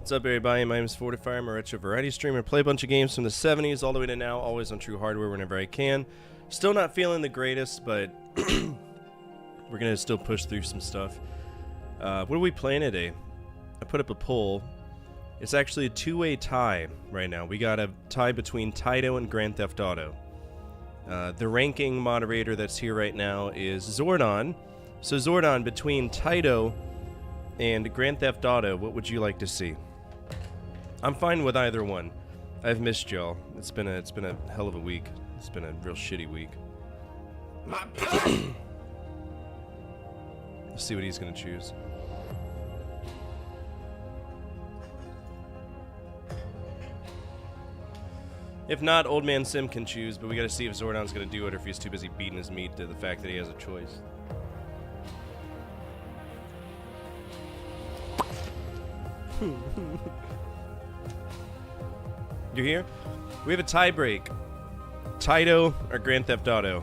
What's up, everybody? My name is Fortifier. I'm a retro variety streamer. Play a bunch of games from the 70s all the way to now, always on True Hardware whenever I can. Still not feeling the greatest, but we're going to still push through some stuff. What are we playing today? I put up a poll. It's actually a two-way tie right now. We got a tie between Taito and Grand Theft Auto. The ranking moderator that's here right now is Zordon. So Zordon, between Taito and Grand Theft Auto, what would you like to see? I'm fine with either one. I've missed y'all. It's been a hell of a week. It's been a real shitty week. Let's see what he's gonna choose. If not, Old Man Sim can choose, but we gotta see if Zordon's gonna do it or if he's too busy beating his meat to the fact that he has a choice. You here? We have a tie break. Taito or Grand Theft Auto?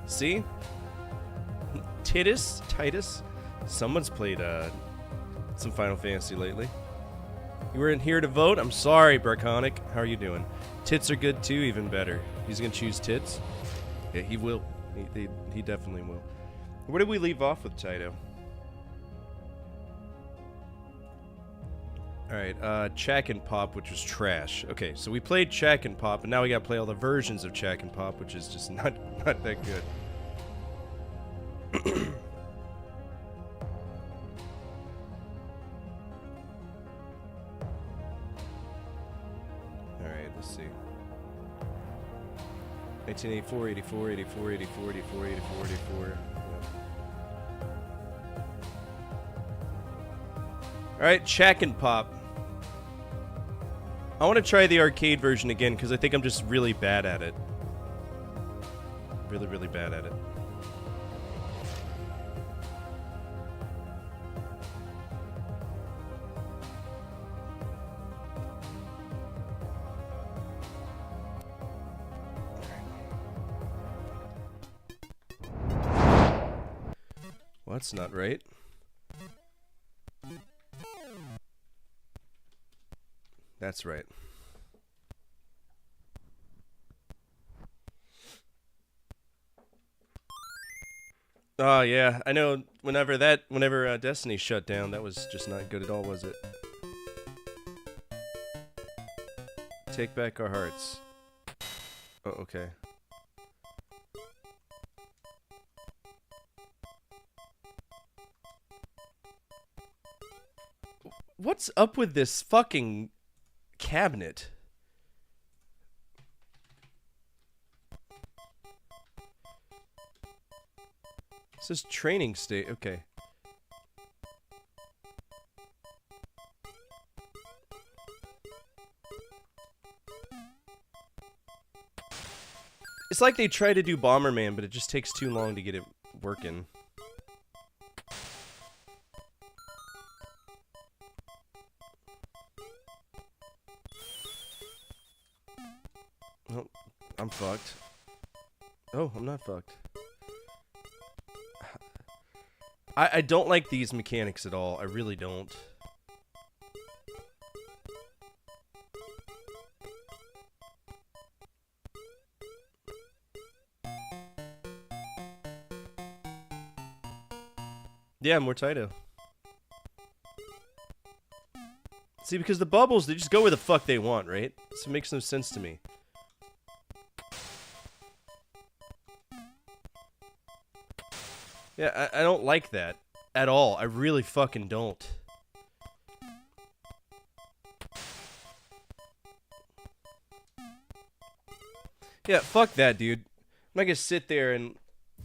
See? Titus? Someone's played some Final Fantasy lately. You weren't here to vote? I'm sorry, Braconic. How are you doing? Tits are good too, even better. He's gonna choose tits? Yeah, he will. He definitely will. Where did we leave off with Taito? Alright, Chack and Pop, which was trash. Okay, so we played Chack and Pop, and now we gotta play all the versions of Chack and Pop, which is just not that good. Alright, let's see. 1984, 84, 84, 84, 84, 84, 84. Yeah. Alright, Chack and Pop. I want to try the arcade version again because I think I'm just really bad at it. Really, really bad at it. Well, that's not right. That's right. Oh yeah, I know. Whenever Destiny shut down, that was just not good at all, was it? Take back our hearts. Oh, okay. What's up with this fucking cabinet? It says training state. Okay. It's like they tried to do Bomberman, but it just takes too long to get it working. Oh, I'm fucked. Oh, I'm not fucked. I don't like these mechanics at all. I really don't. Yeah, more Taito. See, because the bubbles, they just go where the fuck they want, right? So it makes no sense to me. Yeah, I don't like that at all. I really fucking don't. Yeah, fuck that, dude. I'm not gonna sit there and,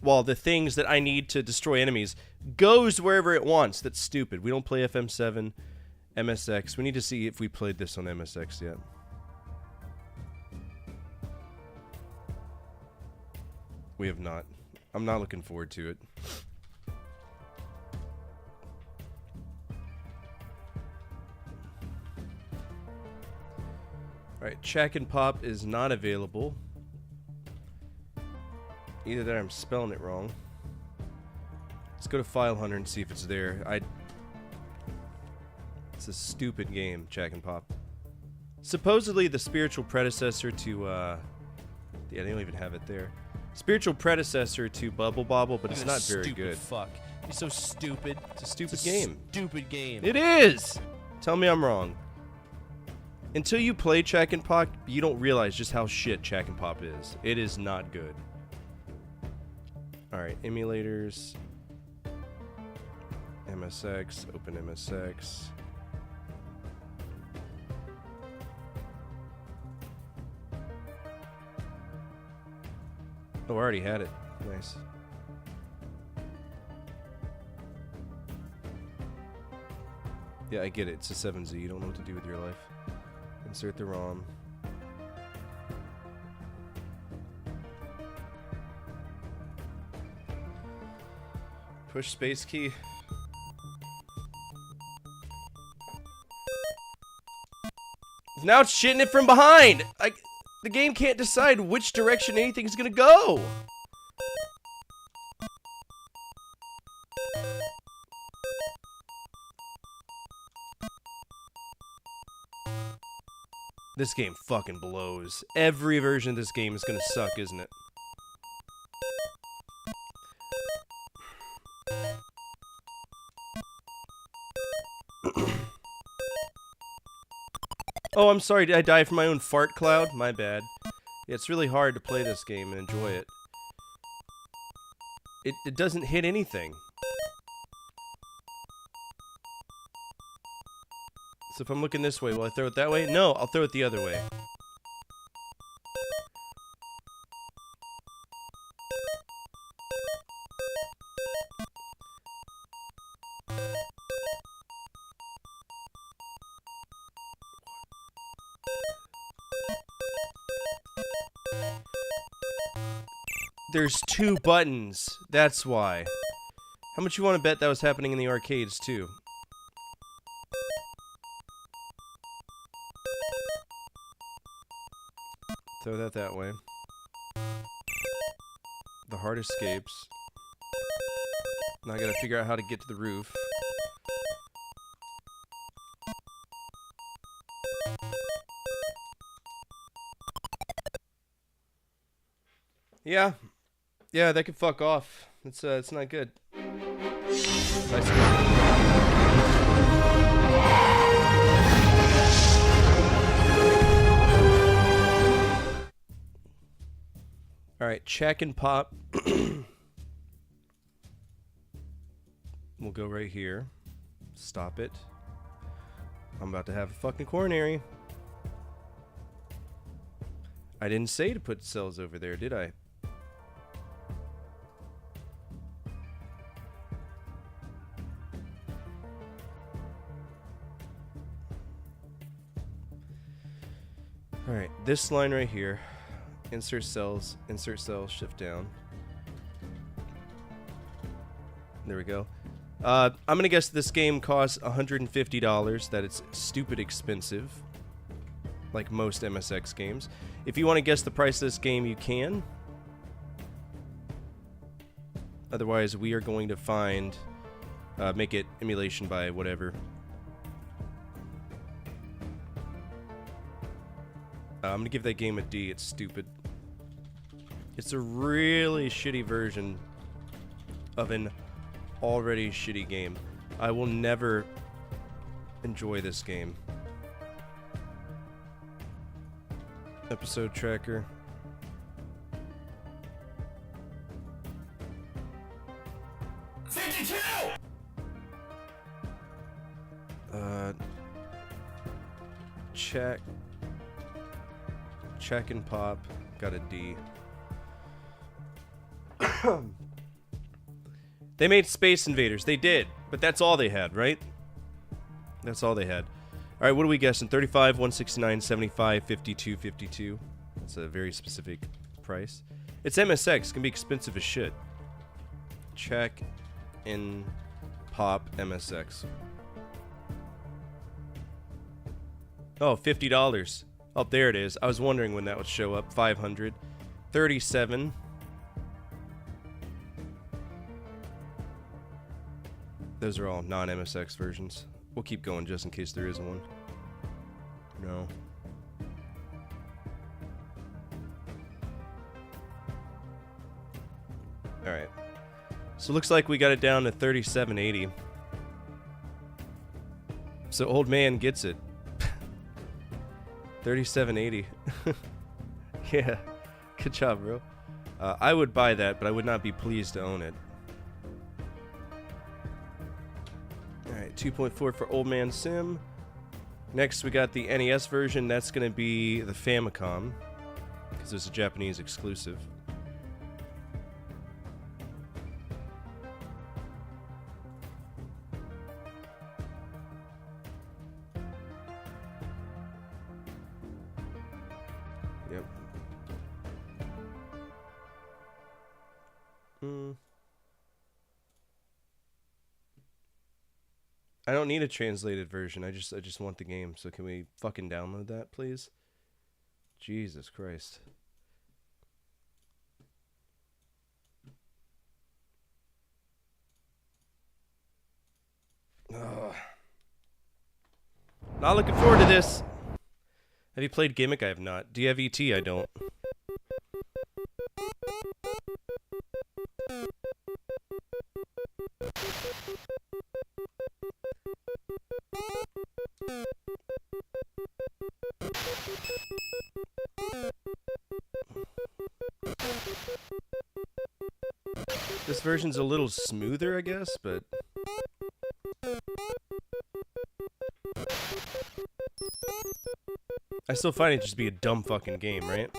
while the things that I need to destroy enemies goes wherever it wants. That's stupid. We don't play FM7, MSX. We need to see if we played this on MSX yet. We have not. I'm not looking forward to it. Alright, Chack and Pop is not available. Either that or I'm spelling it wrong. Let's go to File Hunter and see if it's there. It's a stupid game, Jack and Pop. Supposedly the spiritual predecessor to, yeah, they don't even have it there. Spiritual predecessor to Bubble Bobble, but it's not very good. Fuck. He's so stupid. It's a stupid game. Stupid game. It is! Tell me I'm wrong. Until you play Jack and Pop, you don't realize just how shit Jack and Pop is. It is not good. Alright, emulators. MSX, open MSX. Oh, I already had it. Nice. Yeah, I get it. It's a 7Z. You don't know what to do with your life. Insert the ROM. Push space key. Now it's shitting it from behind! The game can't decide which direction anything's gonna go! This game fucking blows. Every version of this game is gonna suck, isn't it? Oh, I'm sorry, did I die from my own fart cloud? My bad. Yeah, it's really hard to play this game and enjoy it. It doesn't hit anything. So if I'm looking this way, will I throw it that way? No, I'll throw it the other way. There's 2 buttons. That's why. How much you want to bet that was happening in the arcades, too? Throw that way. The heart escapes. Now I gotta figure out how to get to the roof. Yeah. Yeah, they can fuck off. It's not good. Nice. Alright, Jack and Pop. We'll go right here. Stop it. I'm about to have a fucking coronary. I didn't say to put cells over there, did I? Alright, this line right here. Insert cells, shift down. There we go. I'm gonna guess this game costs $150, that it's stupid expensive. Like most MSX games. If you want to guess the price of this game, you can. Otherwise, we are going to find... make it emulation by whatever. I'm gonna give that game a D. It's stupid. It's a really shitty version of an already shitty game. I will never enjoy this game. Episode tracker. Check and Pop. Got a D. They made Space Invaders. They did. But that's all they had, right? That's all they had. Alright, what are we guessing? 35, 169, 75, 52, 52. That's a very specific price. It's MSX. It's gonna be expensive as shit. Check and Pop MSX. Oh, $50. Oh, there it is. I was wondering when that would show up. 500. 37. Those are all non-MSX versions. We'll keep going just in case there isn't one. No. Alright. So looks like we got it down to 3780. So old man gets it. 3780. Yeah. Good job, bro. I would buy that, but I would not be pleased to own it. Alright, 2.4 for Old Man Sim. Next, we got the NES version. That's going to be the Famicom, because it's a Japanese exclusive. Yep. I don't need a translated version. I just want the game. So can we fucking download that, please? Jesus Christ. Ugh. Not looking forward to this. Have you played Gimmick? I have not. Do you have ET? I don't. This version's a little smoother, I guess, but... I still find it just be a dumb fucking game, right?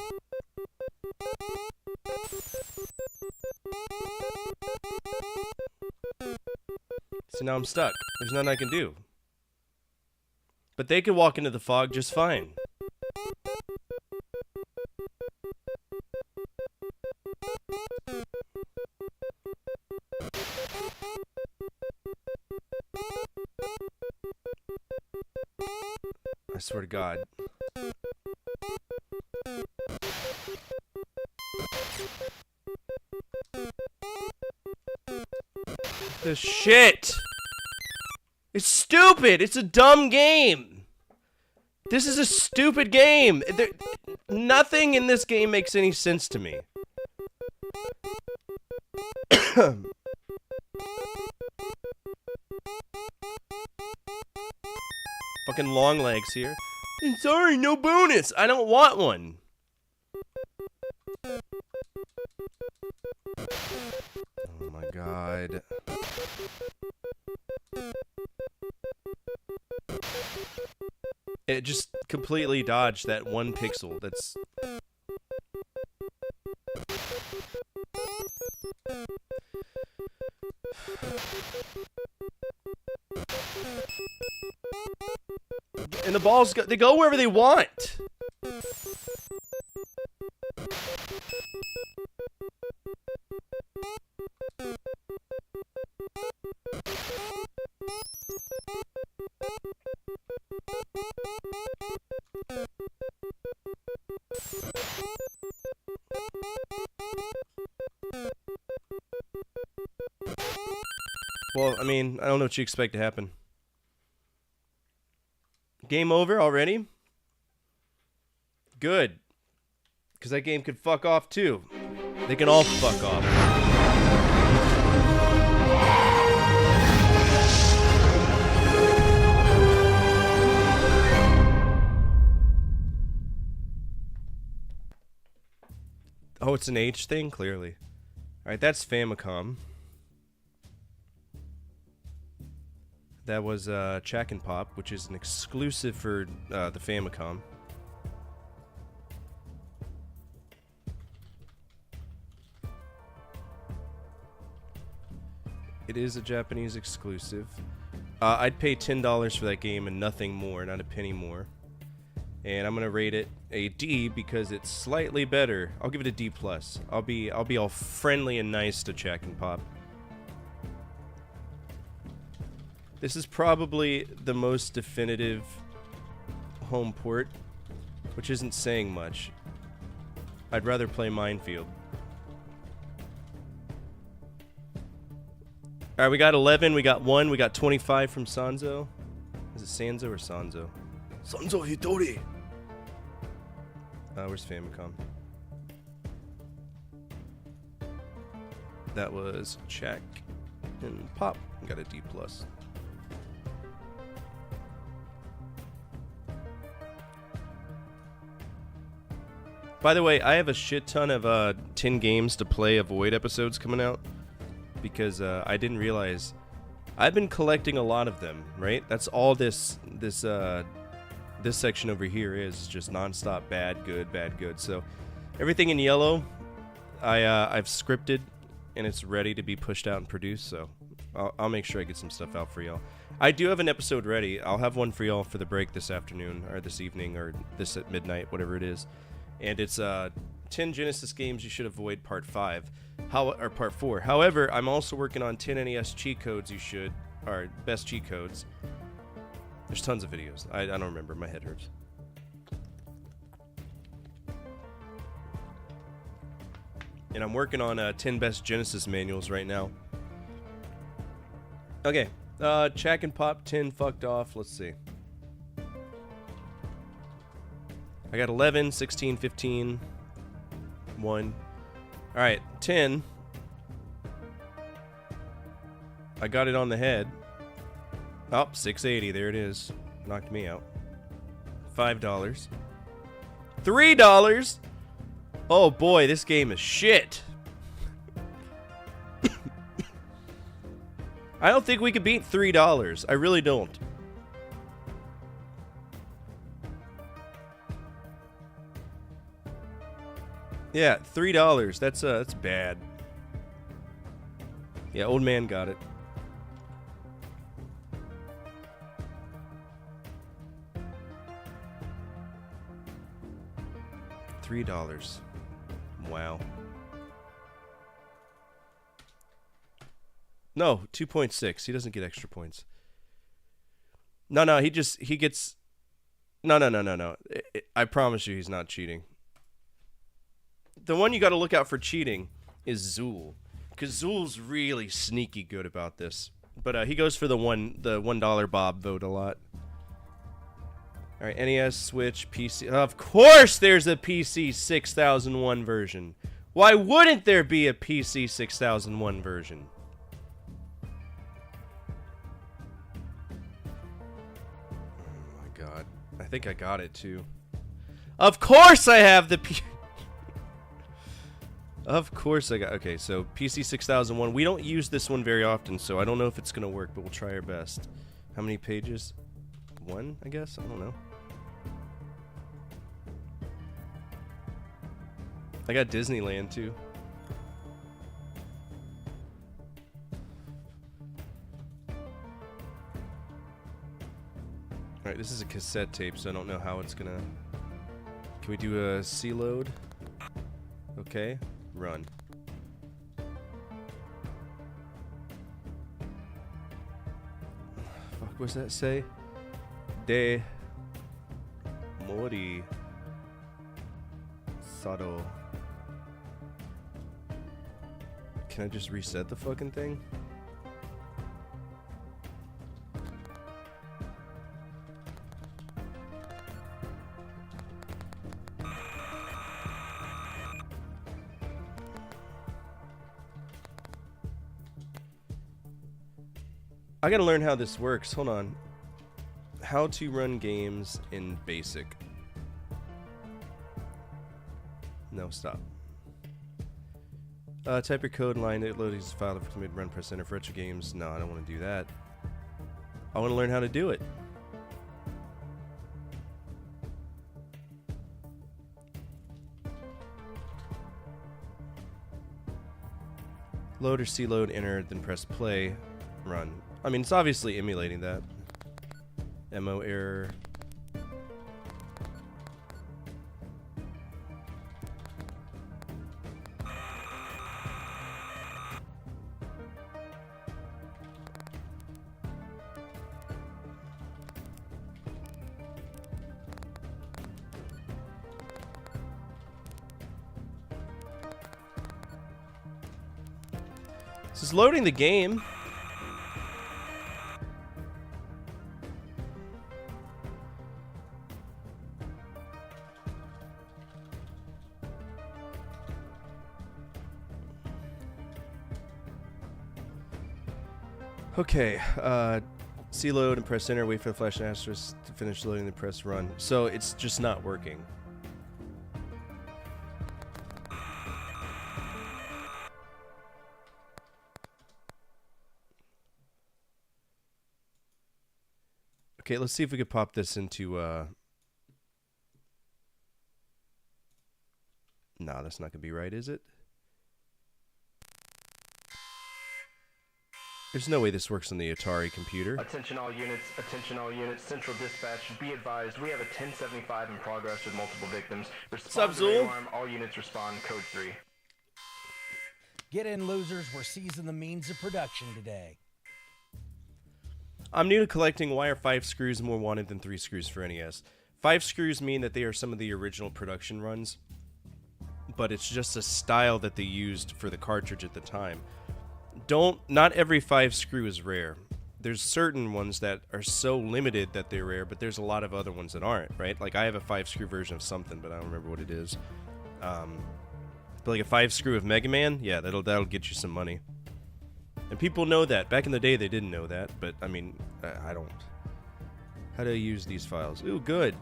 So now I'm stuck. There's nothing I can do. But they could walk into the fog just fine. I swear to God. The shit! It's stupid! It's a dumb game! This is a stupid game! Nothing in this game makes any sense to me. Fucking long legs here. Sorry, no bonus! I don't want one! Oh my God. It just completely dodged that one pixel. That's... And the balls go, they go wherever they want. Well, I mean, I don't know what you expect to happen. Game over already? Good. Because that game could fuck off too. They can all fuck off. Oh, it's an age thing? Clearly. Alright, that's Famicom. That was Chack and Pop, which is an exclusive for the Famicom. It is a Japanese exclusive. I'd pay $10 for that game and nothing more, not a penny more. And I'm gonna rate it a D because it's slightly better. I'll give it a D+. I'll be all friendly and nice to Chack and Pop. This is probably the most definitive home port, which isn't saying much. I'd rather play Minefield. All right, we got 11. We got 1. We got 25 from Sanzo. Is it Sanzo or Sanzo? Sanzo Hitori. Where's Famicom? That was check and pop. Got a D+. By the way, I have a shit ton of 10 games to play of Void episodes coming out because I didn't realize I've been collecting a lot of them. Right? That's all this section over here is just nonstop bad, good. So everything in yellow, I've scripted and it's ready to be pushed out and produced. So I'll make sure I get some stuff out for y'all. I do have an episode ready. I'll have one for y'all for the break this afternoon or this evening or this at midnight, whatever it is. And it's 10 Genesis games you should avoid part 5, or part 4. However, I'm also working on 10 NES cheat codes you should, or best cheat codes. There's tons of videos. I don't remember. My head hurts. And I'm working on 10 best Genesis manuals right now. Okay. Chack and Pop 10 fucked off. Let's see. I got 11, 16, 15, 1. Alright, 10. I got it on the head. Oh, 680. There it is. Knocked me out. $5. $3? Oh boy, this game is shit. I don't think we could beat $3. I really don't. Yeah, $3. That's bad. Yeah, old man got it. $3. Wow. No, 2.6. He doesn't get extra points. No, he gets. No. I promise you, he's not cheating. The one you got to look out for cheating is Zool, because Zool's really sneaky good about this. But he goes for the $1 Bob vote a lot. All right, NES, Switch, PC. Of course, there's a PC 6001 version. Why wouldn't there be a PC 6001 version? Oh my god, I think I got it too. Of course, I have the Of course I got... Okay, so PC 6001. We don't use this one very often, so I don't know if it's going to work, but we'll try our best. How many pages? 1, I guess? I don't know. I got Disneyland, too. Alright, this is a cassette tape, so I don't know how it's going to... Can we do a C-load? Okay. Run. Fuck, what's that say? De Mori Sado. Can I just reset the fucking thing? I gotta learn how this works. Hold on. How to run games in BASIC. No, stop. Type your code line. It loads a file for mid run. Press enter for retro games. No, I don't want to do that. I want to learn how to do it. Load or C load, enter, then press play, run. I mean, it's obviously emulating that. MO error. This is loading the game. Okay, C load and press enter, wait for the flash and asterisk to finish loading, then press run. So it's just not working. Okay, let's see if we could pop this into, nah, that's not gonna be right, is it? There's no way this works on the Atari computer. Attention all units, Central Dispatch, be advised, we have a 1075 in progress with multiple victims. Respond to Zool? alarm, all units respond, code 3. Get in, losers. We're seizing the means of production today. I'm new to collecting. Why are 5 screws more wanted than 3 screws for NES? 5 screws mean that they are some of the original production runs, but it's just a style that they used for the cartridge at the time. Not every 5 screw is rare. There's certain ones that are so limited that they're rare, but there's a lot of other ones that aren't, right? Like I have a 5 screw version of something, but I don't remember what it is. But like a 5 screw of Mega Man, yeah, that'll get you some money. And people know that. Back in the day, they didn't know that, but I mean, I don't. How do I use these files? Ooh, good.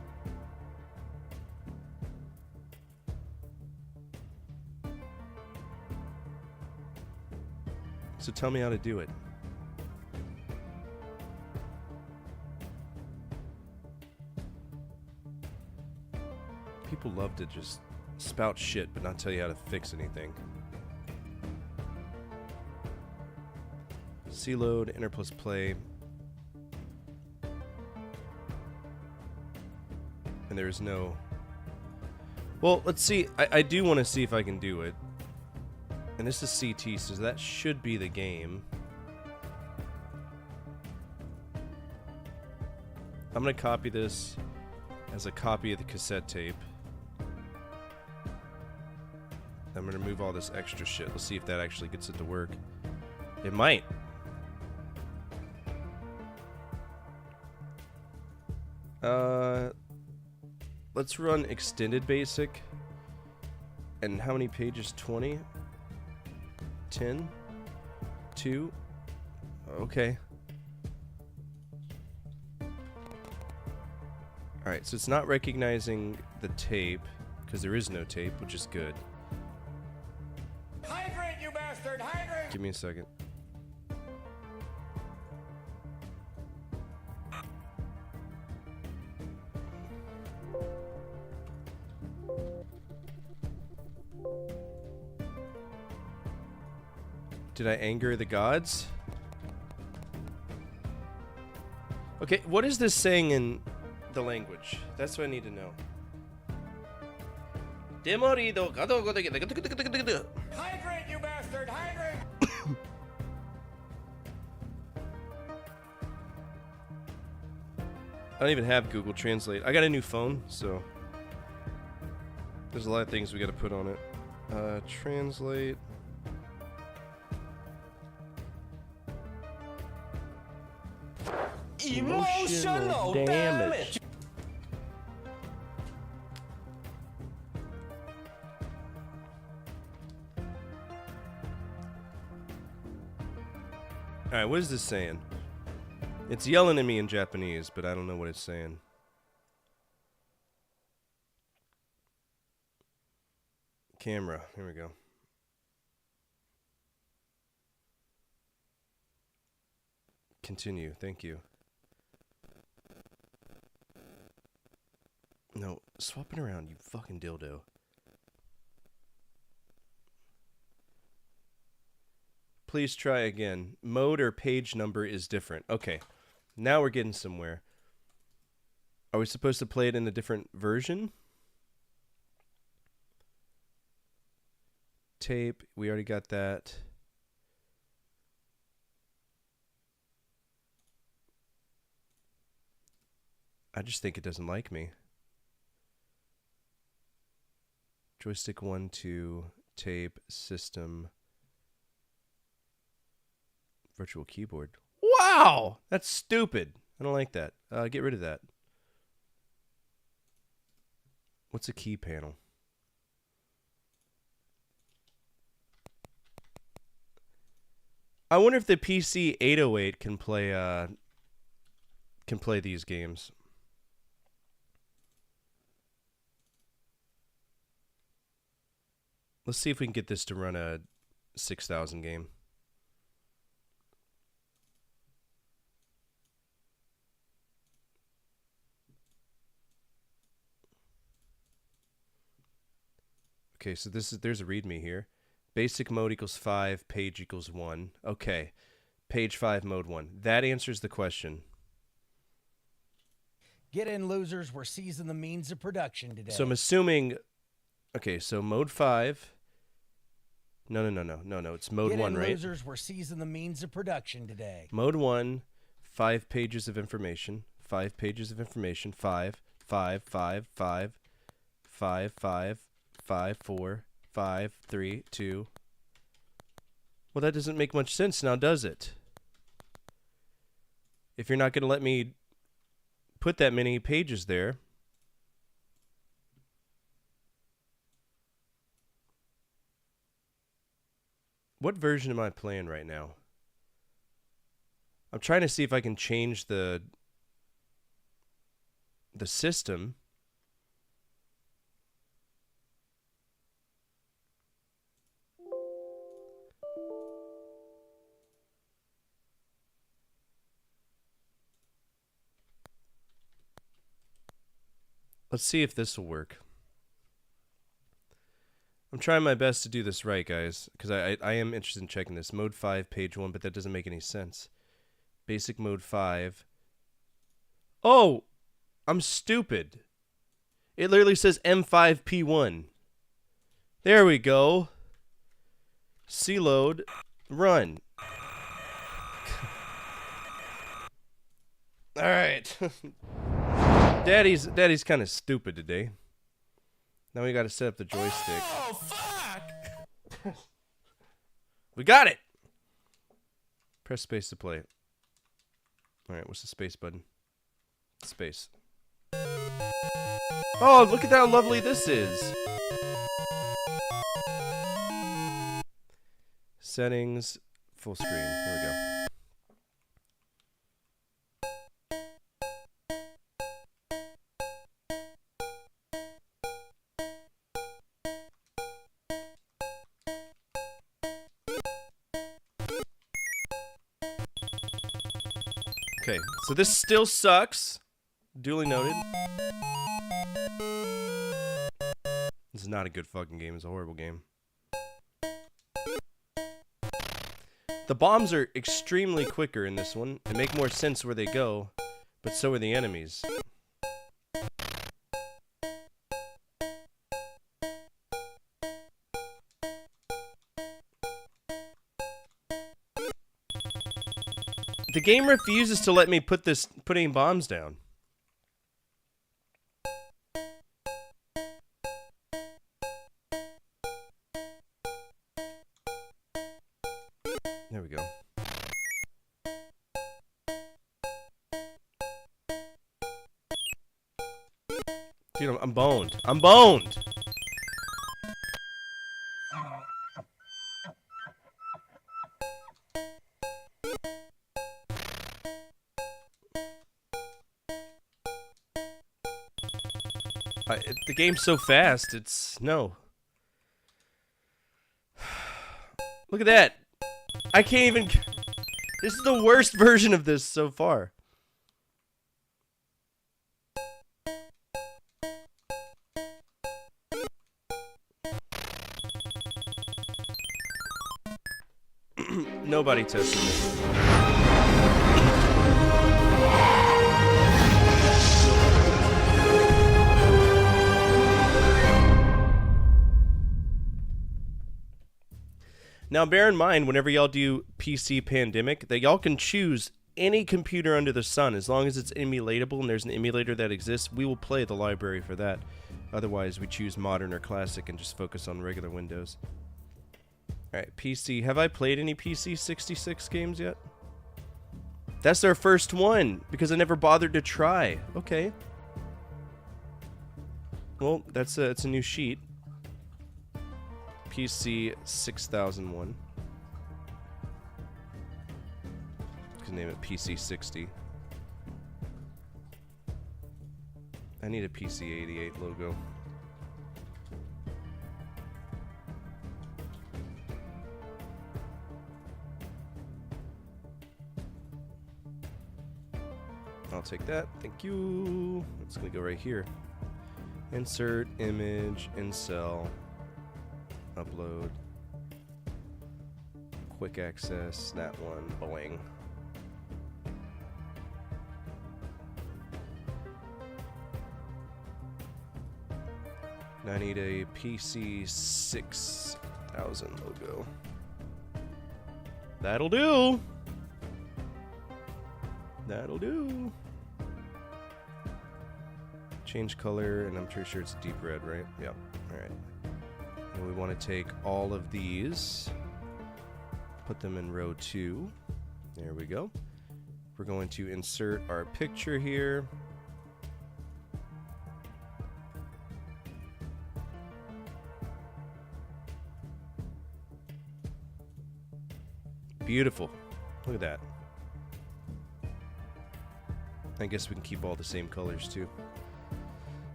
So tell me how to do it. People love to just spout shit but not tell you how to fix anything. C load, enter plus play. And there is no... Well, let's see. I do want to see if I can do it. And this is CT, so that should be the game. I'm going to copy this as a copy of the cassette tape. I'm going to remove all this extra shit. Let's see if that actually gets it to work. It might. Let's run extended basic. And how many pages? 20? 10? 2? Okay. Alright, so it's not recognizing the tape, because there is no tape, which is good. Hydrate, you bastard! Hydrate! Give me a second. Did I anger the gods? Okay, what is this saying in the language? That's what I need to know. Demorido. Hydrate, you bastard! Hydrate! I don't even have Google Translate. I got a new phone, so there's a lot of things we got to put on it. Translate. Emotional damage! Alright, what is this saying? It's yelling at me in Japanese, but I don't know what it's saying. Camera. Here we go. Continue. Thank you. No, swap it around, you fucking dildo. Please try again. Mode or page number is different. Okay, now we're getting somewhere. Are we supposed to play it in a different version? Tape, we already got that. I just think it doesn't like me. Joystick 1, 2, tape, system, virtual keyboard. Wow! That's stupid. I don't like that. Get rid of that. What's a key panel? I wonder if the PC 808 can play these games. Let's see if we can get this to run a 6000 game. Okay, so there's a README here. Basic mode equals 5, page equals 1. Okay, page 5, mode 1. That answers the question. Get in, losers. We're seizing the means of production today. So I'm assuming... Okay, so mode 5... No, it's mode 1, right? Get in, losers. We're seizing the means of production today. Mode 1, 5 pages of information. 5 pages of information. 5, 5, 5, 5, 5, 5, 5, 4, 5, 3, 2. Well, that doesn't make much sense now, does it? If you're not going to let me put that many pages there. What version am I playing right now? I'm trying to see if I can change the system. Let's see if this will work. I'm trying my best to do this right, guys, because I am interested in checking this. Mode 5, page 1, but that doesn't make any sense. Basic mode 5. Oh! I'm stupid. It literally says M5P1. There we go. C-load. Run. Alright. Daddy's kind of stupid today. Now we got to set up the joystick. Oh, fuck! We got it! Press space to play. Alright, what's the space button? Space. Oh, look at how lovely this is! Settings, full screen. Here we go. Okay, so this still sucks. Duly noted. This is not a good fucking game. It's a horrible game. The bombs are extremely quicker in this one. They make more sense where they go, but so are the enemies. The game refuses to let me put any bombs down. There we go. Dude, I'm boned. I'm boned! The game's so fast, no. Look at that. I can't even... This is the worst version of this so far. Nobody tested this. Now, bear in mind, whenever y'all do PC Pandemic, that y'all can choose any computer under the sun. As long as it's emulatable and there's an emulator that exists, we will play the library for that. Otherwise, we choose Modern or Classic and just focus on regular Windows. Alright, PC. Have I played any PC 66 games yet? That's their first one, because I never bothered to try. Okay. Well, it's a new sheet. PC 6001. can name it PC60. I need a PC88 logo. I'll take that. Thank you. It's going to go right here. Insert image, incel, upload, quick access, that one, boing. I need a PC 6000 logo. That'll do. That'll do. Change color, and I'm pretty sure it's deep red, right? Yep. Alright. And we want to take all of these, put them in row 2. There we go. We're going to insert our picture here. Beautiful. Look at that. I guess we can keep all the same colors too.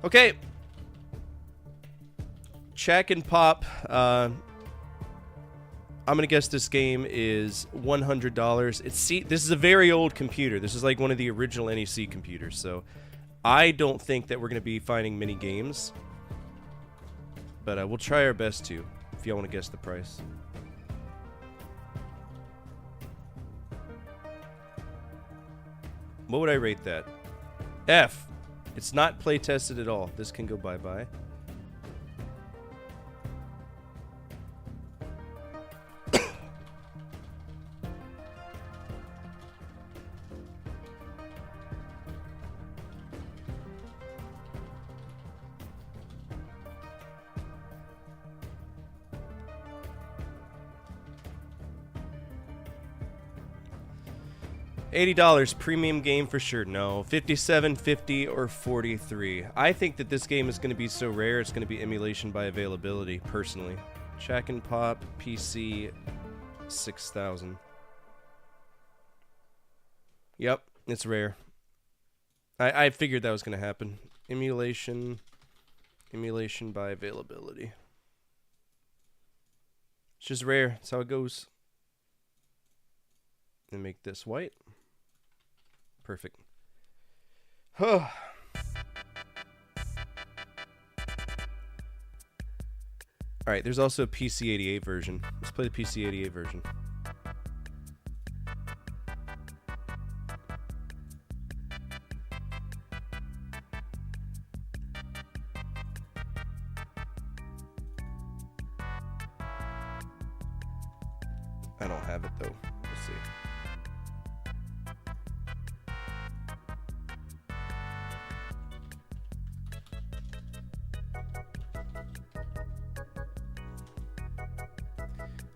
Okay. Check and pop. I'm gonna guess this game is $100. This is a very old computer. This is like one of the original NEC computers, so I don't think that we're gonna be finding many games. But we'll try our best to, if y'all want to guess the price. What would I rate that? F. It's not play tested at all. This can go bye-bye. $80 premium game for sure. No, $57, $50, or $43. I think that this game is going to be so rare, it's going to be emulation by availability, personally. Check and pop, PC 6000. Yep, it's rare. I figured that was going to happen. Emulation by availability. It's just rare. That's how it goes. And make this white. Perfect. Huh. Alright, there's also a PC88 version. Let's play the PC88 version. I don't have it though. We'll see.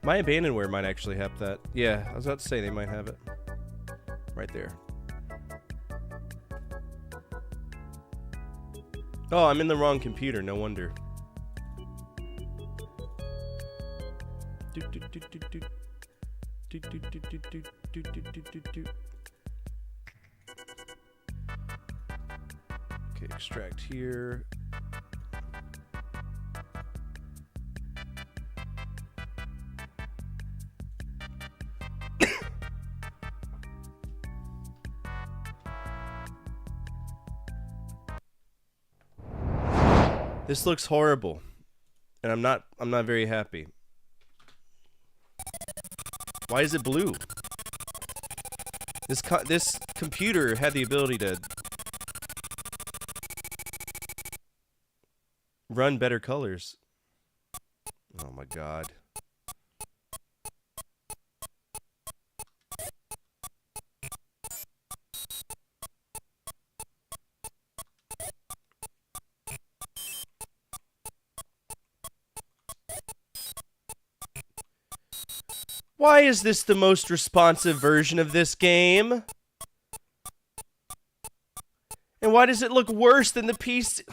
My Abandonware might actually have that. Yeah, I was about to say they might have it. Right there. Oh, I'm in the wrong computer, no wonder. Okay, extract here. This looks horrible, and I'm not very happy. Why is it blue? This computer had the ability to run better colors. Oh my god. Why is this the most responsive version of this game? And why does it look worse than the PC?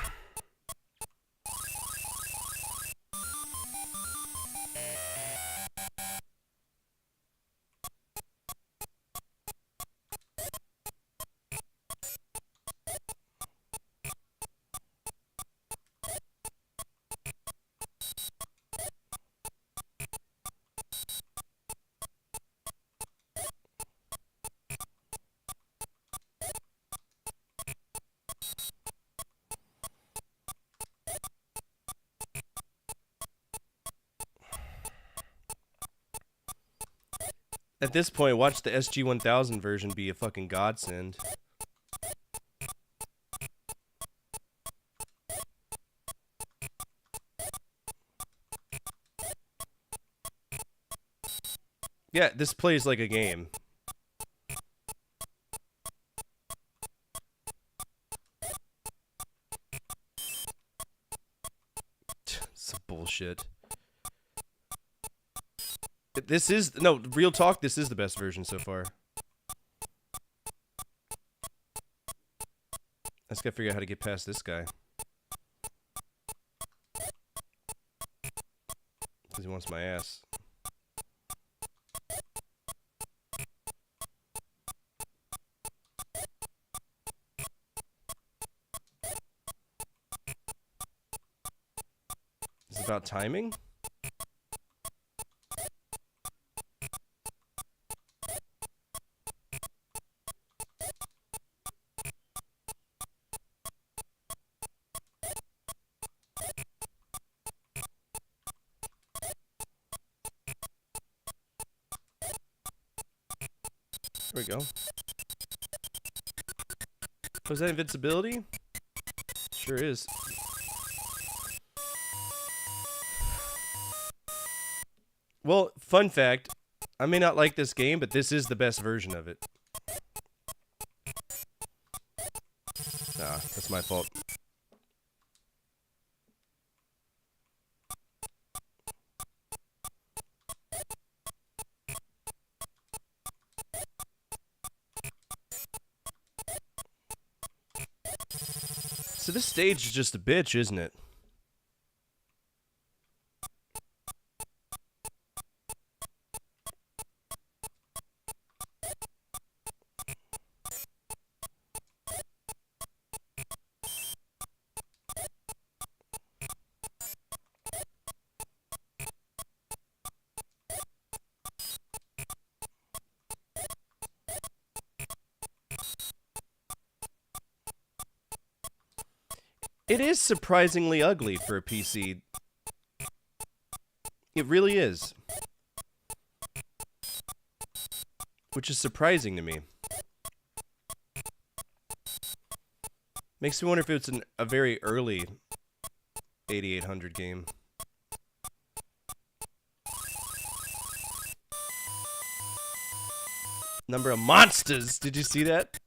At this point, watch the SG-1000 version be a fucking godsend. Yeah, this plays like a game. Some bullshit. This is, no, real talk, this is the best version so far. I just gotta figure out how to get past this guy. Because he wants my ass. Is it about timing? There we go. Was that invincibility? Sure is. Well, fun fact, I may not like this game, but this is the best version of it. Ah, that's my fault. So this stage is just a bitch, isn't it? It is surprisingly ugly for a PC. It really is. Which is surprising to me. Makes me wonder if it's a very early 8800 game. Number of monsters! Did you see that?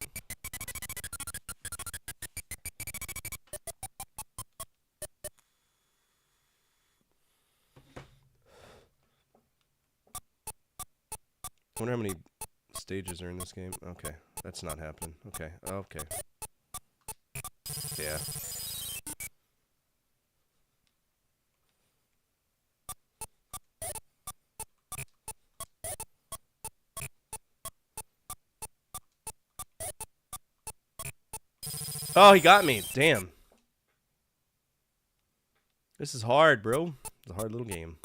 I wonder how many stages are in this game. Okay, that's not happening. Okay, okay. Yeah. Oh, he got me. Damn. This is hard, bro. It's a hard little game.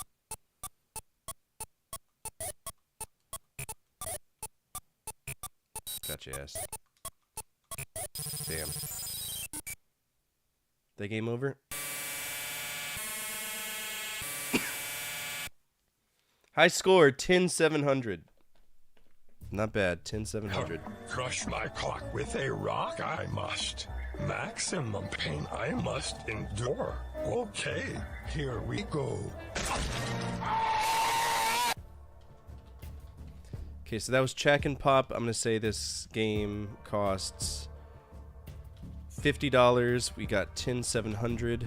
Got your ass. Damn. That game over? High score, 10,700. Not bad, 10,700. Crush my clock with a rock, I must. Maximum pain I must endure. Okay, here we go. Okay, so that was Check and Pop. I'm gonna say this game costs $50. We got 10,700.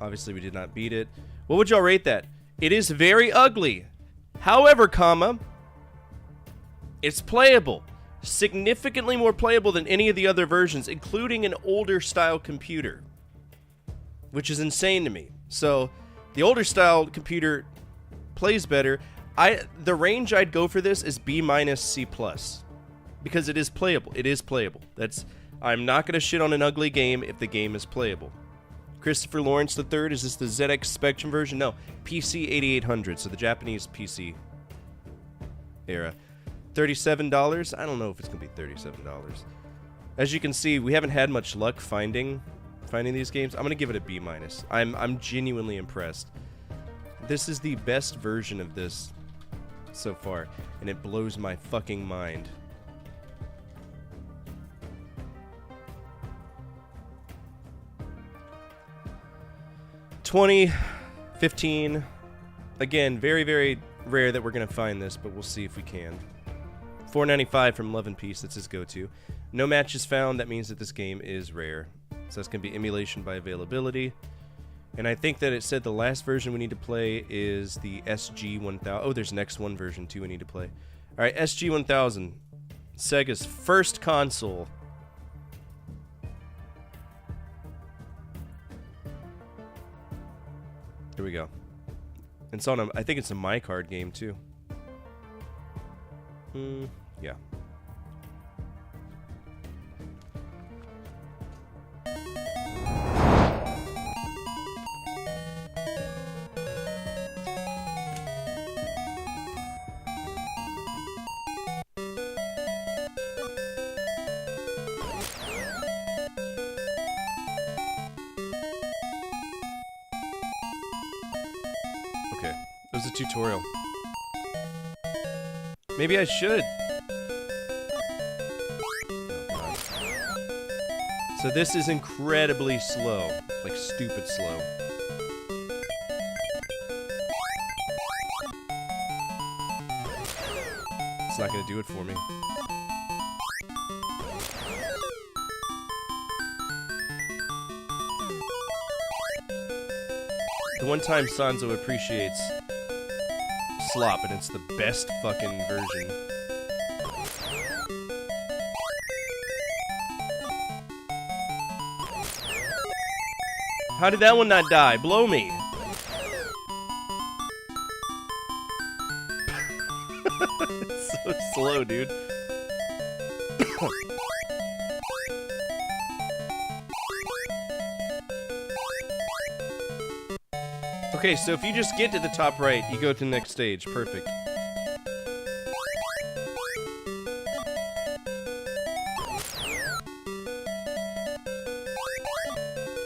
Obviously, we did not beat it. What would y'all rate that? It is very ugly. However, comma, it's playable. Significantly more playable than any of the other versions, including an older style computer, which is insane to me. So, the older style computer plays better. The range I'd go for this is B- C+, because it is playable. It is playable. I'm not gonna shit on an ugly game if the game is playable. Christopher Lawrence III, is this the ZX Spectrum version? No, PC 8800, so the Japanese PC era. $37. I don't know if it's gonna be $37. As you can see, we haven't had much luck finding these games. I'm gonna give it a B-. I'm genuinely impressed. This is the best version of this so far, and it blows my fucking mind. $20, $15. Again, very, very rare that we're gonna find this, but we'll see if we can. $4.95 from Love and Peace. That's his go-to. No matches found. That means that this game is rare. So that's gonna be emulation by availability. And I think that it said the last version we need to play is the SG-1000. Oh, there's an X1 version too we need to play. All right, SG-1000, Sega's first console. Here we go. It's on a, I think it's a My Card game too. Yeah. Okay, it was a tutorial. Maybe I should. Oh, God. So this is incredibly slow, like stupid slow. It's not gonna do it for me. The one time Sanzo appreciates slop, and it's the best fucking version. How did that one not die? Blow me. It's so slow, dude. Okay, so if you just get to the top right, you go to the next stage. Perfect.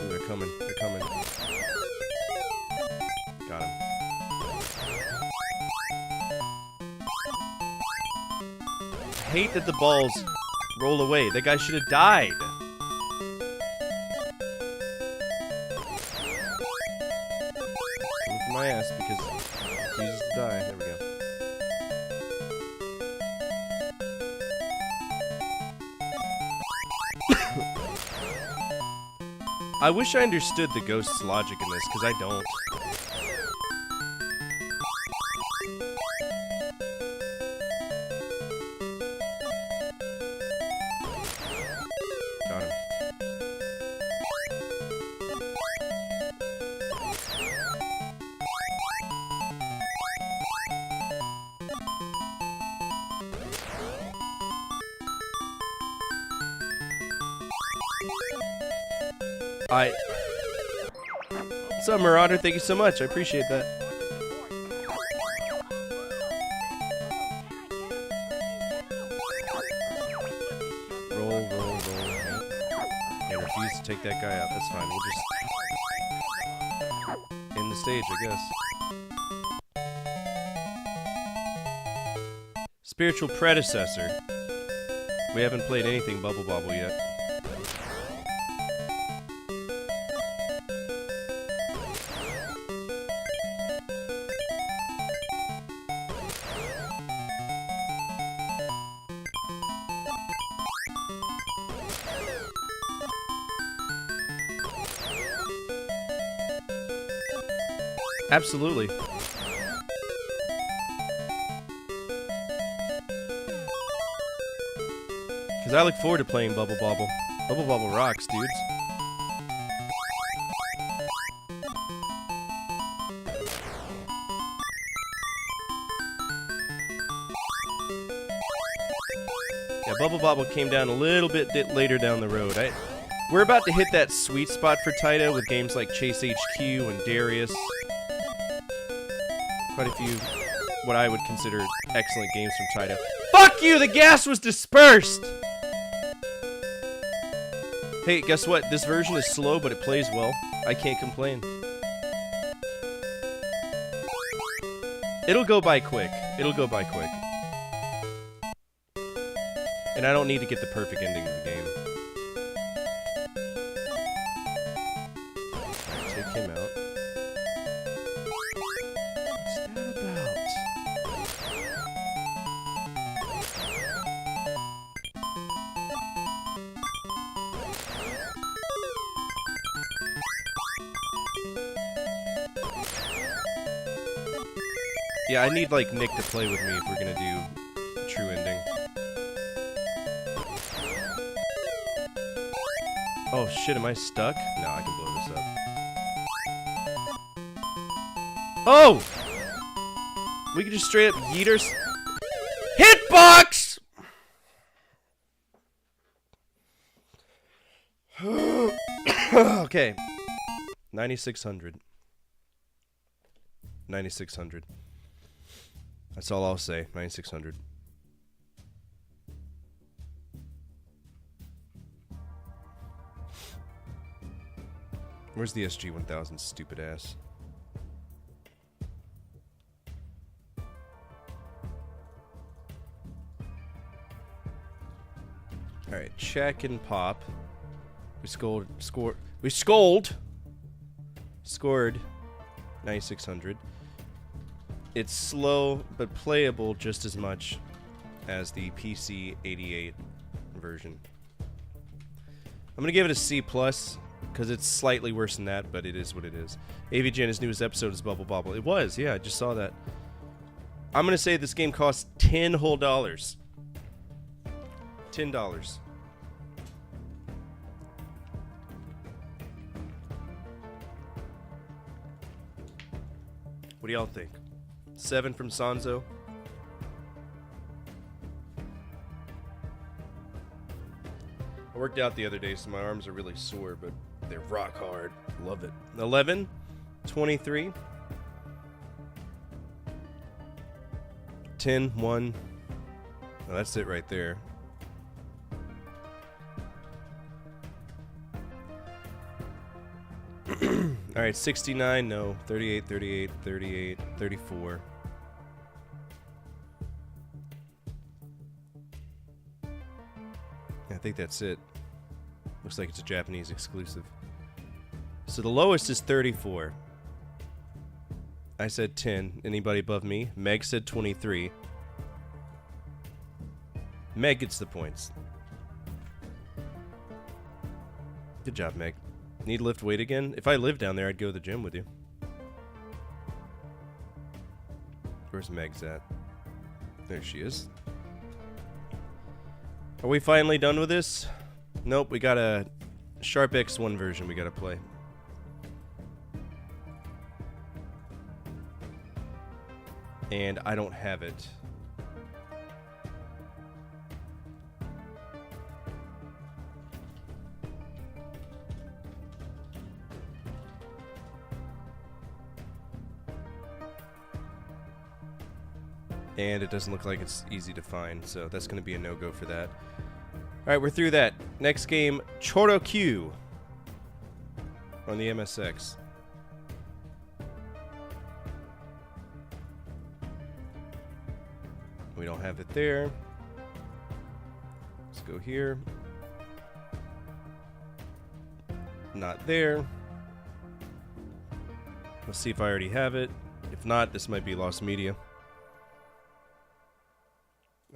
Ooh, they're coming. They're coming. Got him. I hate that the balls roll away. That guy should have died. My ass because he refuses to die. There we go. I wish I understood the ghost's logic in this, because I don't. Got him. What's up, Marauder? Thank you so much. I appreciate that. Roll. I refuse to take that guy out. That's fine. We'll just end the stage, I guess. Spiritual predecessor. We haven't played anything Bubble Bobble yet. Absolutely. Because I look forward to playing Bubble Bobble. Bubble Bobble rocks, dudes. Yeah, Bubble Bobble came down a little bit later down the road. We're about to hit that sweet spot for Taito with games like Chase HQ and Darius. Quite a few, what I would consider excellent games from Taito. Fuck you! The gas was dispersed! Hey, guess what? This version is slow, but it plays well. I can't complain. It'll go by quick. It'll go by quick. And I don't need to get the perfect ending of the game. Alright, take him out. What's that about? Yeah, I need, like, Nick to play with me if we're gonna do true ending. Oh shit, am I stuck? No, I can blow this up. Oh! We can just straight up yeeters. Hitbox! Okay. 9,600. 9,600. That's all I'll say. 9,600. Where's the SG-1000, stupid ass? Alright, check and pop. We scored 9,600. It's slow, but playable just as much as the PC 88 version. I'm gonna give it a C+, because it's slightly worse than that, but it is what it is. AVGN, his newest episode is Bubble Bobble. It was, yeah, I just saw that. I'm gonna say this game costs $10 whole. $10. What do y'all think? 7 from Sanzo. I worked out the other day, so my arms are really sore, but they're rock hard. Love it. 11, 23, 10, 1. Oh, that's it right there. All right, 69, no. 38, 38, 38, 34. I think that's it. Looks like it's a Japanese exclusive. So the lowest is 34. I said 10. Anybody above me? Meg said 23. Meg gets the points. Good job, Meg. Need to lift weight again? If I lived down there, I'd go to the gym with you. Where's Meg's at? There she is. Are we finally done with this? Nope, we got a Sharp X1 version we gotta play. And I don't have it. And it doesn't look like it's easy to find, so that's going to be a no-go for that. Alright, we're through that. Next game, Chorokyu on the MSX. We don't have it there. Let's go here. Not there. Let's see if I already have it. If not, this might be lost media.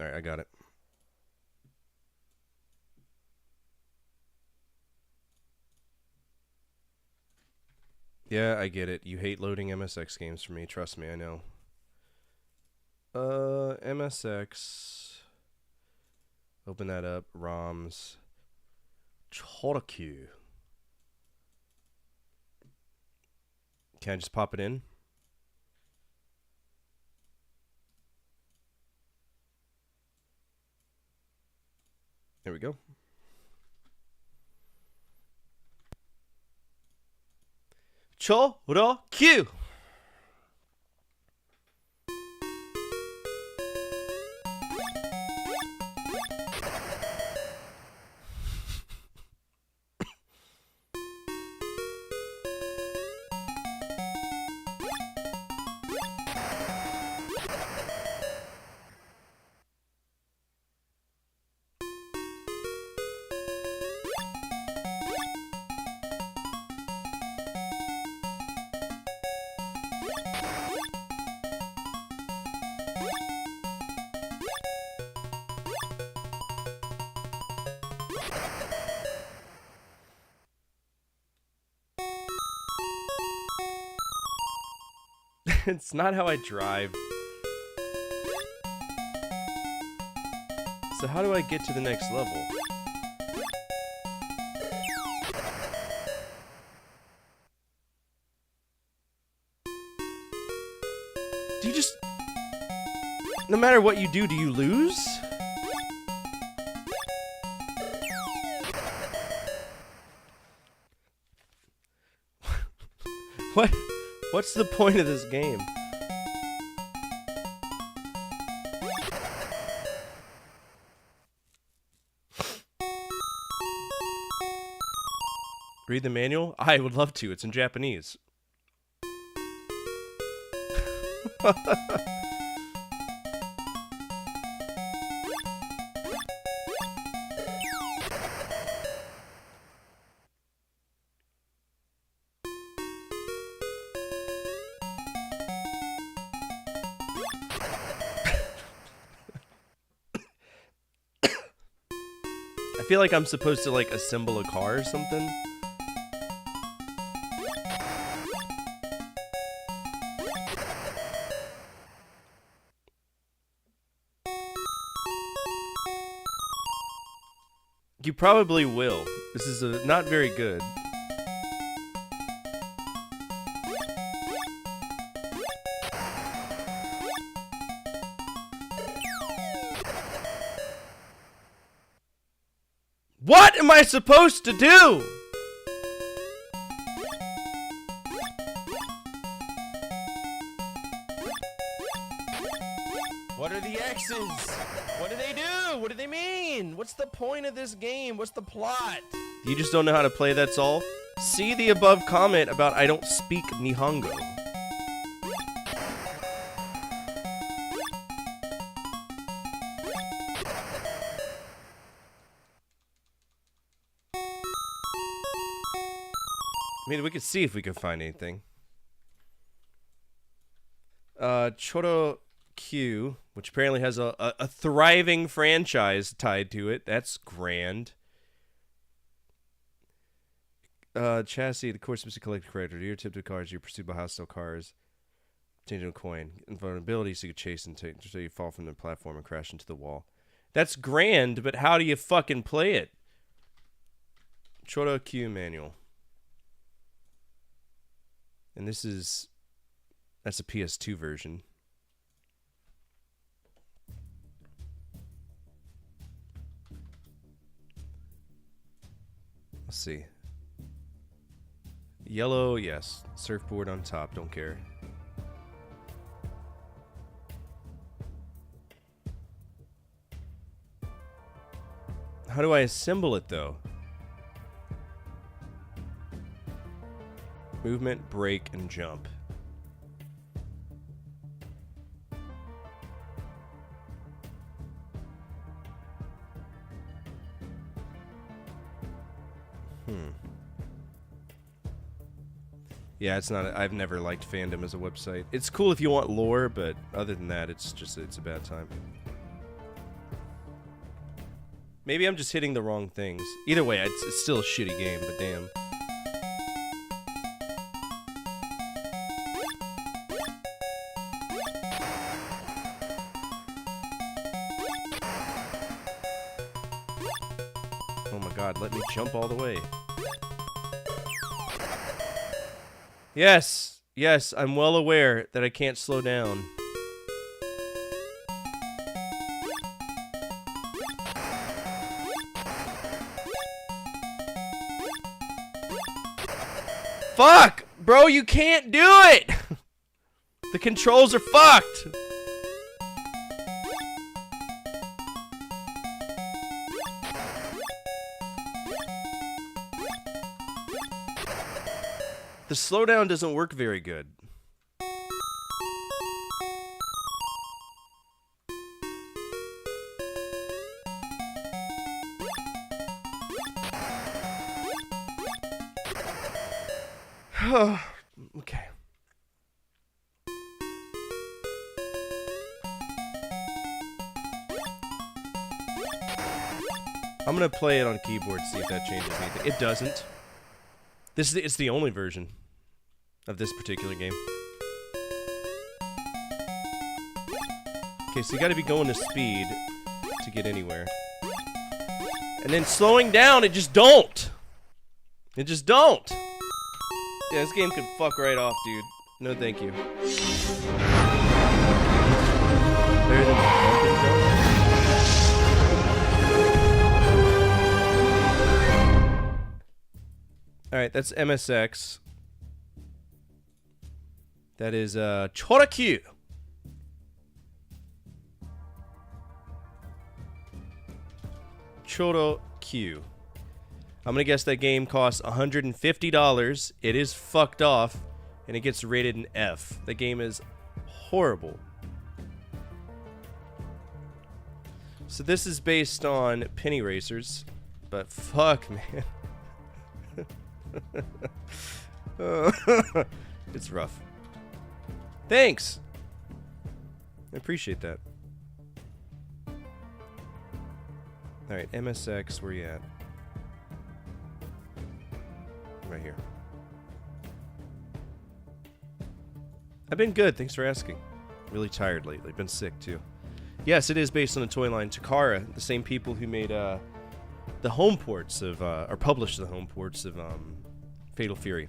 Alright, I got it. Yeah, I get it. You hate loading MSX games for me. Trust me, I know. MSX. Open that up. ROMs. Chorokyu. Can I just pop it in? There we go. Chorokyu. It's not how I drive. So how do I get to the next level? Do you just... No matter what you do you lose? What's the point of this game? Read the manual? I would love to. It's in Japanese. I feel like I'm supposed to like assemble a car or something. You probably will. This is not very good. What am I supposed to do? What are the X's? What do they do? What do they mean? What's the point of this game? What's the plot? You just don't know how to play, that's all? See the above comment about I don't speak Nihongo. I mean, we could see if we can find anything. Choro Q, which apparently has a thriving franchise tied to it. That's grand. Chassis, the core specific collector character. Your tip to cars, you're pursued by hostile cars. Changing a coin. Invulnerability, so you can chase until you fall from the platform and crash into the wall. That's grand, but how do you fucking play it? Choro Q manual. And that's a PS2 version. Let's see. Yellow, yes. Surfboard on top, don't care. How do I assemble it, though? Movement, brake, and jump. Yeah, it's not. I've never liked Fandom as a website. It's cool if you want lore, but other than that, it's a bad time. Maybe I'm just hitting the wrong things. Either way, it's still a shitty game, but damn. Oh my god, let me jump all the way. Yes, yes, I'm well aware that I can't slow down. Fuck! Bro, you can't do it! The controls are fucked! The slowdown doesn't work very good. Okay. I'm gonna play it on keyboard, see if that changes anything. It doesn't. It's the only version of this particular game. Okay, so you gotta be going to speed to get anywhere. And then slowing down, it just don't. It just don't. Yeah, this game could fuck right off, dude. No thank you. Better than bumping jump? Alright, that's MSX. That is Chorokyu. Chorokyu. I'm gonna guess that game costs $150. It is fucked off, and it gets rated an F. The game is horrible. So this is based on Penny Racers, but fuck, man. It's rough. Thanks. I appreciate that. Alright, MSX, where you at? Right here. I've been good, thanks for asking. Really tired lately, been sick too. Yes, it is based on the toy line Takara, the same people who made the home ports of, or published the home ports of Fatal Fury.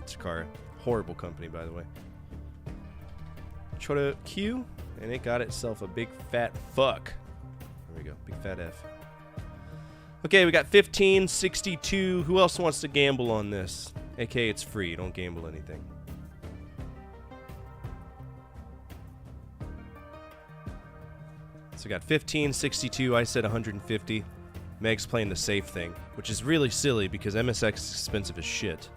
Takara. Horrible company, by the way. Chorokyu, and it got itself a big fat fuck. There we go, big fat F. Okay, we got 1562. Who else wants to gamble on this? AK, it's free. Don't gamble anything. So we got 1562. I said 150. Meg's playing the safe thing, which is really silly because MSX is expensive as shit.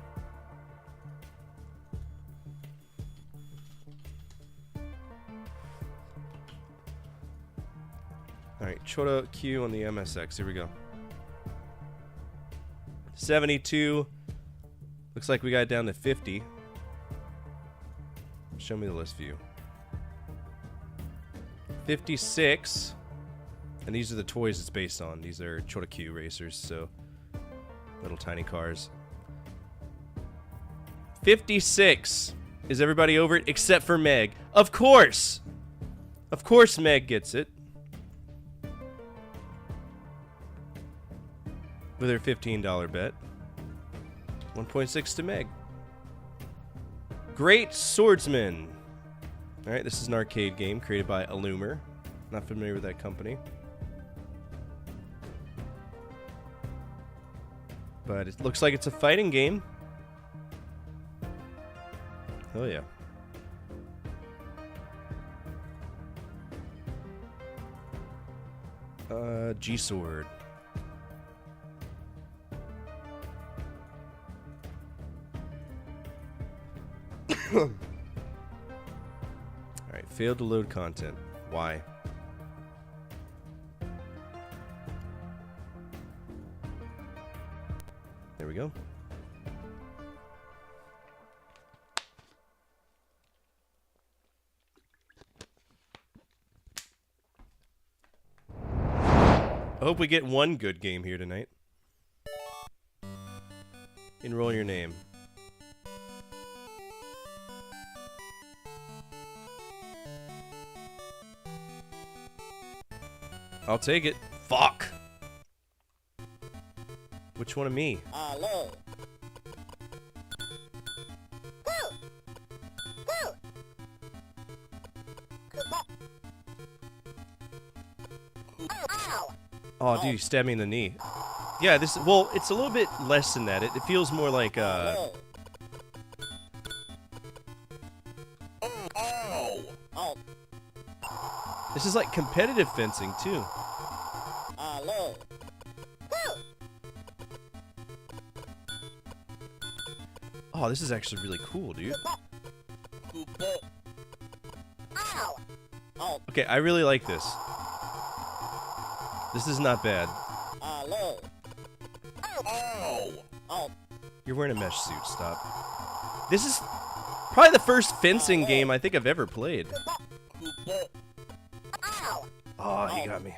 Alright, Chorokyu on the MSX. Here we go. 72. Looks like we got it down to 50. Show me the list view. 56. And these are the toys it's based on. These are Chorokyu racers, so little tiny cars. 56. Is everybody over it except for Meg? Of course! Of course Meg gets it. With her $15 bet. 1.6 to Meg. Great Swordsman. Alright, this is an arcade game created by Illumer. Not familiar with that company. But it looks like it's a fighting game. Oh yeah. G-Sword. Alright, failed to load content. Why? There we go. I hope we get one good game here tonight. Enroll your name. I'll take it. Fuck. Which one of me? Hello. Oh, dude, you stabbed me in the knee. Yeah, this. Well, it's a little bit less than that. It feels more like This is like competitive fencing too. Oh, this is actually really cool, dude. Okay, I really like this. This is not bad. You're wearing a mesh suit, stop. This is probably the first fencing game I think I've ever played. Oh, he got me.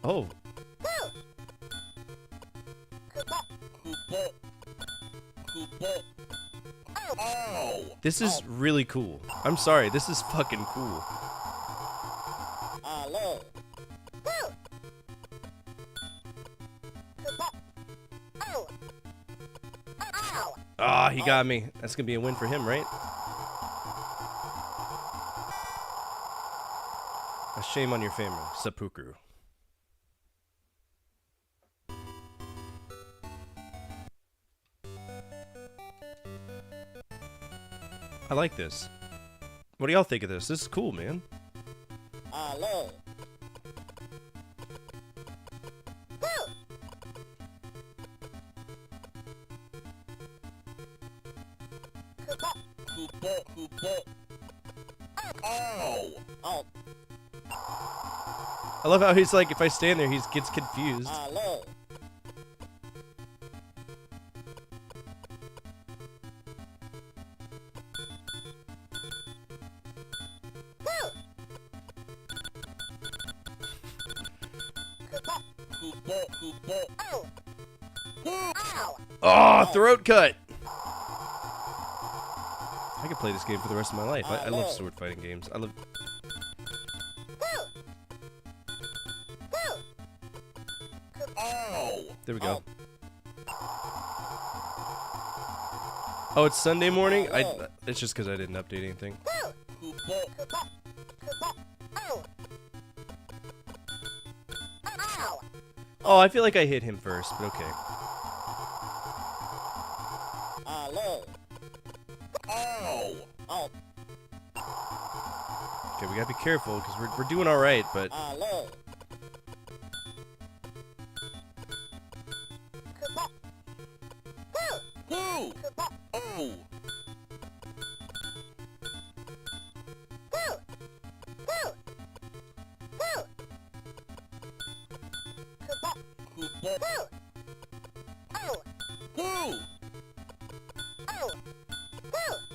Oh. This is really cool. I'm sorry, this is fucking cool. Ah, he got me. That's gonna be a win for him, right? A shame on your family, seppuku. I like this. What do y'all think of this? This is cool, man. I love how he's like, if I stand there, he gets confused. Oh, throat cut! I could play this game for the rest of my life. I love sword fighting games. I love... There we go. Oh, it's Sunday morning? It's just because I didn't update anything. Oh, I feel like I hit him first, but okay. Okay, we gotta be careful, because we're doing alright, but...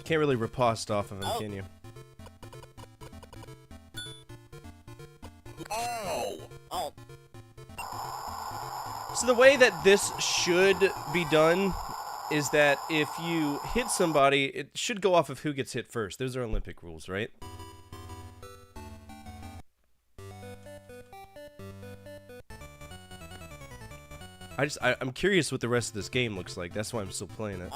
Can't really riposte off of him, can you? So the way that this should be done is that if you hit somebody, it should go off of who gets hit first. Those are Olympic rules, right? I'm curious what the rest of this game looks like. That's why I'm still playing it.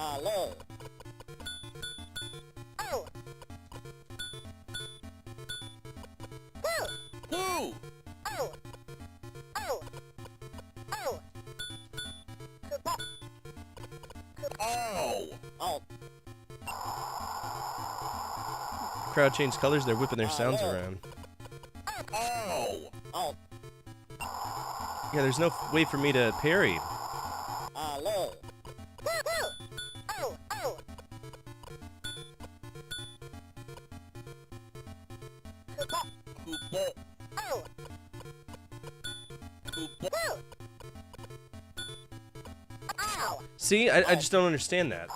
Crowd changed colors, they're whipping their sounds around. Yeah, there's no way for me to parry. See, I just don't understand that.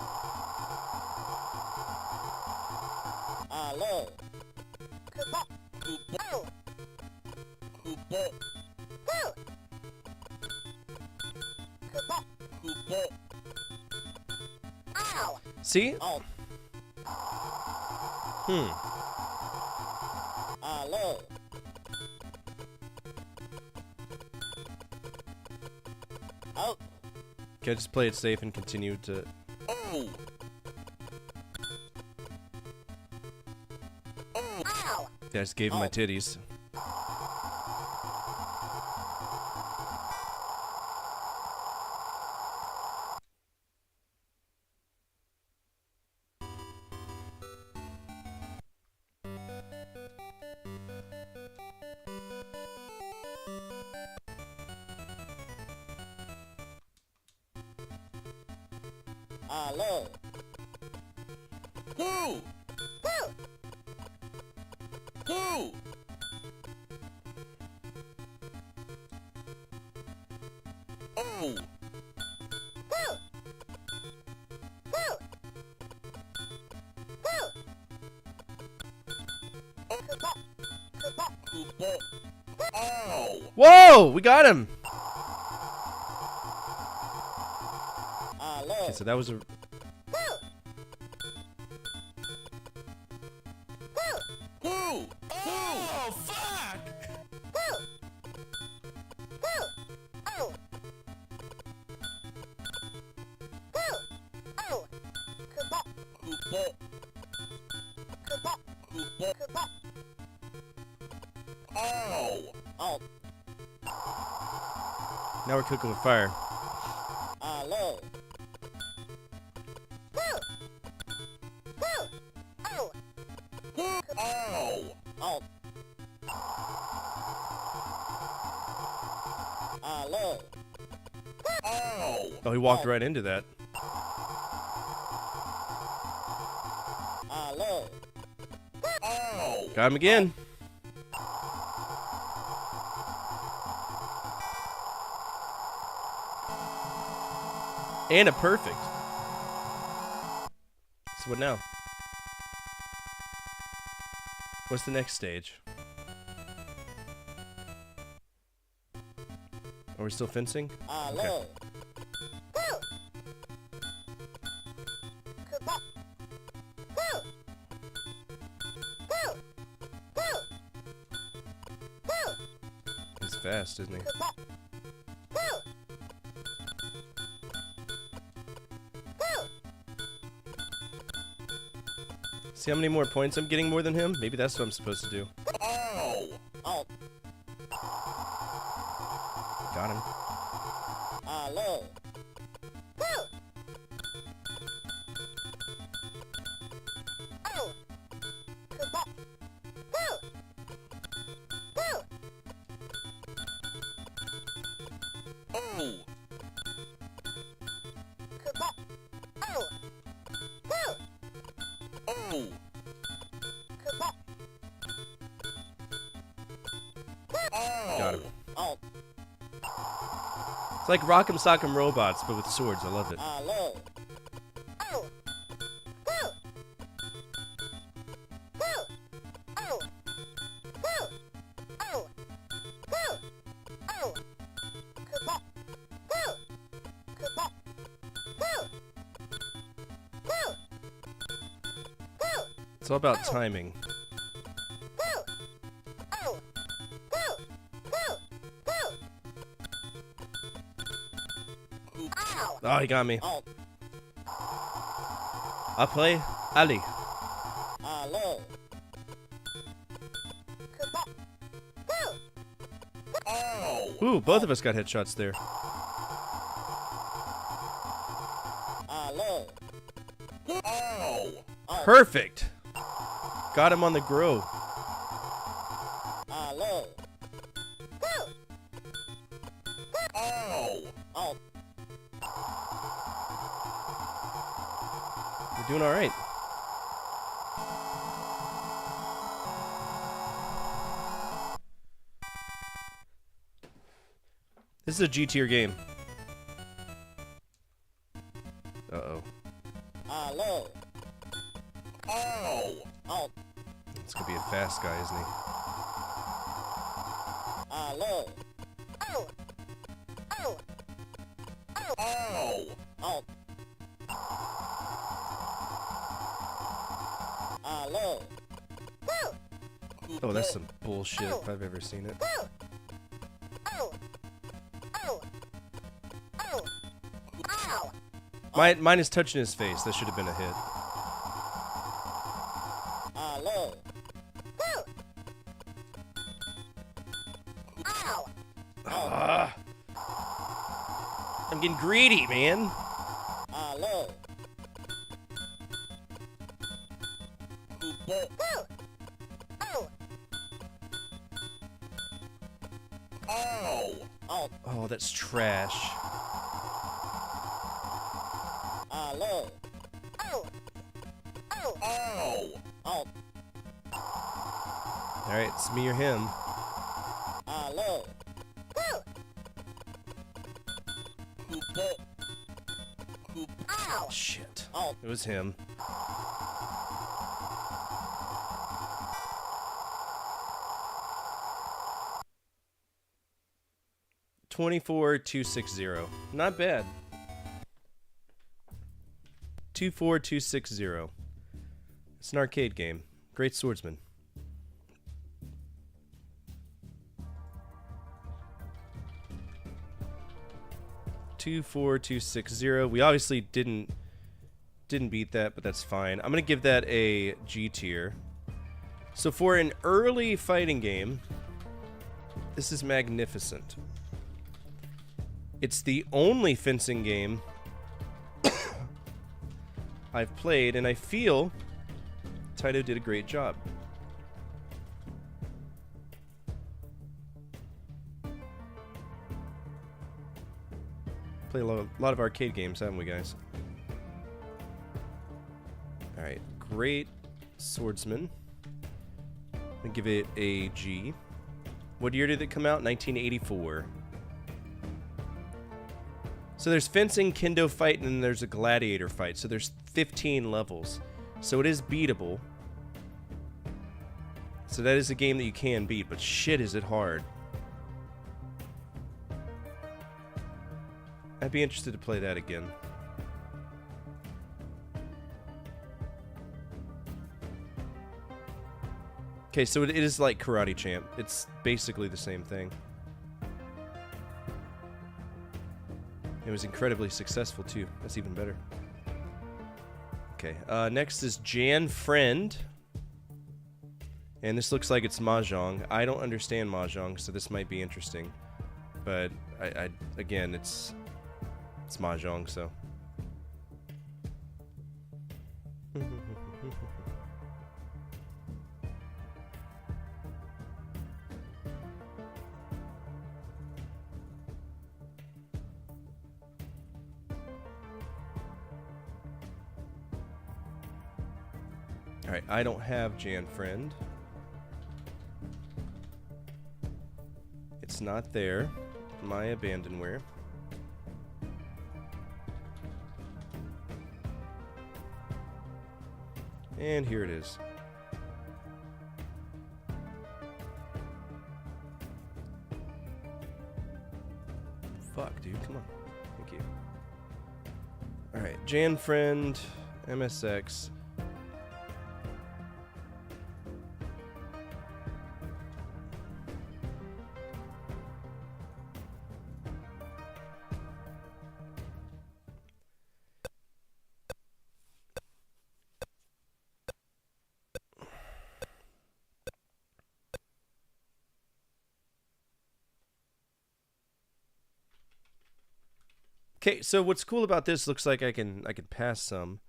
See? Can I just play it safe and continue to... Yeah, I just gave him my titties. Whoa! We got him! Okay, so that was a... Oh, fuck! Now we're cooking with fire. Oh, he walked right into that. Got him again. And a perfect. So what now? What's the next stage? Are we still fencing? Okay. He's fast, isn't he? See how many more points I'm getting more than him? Maybe that's what I'm supposed to do. Got him. Got him. It's like Rock'em Sock'em Robots, but with swords. I love it. It's all about timing. Oh, he got me. I play Ali. Ooh, both of us got headshots there. Perfect. Got him on the grow. We're doing all right. This is a G tier game. Uh-oh. It's gonna be a fast guy, isn't he? Oh, that's some bullshit if I've ever seen it. Mine is touching his face. That should have been a hit. Ah. I'm getting greedy, man. Oh, that's trash. Alright, it's me or him. Shit. It was him. 24260. Not bad. 24260. It's an arcade game. Great swordsman. $24260. We obviously didn't beat that, but that's fine. I'm gonna give that a G tier. So for an early fighting game, this is magnificent. It's the only fencing game I've played, and I feel Taito did a great job. Played a lot of arcade games, haven't we, guys? Alright, great swordsman. I'm gonna give it a G. What year did it come out? 1984. So there's fencing, kendo fight, and then there's a gladiator fight. So there's 15 levels. So it is beatable. So that is a game that you can beat, but shit is it hard. I'd be interested to play that again. Okay, so it is like Karate Champ. It's basically the same thing. It was incredibly successful too. That's even better. Okay, next is Jan Friend. And this looks like it's Mahjong. I don't understand Mahjong, so this might be interesting. But again, it's Mahjong, so. Alright, I don't have Jan Friend. It's not there. My abandonware. And here it is. Fuck, dude, come on. Thank you. Alright, Jan Friend, MSX. Okay, so what's cool about this, looks like I can pass some.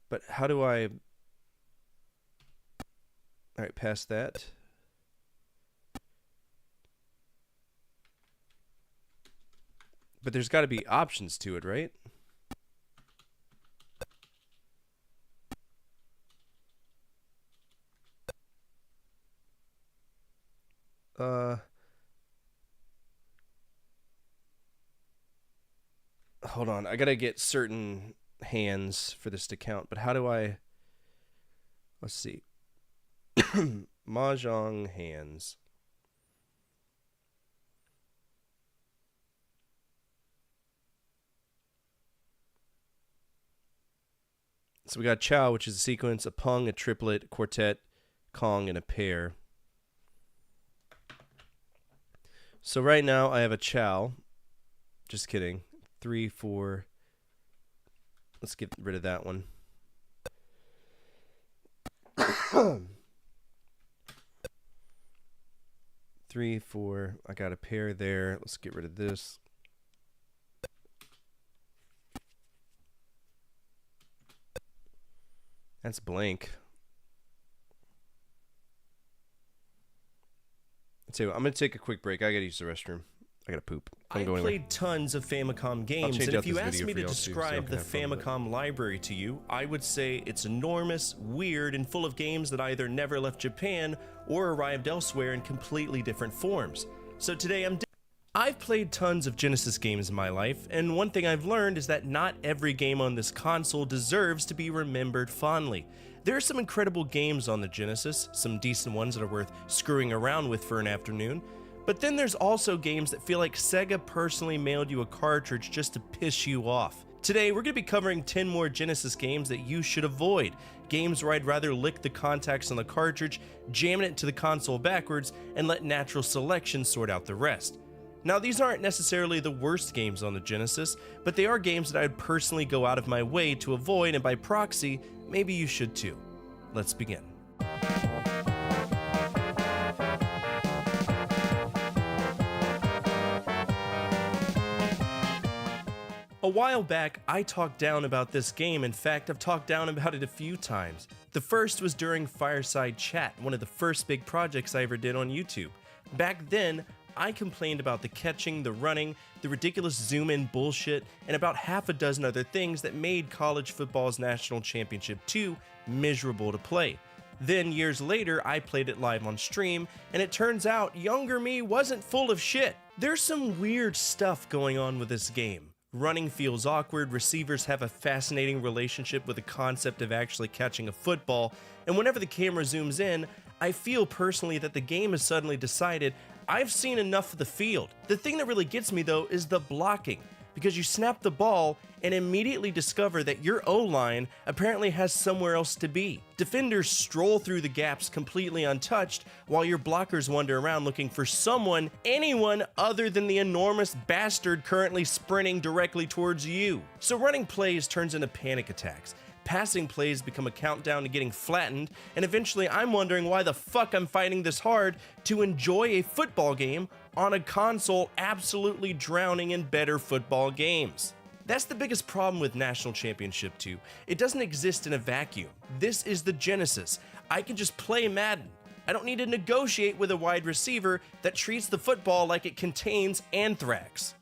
But how do I... Alright, pass that. But there's got to be options to it, right? Hold on, I gotta get certain hands for this to count, but how do I... Let's see. Mahjong hands. So we got Chow, which is a sequence, a Pung, a triplet, a quartet, Kong, and a pair. So right now I have a Chow. Just kidding. 3, 4. Let's get rid of that one. 3, 4. I got a pair there. Let's get rid of this. That's blank. So I'm going to take a quick break. I got to use the restroom. I gotta poop. I played tons of Famicom games, and if you asked me to describe the Famicom library to you, I would say it's enormous, weird, and full of games that either never left Japan or arrived elsewhere in completely different forms. So today I've played tons of Genesis games in my life, and one thing I've learned is that not every game on this console deserves to be remembered fondly. There are some incredible games on the Genesis, some decent ones that are worth screwing around with for an afternoon, But then there's also games that feel like Sega personally mailed you a cartridge just to piss you off. Today, we're going to be covering 10 more Genesis games that you should avoid. Games where I'd rather lick the contacts on the cartridge, jam it to the console backwards, and let natural selection sort out the rest. Now, these aren't necessarily the worst games on the Genesis, but they are games that I'd personally go out of my way to avoid, and by proxy, maybe you should too. Let's begin. A while back, I talked down about this game. In fact, I've talked down about it a few times. The first was during Fireside Chat, one of the first big projects I ever did on YouTube. Back then, I complained about the catching, the running, the ridiculous zoom-in bullshit, and about half a dozen other things that made college football's National Championship 2 miserable to play. Then, years later, I played it live on stream, and it turns out younger me wasn't full of shit. There's some weird stuff going on with this game. Running feels awkward, receivers have a fascinating relationship with the concept of actually catching a football, and whenever the camera zooms in, I feel personally that the game has suddenly decided I've seen enough of the field. The thing that really gets me though is the blocking, because you snap the ball and immediately discover that your O-line apparently has somewhere else to be. Defenders stroll through the gaps completely untouched, while your blockers wander around looking for anyone other than the enormous bastard currently sprinting directly towards you. So running plays turns into panic attacks. Passing plays become a countdown to getting flattened, and eventually I'm wondering why the fuck I'm fighting this hard to enjoy a football game on a console absolutely drowning in better football games. That's the biggest problem with National Championship 2. It doesn't exist in a vacuum. This is the Genesis. I can just play Madden. I don't need to negotiate with a wide receiver that treats the football like it contains anthrax.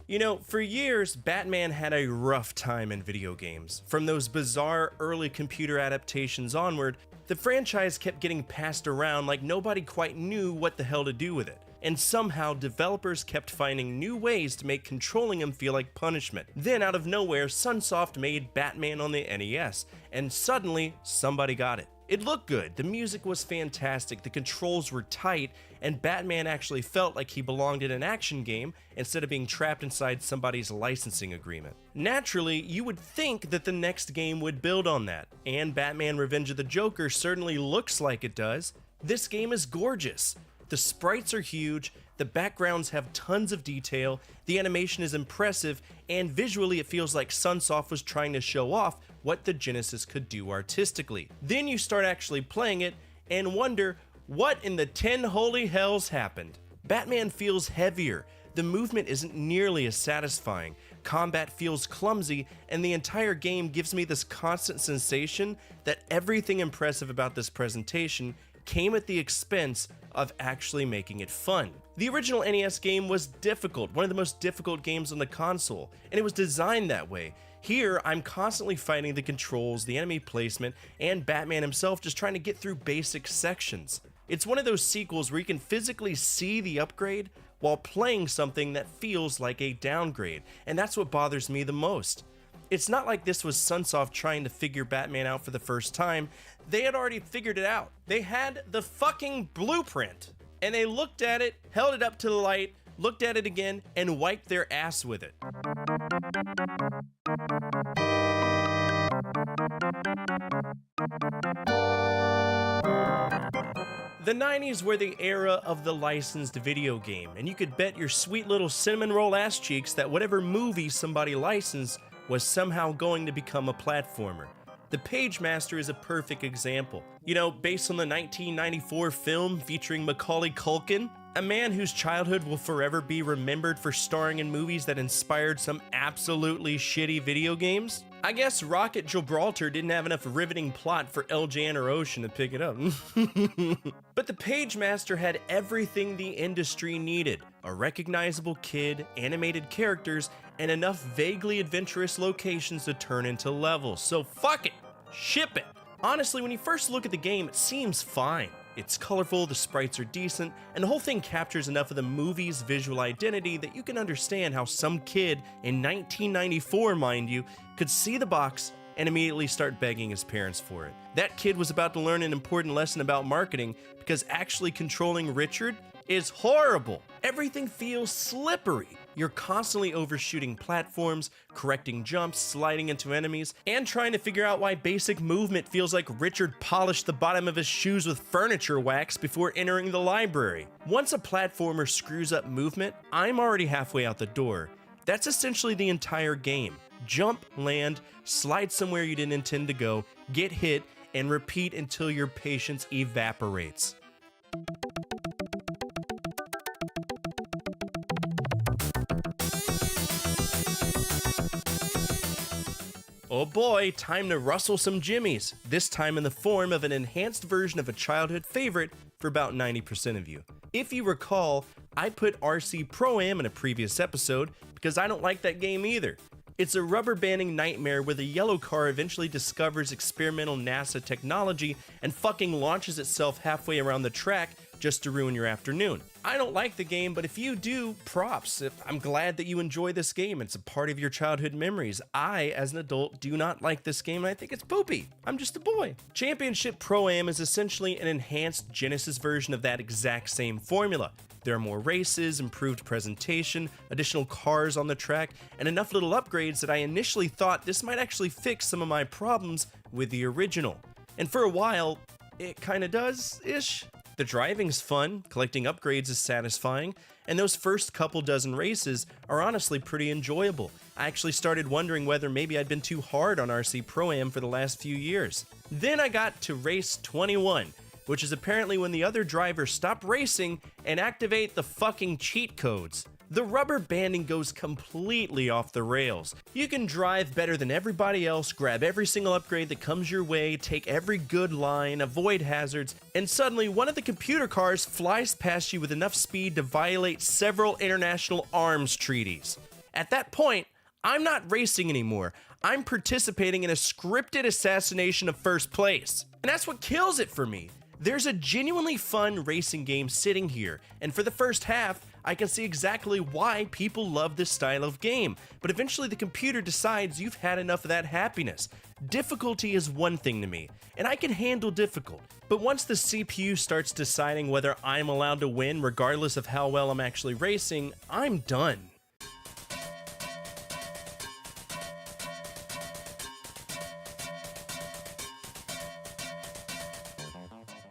You know, for years, Batman had a rough time in video games. From those bizarre early computer adaptations onward, the franchise kept getting passed around like nobody quite knew what the hell to do with it. And somehow, developers kept finding new ways to make controlling him feel like punishment. Then, out of nowhere, Sunsoft made Batman on the NES, and suddenly, somebody got it. It looked good, the music was fantastic, the controls were tight, and Batman actually felt like he belonged in an action game instead of being trapped inside somebody's licensing agreement. Naturally, you would think that the next game would build on that, and Batman Revenge of the Joker certainly looks like it does. This game is gorgeous. The sprites are huge, the backgrounds have tons of detail, the animation is impressive, and visually it feels like Sunsoft was trying to show off what the Genesis could do artistically. Then you start actually playing it and wonder, what in the 10 holy hells happened? Batman feels heavier, the movement isn't nearly as satisfying, combat feels clumsy, and the entire game gives me this constant sensation that everything impressive about this presentation came at the expense of actually making it fun. The original NES game was difficult, one of the most difficult games on the console, and it was designed that way. Here, I'm constantly fighting the controls, the enemy placement, and Batman himself just trying to get through basic sections. It's one of those sequels where you can physically see the upgrade while playing something that feels like a downgrade, and that's what bothers me the most. It's not like this was Sunsoft trying to figure Batman out for the first time. They had already figured it out. They had the fucking blueprint, and they looked at it, held it up to the light, looked at it again, and wiped their ass with it. The 90s were the era of the licensed video game, and you could bet your sweet little cinnamon roll ass cheeks that whatever movie somebody licensed was somehow going to become a platformer. The Pagemaster is a perfect example. You know, based on the 1994 film featuring Macaulay Culkin, a man whose childhood will forever be remembered for starring in movies that inspired some absolutely shitty video games. I guess Rocket Gibraltar didn't have enough riveting plot for Eljan or Ocean to pick it up. But the Pagemaster had everything the industry needed. A recognizable kid, animated characters, and enough vaguely adventurous locations to turn into levels. So fuck it! Ship it! Honestly, when you first look at the game, it seems fine. It's colorful, the sprites are decent, and the whole thing captures enough of the movie's visual identity that you can understand how some kid in 1994, mind you, could see the box, and immediately start begging his parents for it. That kid was about to learn an important lesson about marketing because actually controlling Richard is horrible. Everything feels slippery. You're constantly overshooting platforms, correcting jumps, sliding into enemies, and trying to figure out why basic movement feels like Richard polished the bottom of his shoes with furniture wax before entering the library. Once a platformer screws up movement, I'm already halfway out the door. That's essentially the entire game. Jump, land, slide somewhere you didn't intend to go, get hit, and repeat until your patience evaporates. Oh boy, time to rustle some jimmies, this time in the form of an enhanced version of a childhood favorite for about 90% of you. If you recall, I put RC Pro-Am in a previous episode because I don't like that game either. It's a rubber banding nightmare where the yellow car eventually discovers experimental NASA technology and fucking launches itself halfway around the track just to ruin your afternoon. I don't like the game, but if you do, props. I'm glad that you enjoy this game. It's a part of your childhood memories. I, as an adult, do not like this game, and I think it's poopy. I'm just a boy. Championship Pro-Am is essentially an enhanced Genesis version of that exact same formula. There are more races, improved presentation, additional cars on the track, and enough little upgrades that I initially thought this might actually fix some of my problems with the original. And for a while, it kinda does-ish. The driving's fun, collecting upgrades is satisfying, and those first couple dozen races are honestly pretty enjoyable. I actually started wondering whether maybe I'd been too hard on RC Pro-Am for the last few years. Then I got to race 21, which is apparently when the other drivers stop racing and activate the fucking cheat codes. The rubber banding goes completely off the rails. You can drive better than everybody else, grab every single upgrade that comes your way, take every good line, avoid hazards, and suddenly one of the computer cars flies past you with enough speed to violate several international arms treaties. At that point, I'm not racing anymore. I'm participating in a scripted assassination of first place. And that's what kills it for me. There's a genuinely fun racing game sitting here, and for the first half, I can see exactly why people love this style of game, but eventually the computer decides you've had enough of that happiness. Difficulty is one thing to me, and I can handle difficult, but once the CPU starts deciding whether I'm allowed to win regardless of how well I'm actually racing, I'm done.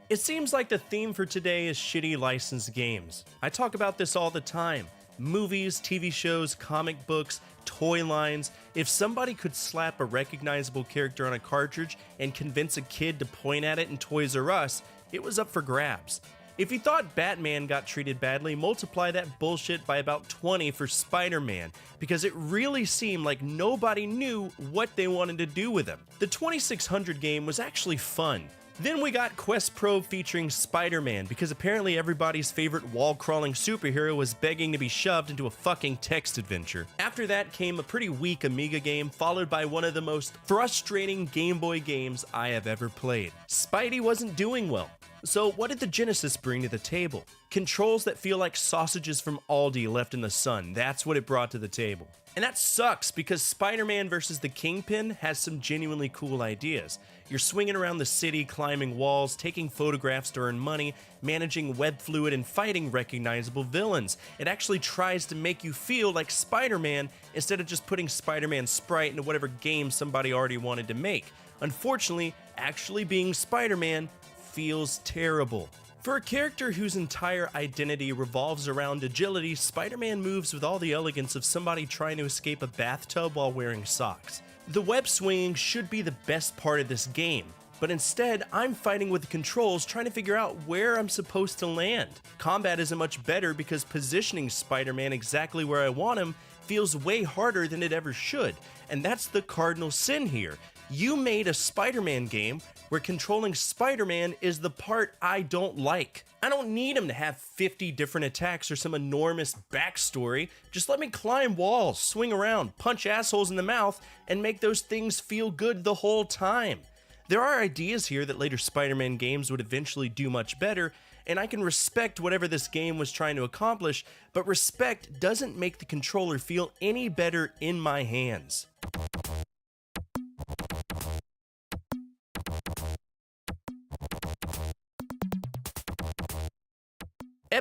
It seems like the theme for today is shitty licensed games. I talk about this all the time. Movies, TV shows, comic books, toy lines. If somebody could slap a recognizable character on a cartridge and convince a kid to point at it in Toys R Us, it was up for grabs. If you thought Batman got treated badly, multiply that bullshit by about 20 for Spider-Man, because it really seemed like nobody knew what they wanted to do with him. The 2600 game was actually fun. Then we got Quest Pro featuring Spider-Man, because apparently everybody's favorite wall-crawling superhero was begging to be shoved into a fucking text adventure. After that came a pretty weak Amiga game, followed by one of the most frustrating Game Boy games I have ever played. Spidey wasn't doing well. So what did the Genesis bring to the table? Controls that feel like sausages from Aldi left in the sun. That's what it brought to the table. And that sucks, because Spider-Man vs. the Kingpin has some genuinely cool ideas. You're swinging around the city, climbing walls, taking photographs to earn money, managing web fluid, and fighting recognizable villains. It actually tries to make you feel like Spider-Man instead of just putting Spider-Man's sprite into whatever game somebody already wanted to make. Unfortunately, actually being Spider-Man feels terrible. For a character whose entire identity revolves around agility, Spider-Man moves with all the elegance of somebody trying to escape a bathtub while wearing socks. The web swinging should be the best part of this game, but instead I'm fighting with the controls trying to figure out where I'm supposed to land. Combat isn't much better because positioning Spider-Man exactly where I want him feels way harder than it ever should, and that's the cardinal sin here. You made a Spider-Man game where controlling Spider-Man is the part I don't like. I don't need him to have 50 different attacks or some enormous backstory. Just let me climb walls, swing around, punch assholes in the mouth, and make those things feel good the whole time. There are ideas here that later Spider-Man games would eventually do much better, and I can respect whatever this game was trying to accomplish, but respect doesn't make the controller feel any better in my hands.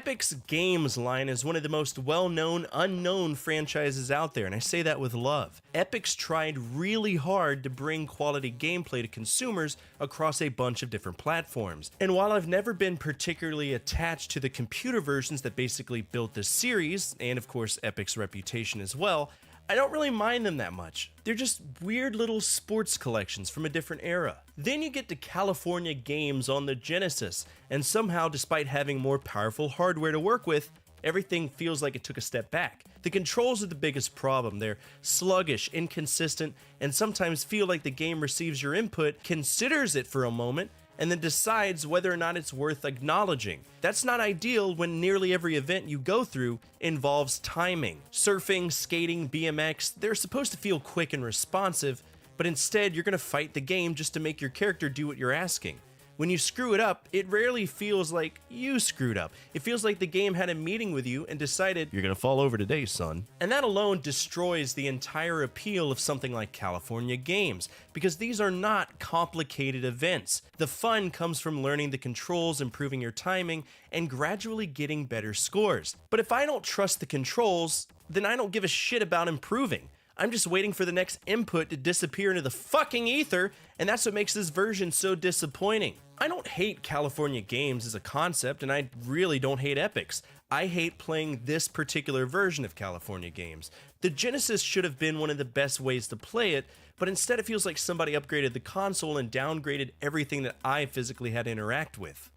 Epic's Games line is one of the most well-known, unknown franchises out there, and I say that with love. Epic's tried really hard to bring quality gameplay to consumers across a bunch of different platforms. And while I've never been particularly attached to the computer versions that basically built this series, and of course Epic's reputation as well, I don't really mind them that much. They're just weird little sports collections from a different era. Then you get to California Games on the Genesis, and somehow, despite having more powerful hardware to work with, everything feels like it took a step back. The controls are the biggest problem. They're sluggish, inconsistent, and sometimes feel like the game receives your input, considers it for a moment, and then decides whether or not it's worth acknowledging. That's not ideal when nearly every event you go through involves timing. Surfing, skating, BMX, they're supposed to feel quick and responsive, but instead you're gonna fight the game just to make your character do what you're asking. When you screw it up, it rarely feels like you screwed up. It feels like the game had a meeting with you and decided, you're gonna fall over today, son. And that alone destroys the entire appeal of something like California Games, because these are not complicated events. The fun comes from learning the controls, improving your timing, and gradually getting better scores. But if I don't trust the controls, then I don't give a shit about improving. I'm just waiting for the next input to disappear into the fucking ether, and that's what makes this version so disappointing. I don't hate California Games as a concept, and I really don't hate Epic's. I hate playing this particular version of California Games. The Genesis should have been one of the best ways to play it, but instead it feels like somebody upgraded the console and downgraded everything that I physically had to interact with.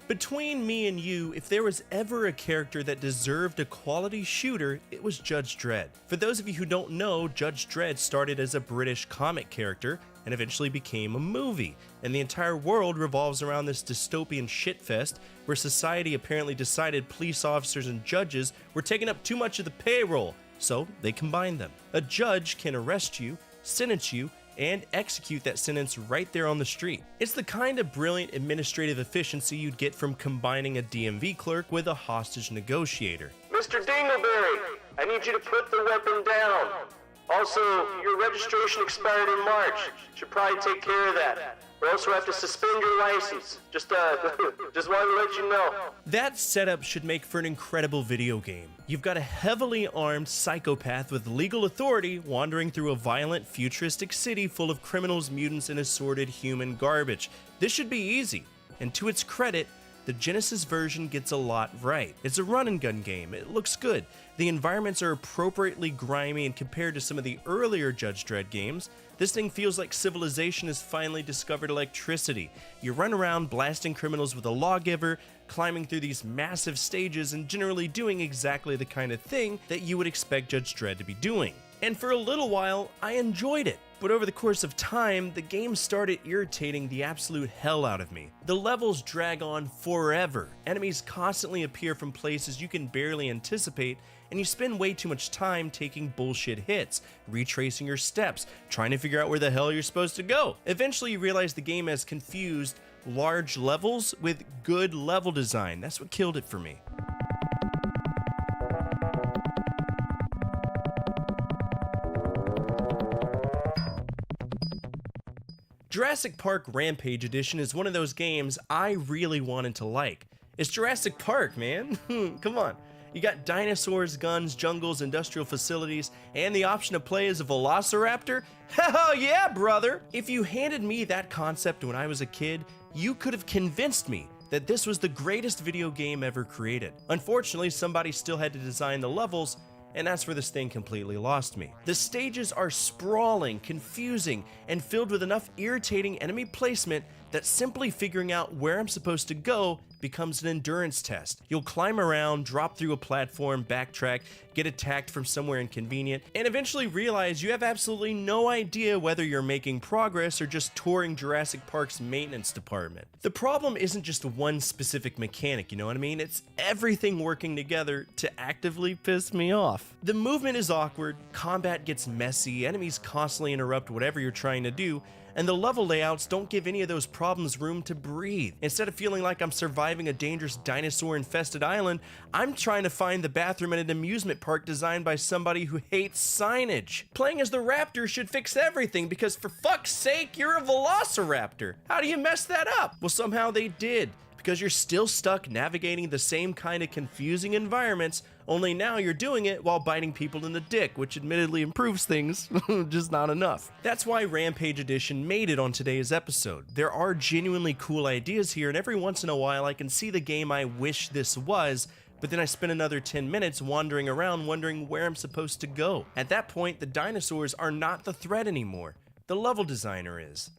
Between me and you, if there was ever a character that deserved a quality shooter, it was Judge Dredd. For those of you who don't know, Judge Dredd started as a British comic character and eventually became a movie, and the entire world revolves around this dystopian shitfest where society apparently decided police officers and judges were taking up too much of the payroll, so they combined them. A judge can arrest you, sentence you, and execute that sentence right there on the street. It's the kind of brilliant administrative efficiency you'd get from combining a DMV clerk with a hostage negotiator. Mr. Dingleberry, I need you to put the weapon down. Also, your registration expired in March. Should probably take care of that. Or else we'll have to suspend your license. Just wanted to let you know. That setup should make for an incredible video game. You've got a heavily armed psychopath with legal authority wandering through a violent, futuristic city full of criminals, mutants, and assorted human garbage. This should be easy, and to its credit, the Genesis version gets a lot right. It's a run and gun game. It looks good. The environments are appropriately grimy, and compared to some of the earlier Judge Dredd games, this thing feels like civilization has finally discovered electricity. You run around blasting criminals with a lawgiver, climbing through these massive stages, and generally doing exactly the kind of thing that you would expect Judge Dredd to be doing. And for a little while, I enjoyed it. But over the course of time, the game started irritating the absolute hell out of me. The levels drag on forever. Enemies constantly appear from places you can barely anticipate, and you spend way too much time taking bullshit hits, retracing your steps, trying to figure out where the hell you're supposed to go. Eventually you realize the game has confused large levels with good level design. That's what killed it for me. Jurassic Park Rampage Edition is one of those games I really wanted to like. It's Jurassic Park, man. Come on. You got dinosaurs, guns, jungles, industrial facilities, and the option to play as a velociraptor? Hell yeah, brother! If you handed me that concept when I was a kid, you could have convinced me that this was the greatest video game ever created. Unfortunately, somebody still had to design the levels, and that's where this thing completely lost me. The stages are sprawling, confusing, and filled with enough irritating enemy placement that simply figuring out where I'm supposed to go becomes an endurance test. You'll climb around, drop through a platform, backtrack, get attacked from somewhere inconvenient, and eventually realize you have absolutely no idea whether you're making progress or just touring Jurassic Park's maintenance department. The problem isn't just one specific mechanic, you know what I mean? It's everything working together to actively piss me off. The movement is awkward, combat gets messy, enemies constantly interrupt whatever you're trying to do, and the level layouts don't give any of those problems room to breathe. Instead of feeling like I'm surviving a dangerous dinosaur-infested island, I'm trying to find the bathroom at an amusement park designed by somebody who hates signage. Playing as the raptor should fix everything, because for fuck's sake, you're a velociraptor. How do you mess that up? Well, somehow they did, because you're still stuck navigating the same kind of confusing environments, only now you're doing it while biting people in the dick, which admittedly improves things, just not enough. That's why Rampage Edition made it on today's episode. There are genuinely cool ideas here, and every once in a while I can see the game I wish this was, but then I spend another 10 minutes wandering around wondering where I'm supposed to go. At that point, the dinosaurs are not the threat anymore. The level designer is.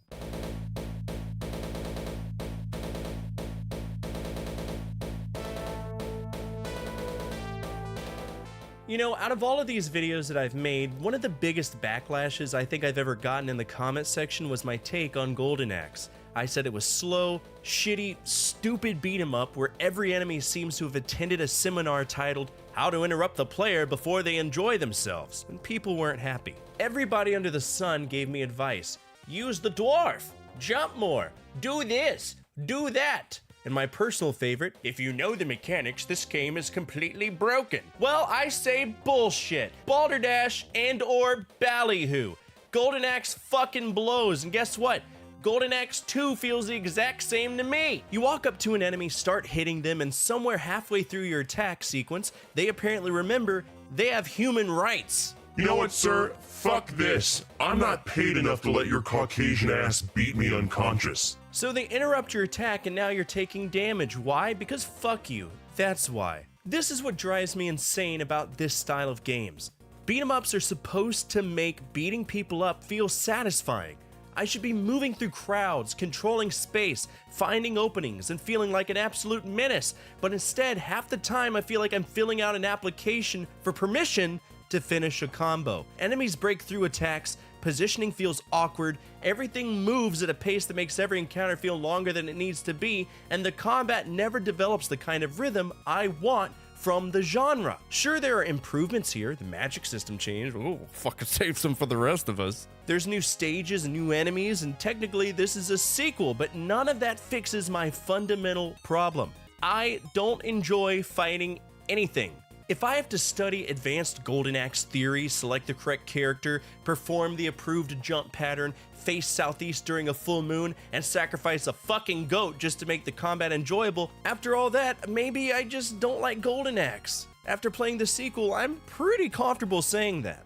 You know, out of all of these videos that I've made, one of the biggest backlashes I think I've ever gotten in the comment section was my take on Golden Axe. I said it was slow, shitty, stupid beat 'em up where every enemy seems to have attended a seminar titled How to Interrupt the Player Before They Enjoy Themselves, and people weren't happy. Everybody under the sun gave me advice. Use the dwarf, jump more, do this, do that. And my personal favorite, if you know the mechanics, this game is completely broken. Well, I say bullshit. Balderdash and or ballyhoo. Golden Axe fucking blows, and guess what? Golden Axe 2 feels the exact same to me. You walk up to an enemy, start hitting them, and somewhere halfway through your attack sequence, they apparently remember they have human rights. You know what, sir? Fuck this. I'm not paid enough to let your Caucasian ass beat me unconscious. So they interrupt your attack and now you're taking damage. Why? Because fuck you. That's why. This is what drives me insane about this style of games. Beat 'em ups are supposed to make beating people up feel satisfying. I should be moving through crowds, controlling space, finding openings, and feeling like an absolute menace. But instead, half the time I feel like I'm filling out an application for permission to finish a combo. Enemies break through attacks, positioning feels awkward, everything moves at a pace that makes every encounter feel longer than it needs to be, and the combat never develops the kind of rhythm I want from the genre. Sure, there are improvements here. The magic system changed. Oh, fucking save some for the rest of us. There's new stages and new enemies, and technically this is a sequel, but none of that fixes my fundamental problem. I don't enjoy fighting anything. If I have to study advanced Golden Axe theory, select the correct character, perform the approved jump pattern, face southeast during a full moon, and sacrifice a fucking goat just to make the combat enjoyable, after all that, maybe I just don't like Golden Axe. After playing the sequel, I'm pretty comfortable saying that.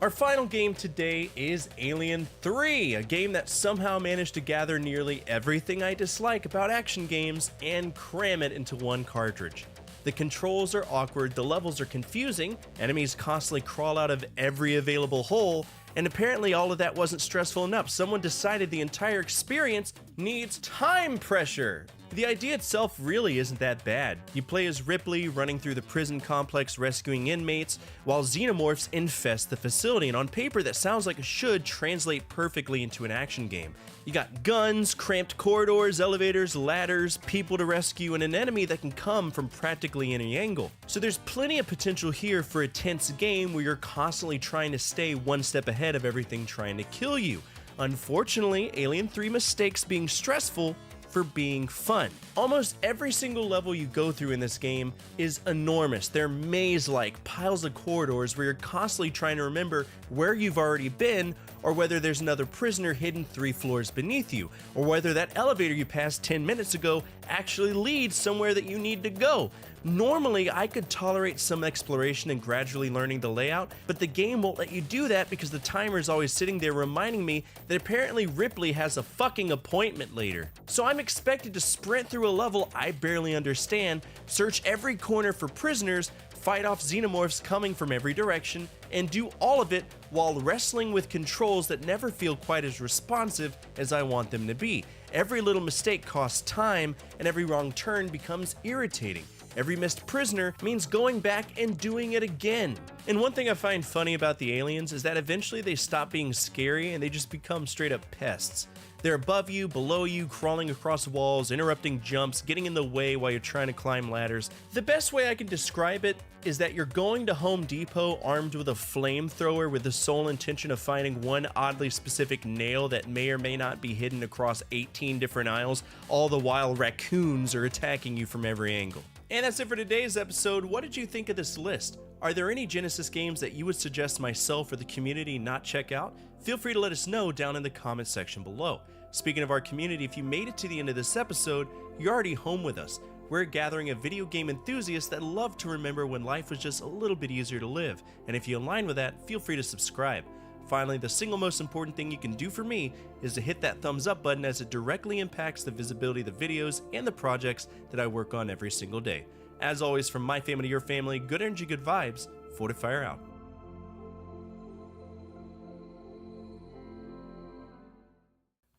Our final game today is Alien 3, a game that somehow managed to gather nearly everything I dislike about action games and cram it into one cartridge. The controls are awkward, the levels are confusing, enemies constantly crawl out of every available hole, and apparently all of that wasn't stressful enough. Someone decided the entire experience needs time pressure. The idea itself really isn't that bad. You play as Ripley, running through the prison complex rescuing inmates, while xenomorphs infest the facility, and on paper that sounds like it should translate perfectly into an action game. You got guns, cramped corridors, elevators, ladders, people to rescue, and an enemy that can come from practically any angle. So there's plenty of potential here for a tense game where you're constantly trying to stay one step ahead of everything trying to kill you. Unfortunately, Alien 3 mistakes being stressful for being fun. Almost every single level you go through in this game is enormous. They're maze-like piles of corridors where you're constantly trying to remember where you've already been, or whether there's another prisoner hidden 3 floors beneath you, or whether that elevator you passed 10 minutes ago actually leads somewhere that you need to go. Normally, I could tolerate some exploration and gradually learning the layout, but the game won't let you do that because the timer is always sitting there reminding me that apparently Ripley has a fucking appointment later. So I'm expected to sprint through a level I barely understand, search every corner for prisoners, fight off xenomorphs coming from every direction, and do all of it while wrestling with controls that never feel quite as responsive as I want them to be. Every little mistake costs time, and every wrong turn becomes irritating. Every missed prisoner means going back and doing it again. And one thing I find funny about the aliens is that eventually they stop being scary and they just become straight up pests. They're above you, below you, crawling across walls, interrupting jumps, getting in the way while you're trying to climb ladders. The best way I can describe it is that you're going to Home Depot armed with a flamethrower with the sole intention of finding one oddly specific nail that may or may not be hidden across 18 different aisles, all the while raccoons are attacking you from every angle. And that's it for today's episode. What did you think of this list? Are there any Genesis games that you would suggest myself or the community not check out? Feel free to let us know down in the comments section below. Speaking of our community, if you made it to the end of this episode, you're already home with us. We're a gathering of video game enthusiasts that love to remember when life was just a little bit easier to live. And if you align with that, feel free to subscribe. Finally, the single most important thing you can do for me is to hit that thumbs up button, as it directly impacts the visibility of the videos and the projects that I work on every single day. As always, from my family to your family, good energy, good vibes. Fortifier out.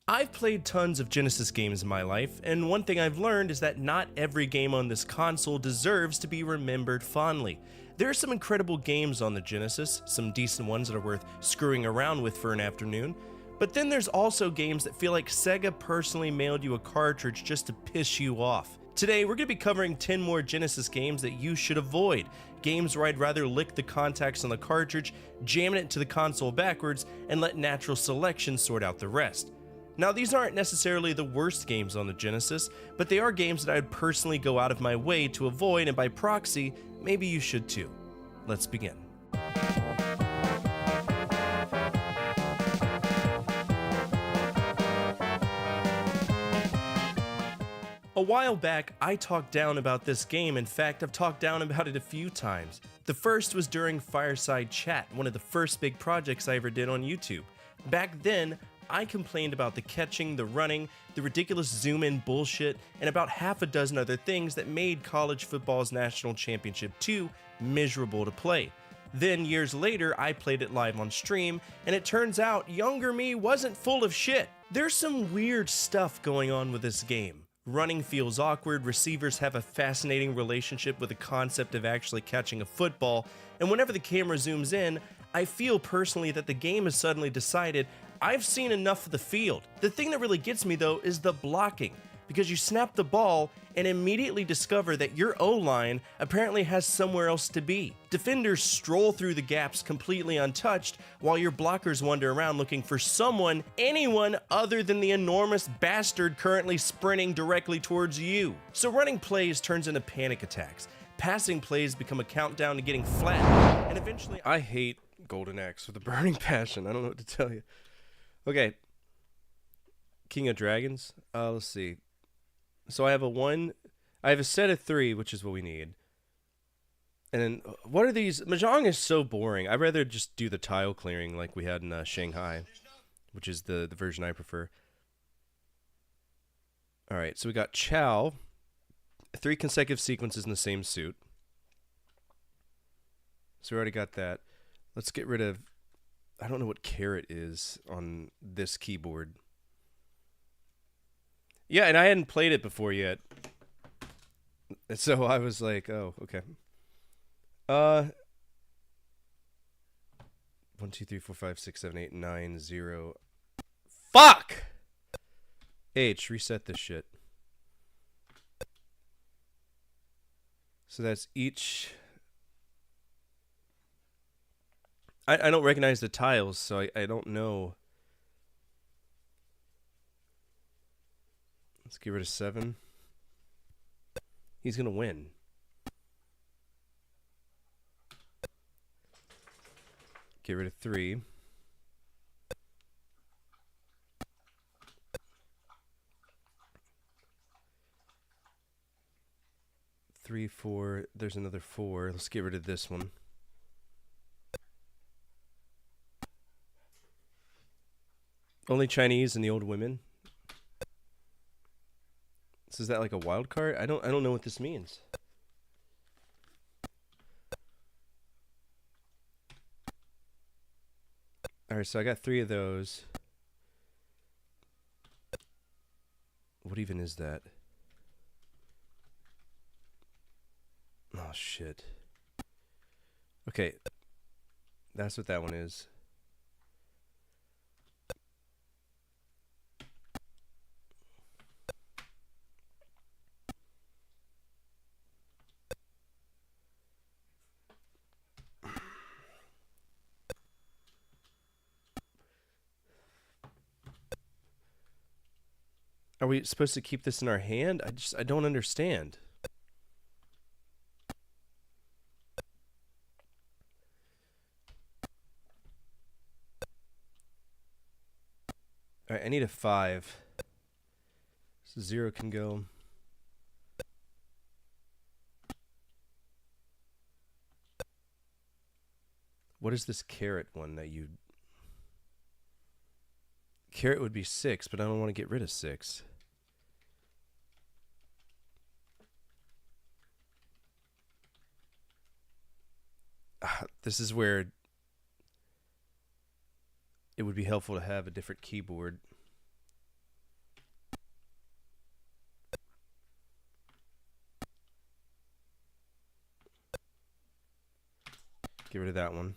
I've played tons of Genesis games in my life, and one thing I've learned is that not every game on this console deserves to be remembered fondly. There are some incredible games on the Genesis, some decent ones that are worth screwing around with for an afternoon, but then there's also games that feel like Sega personally mailed you a cartridge just to piss you off. Today, we're going to be covering 10 more Genesis games that you should avoid. Games where I'd rather lick the contacts on the cartridge, jam it to the console backwards, and let natural selection sort out the rest. Now, these aren't necessarily the worst games on the Genesis, but they are games that I'd personally go out of my way to avoid, and by proxy, maybe you should too. Let's begin. A while back, I talked down about this game. In fact, I've talked down about it a few times. The first was during Fireside Chat, one of the first big projects I ever did on YouTube. Back then, I complained about the catching, the running, the ridiculous zoom-in bullshit, and about half a dozen other things that made college football's National Championship 2 miserable to play. Then, years later, I played it live on stream, and it turns out younger me wasn't full of shit. There's some weird stuff going on with this game. Running feels awkward, receivers have a fascinating relationship with the concept of actually catching a football, and whenever the camera zooms in, I feel personally that the game has suddenly decided I've seen enough of the field. The thing that really gets me though is the blocking, because you snap the ball and immediately discover that your O-line apparently has somewhere else to be. Defenders stroll through the gaps completely untouched, while your blockers wander around looking for anyone other than the enormous bastard currently sprinting directly towards you. So running plays turns into panic attacks. Passing plays become a countdown to getting flat, and eventually I hate Golden Axe with a burning passion. I don't know what to tell you. Okay. King of Dragons. Let's see. So I have a set of 3, which is what we need. And then, what are these? Mahjong is so boring. I'd rather just do the tile clearing like we had in Shanghai, which is the version I prefer. Alright, so we got Chow. 3 consecutive sequences in the same suit. So we already got that. Let's get rid of... I don't know what caret is on this keyboard. Yeah, and I hadn't played it before yet. So I was like, oh, okay. 1, 2, 3, 4, 5, 6, 7, 8, 9, 0. Fuck! H, reset this shit. So that's each... I don't recognize the tiles, so I don't know. Let's get rid of 7. He's going to win. Get rid of 3. Three, 4. There's another 4. Let's get rid of this one. Only Chinese and the old women. So is that like a wild card? I don't know what this means. Alright, so I got 3 of those. What even is that? Oh, shit. Okay. That's what that one is. Are we supposed to keep this in our hand? I don't understand. All right, I need a 5. So 0 can go. What is this carrot one that you... Carrot would be 6, but I don't want to get rid of 6. This is where it would be helpful to have a different keyboard. Get rid of that one.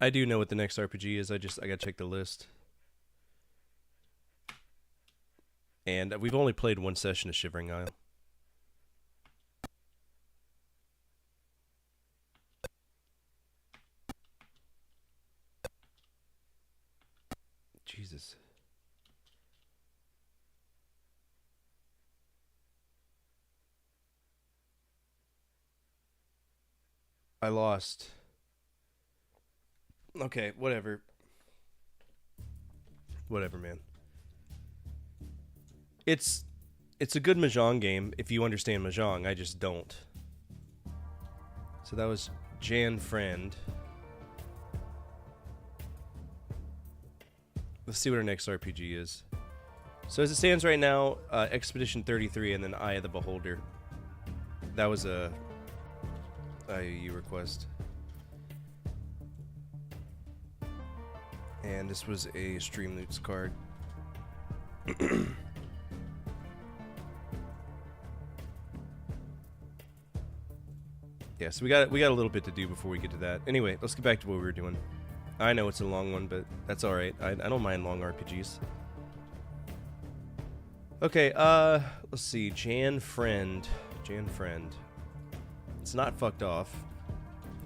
I do know what the next RPG is. I gotta check the list. And we've only played one session of Shivering Isle. Jesus. I lost. Okay, whatever. Whatever, man. It's a good Mahjong game if you understand Mahjong. I just don't. So that was Jan Friend. Let's see what our next RPG is. So as it stands right now, Expedition 33 and then Eye of the Beholder. That was a IOU request. And this was a Streamloots card. Yeah, so we got a little bit to do before we get to that. Anyway, let's get back to what we were doing. I know it's a long one, but that's all right. I don't mind long RPGs. Okay, let's see. Jan Friend. It's not fucked off.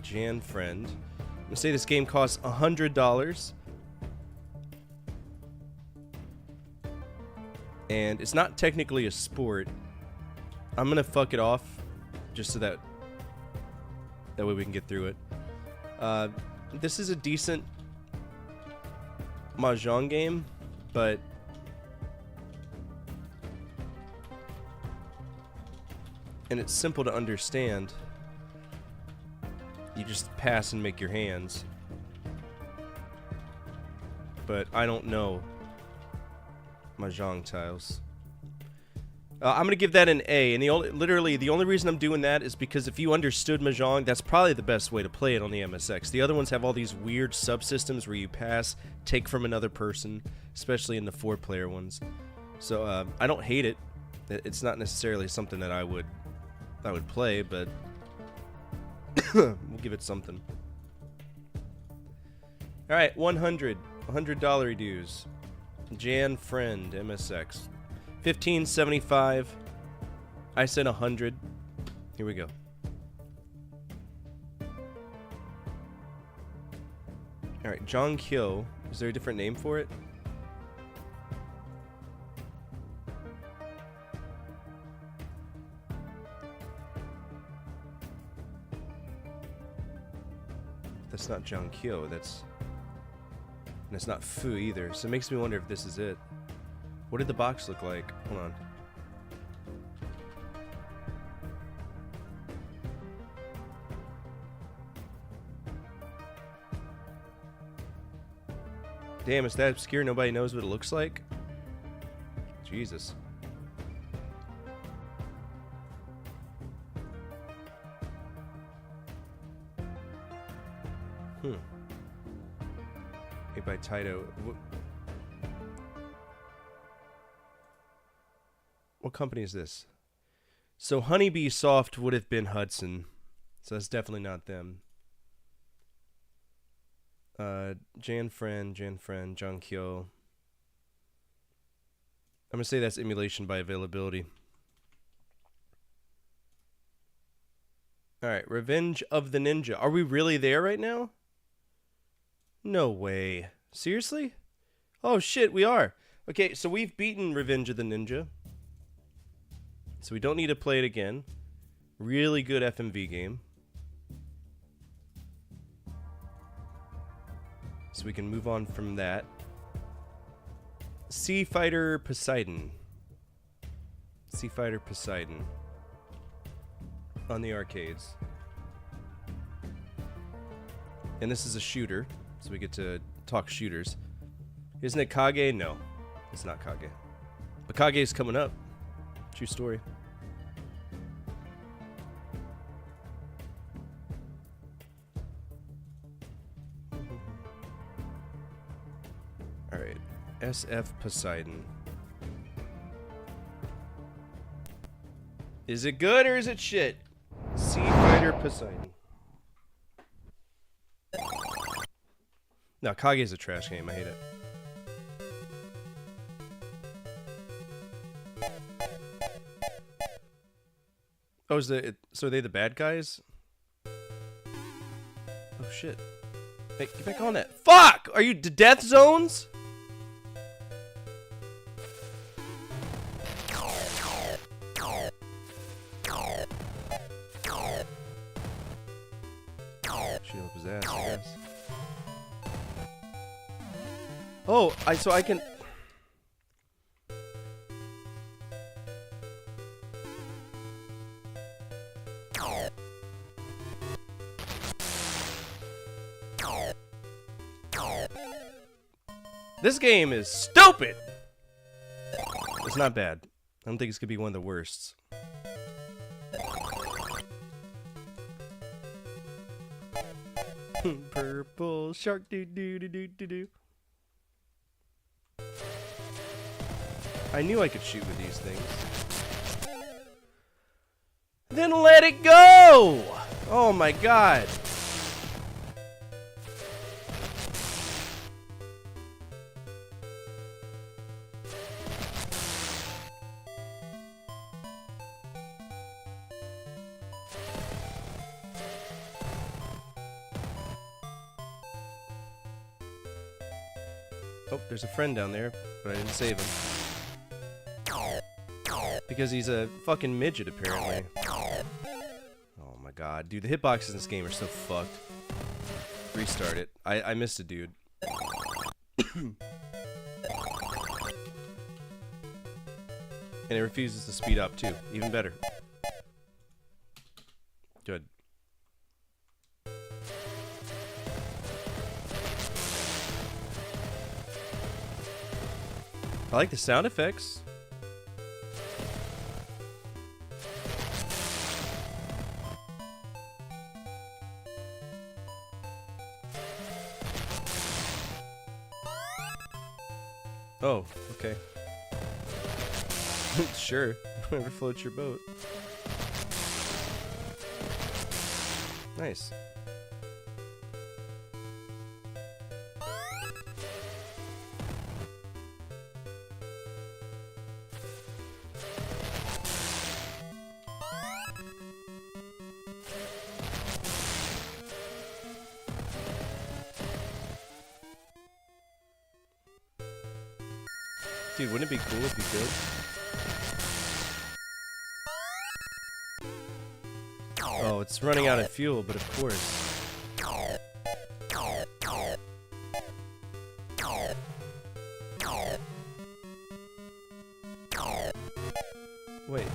Jan Friend. I'm gonna say this game costs $100. And it's not technically a sport. I'm gonna fuck it off just so that way we can get through it. This is a decent Mahjong game, but and it's simple to understand. You just pass and make your hands. But I don't know Mahjong tiles. I'm gonna give that an A, and the only reason I'm doing that is because if you understood Mahjong, that's probably the best way to play it on the MSX. The other ones have all these weird subsystems where you pass, take from another person, especially in the 4-player ones. So I don't hate it. It's not necessarily something that I would play, but we'll give it something. All right, $100 dues. Jan Friend, MSX. $15.75. I said 100. Here we go. All right, Jong Kyo. Is there a different name for it? That's not Jong Kyo. And it's not Fu either. So it makes me wonder if this is it. What did the box look like? Hold on. Damn, it's that obscure nobody knows what it looks like? Jesus. Made by Taito. What company is this? So Honeybee Soft would have been Hudson. So that's definitely not them. Janfriend, Jonkyo. I'm going to say that's emulation by availability. Alright, Revenge of the Ninja. Are we really there right now? No way. Seriously? Oh shit, we are. Okay, so we've beaten Revenge of the Ninja. So we don't need to play it again. Really good FMV game. So we can move on from that. Sea Fighter Poseidon. Sea Fighter Poseidon. On the arcades. And this is a shooter, so we get to talk shooters. Isn't it Kage? No, it's not Kage. But Kage is coming up. True story. Alright. SF Poseidon. Is it good or is it shit? Sea Fighter Poseidon. No, Kage is a trash game. I hate it. Oh, so are they the bad guys? Oh shit! Hey, get back on that! Fuck! Are you death zones? Shoot up his ass, I guess. Oh, so I can. This game is stupid! It's not bad. I don't think it's gonna be one of the worst. Purple shark doo doo doo doo doo doo. I knew I could shoot with these things. Then let it go! Oh my god. Oh, there's a friend down there, but I didn't save him. Because he's a fucking midget, apparently. Oh my god. Dude, the hitboxes in this game are so fucked. Restart it. I missed a dude. And it refuses to speed up, too. Even better. Good. I like the sound effects. Oh, okay. Sure. Whatever floats your boat. Nice. Dude, wouldn't it be cool if you could? Oh, it's running out of fuel, but of course. Wait.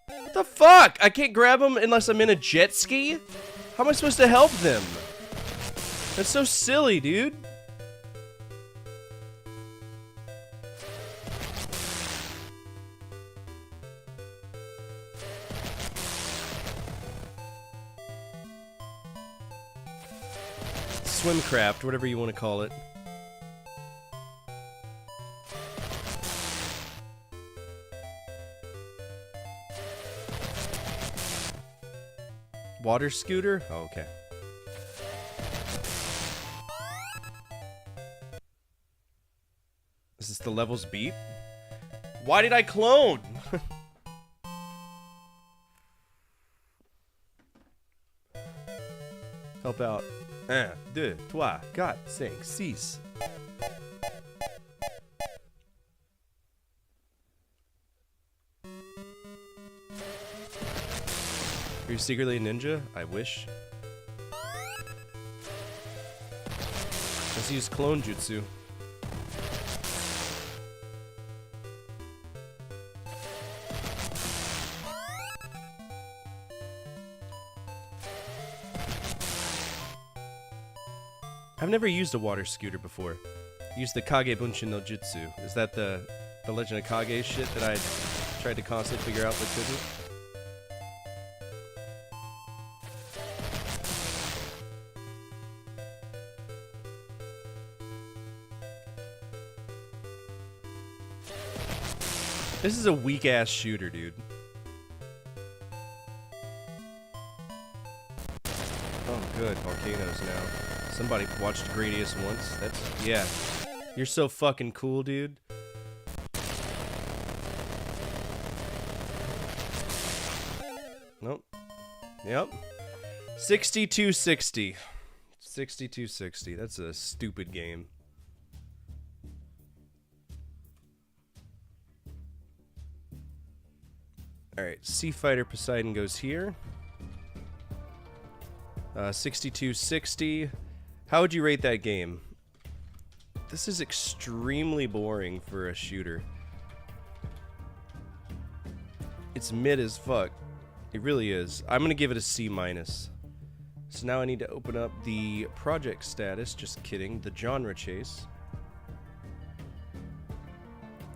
What the fuck? I can't grab them unless I'm in a jet ski? How am I supposed to help them? That's so silly, dude. Swimcraft, whatever you want to call it. Water scooter? Oh, okay. Is this the levels beat? Why did I clone? Help out. 1, 2, 3, 4, 5, 6. Are you secretly a ninja? I wish. Let's use clone jutsu. I've never used a water scooter before. Used the Kage Bunshin no Jutsu. Is that the Legend of Kage shit that I tried to constantly figure out but couldn't? This is a weak ass shooter, dude. Oh, good. Volcanoes now. Somebody watched Gradius once. That's, yeah. You're so fucking cool, dude. Nope. Yep. 6260. 6260. That's a stupid game. Alright, Sea Fighter Poseidon goes here. 6260. How would you rate that game? This is extremely boring for a shooter. It's mid as fuck. It really is. I'm gonna give it a C-. So now I need to open up the project status. Just kidding. The genre chase.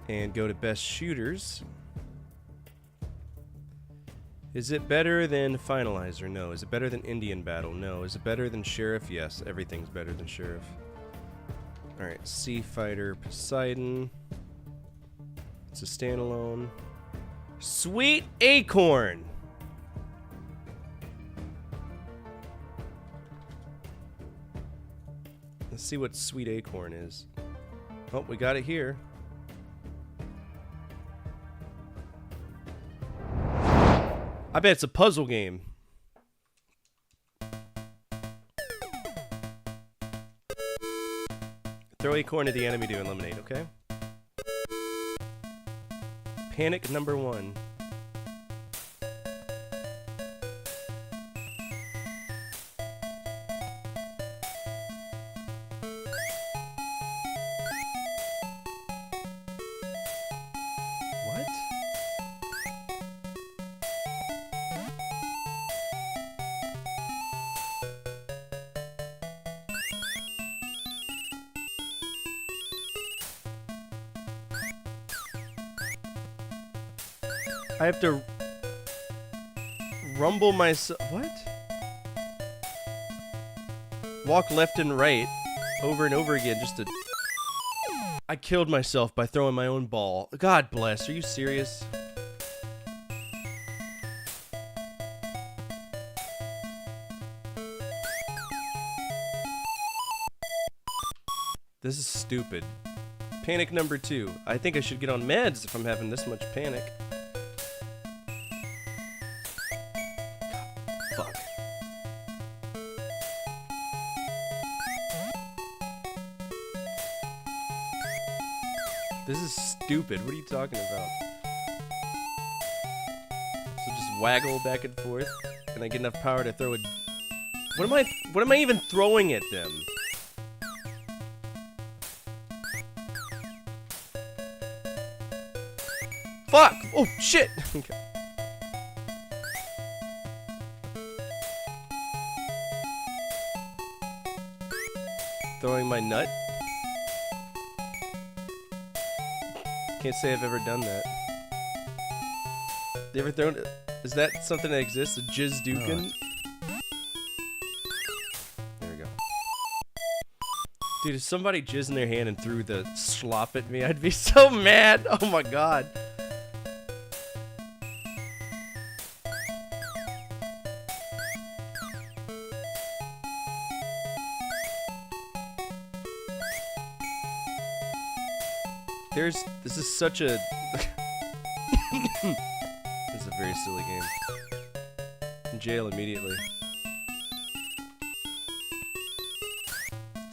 And go to best shooters. Is it better than Finalizer? No. Is it better than Indian Battle? No. Is it better than Sheriff? Yes. Everything's better than Sheriff. Alright, Sea Fighter Poseidon. It's a standalone. Sweet Acorn! Let's see what Sweet Acorn is. Oh, we got it here. I bet it's a puzzle game. Throw Acorn at the enemy to eliminate, okay? Panic number 1. What? I have to rumble myself. What? Walk left and right over and over again just to. I killed myself by throwing my own ball. God bless. Are you serious? This is stupid. Panic number 2. I think I should get on meds if I'm having this much panic. Fuck. This is stupid. What are you talking about? So just waggle back and forth, and I get enough power to throw a. What am I even throwing at them? Fuck! Oh shit! Okay. Throwing my nut. Can't say I've ever done that. You ever thrown? Is that something that exists? A Jizdukin? There we go. Dude, if somebody jizzed in their hand and threw the slop at me, I'd be so mad. Oh my god. This is such a... This is a very silly game. In jail immediately.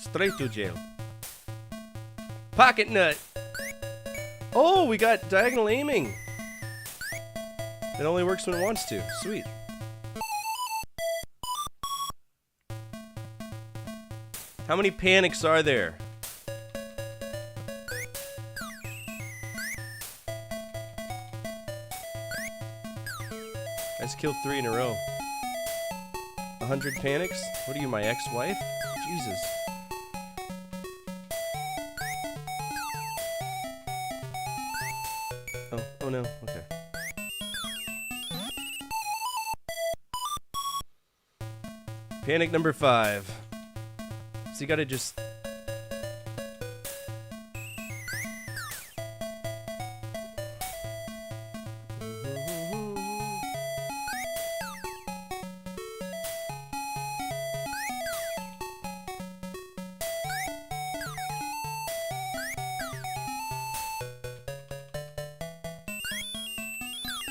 Straight to jail. Pocket nut! Oh, we got diagonal aiming! It only works when it wants to. Sweet. How many panics are there? I just killed 3 in a row. 100 panics? What are you, my ex-wife? Jesus. Oh no, okay. Panic number 5. So you gotta just...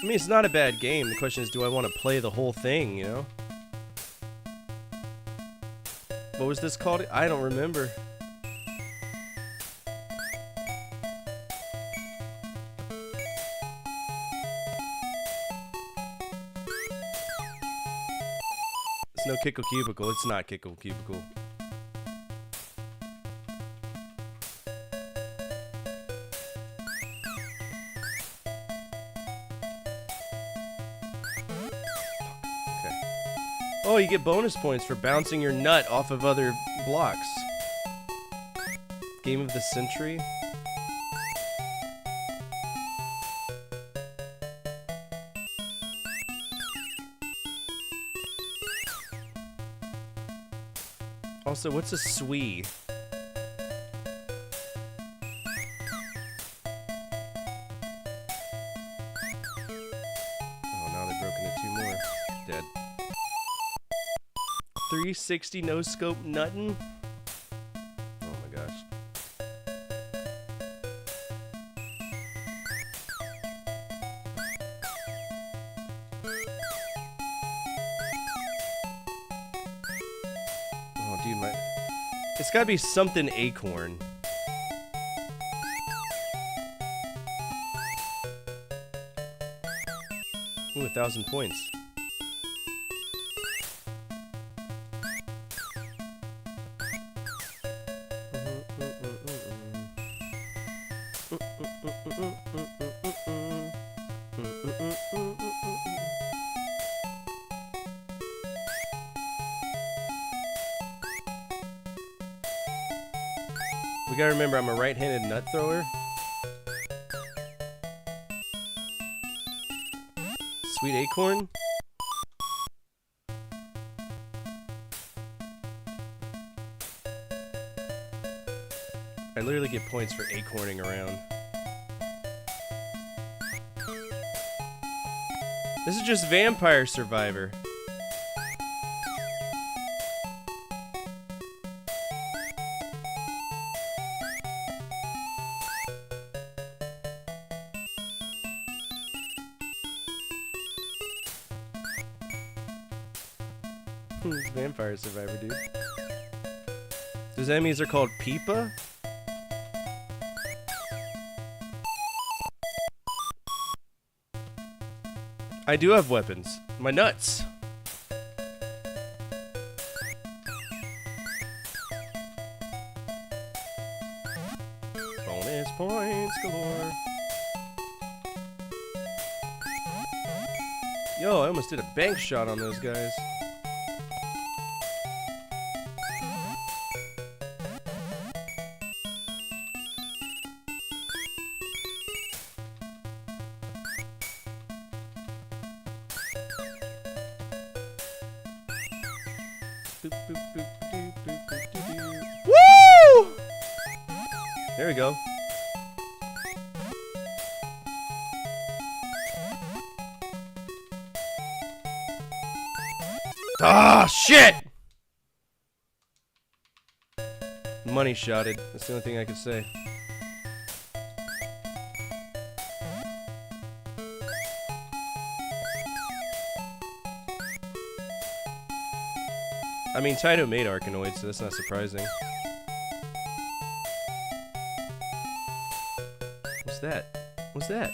I mean, it's not a bad game. The question is, do I want to play the whole thing, you know? What was this called? I don't remember. It's no Kickle Cubicle. It's not Kickle Cubicle. Oh, you get bonus points for bouncing your nut off of other blocks. Game of the century. Also, what's a swee? Oh, now they've broken into 2 more. Dead. 360 no scope nuttin'? Oh my gosh. Oh dude, it's gotta be something acorn. Ooh, 1,000 points. We gotta remember, I'm a right-handed nut thrower. Sweet acorn. I literally get points for acorning around. This is just Vampire Survivor. Vampire Survivor, dude. Those enemies are called Peepa? I do have weapons. My nuts. Bonus points galore. Yo, I almost did a bank shot on those guys. Woo! There we go. Ah, shit! Money shotted. That's the only thing I could say. I mean, Taito made Arkanoid, so that's not surprising. What's that? What's that?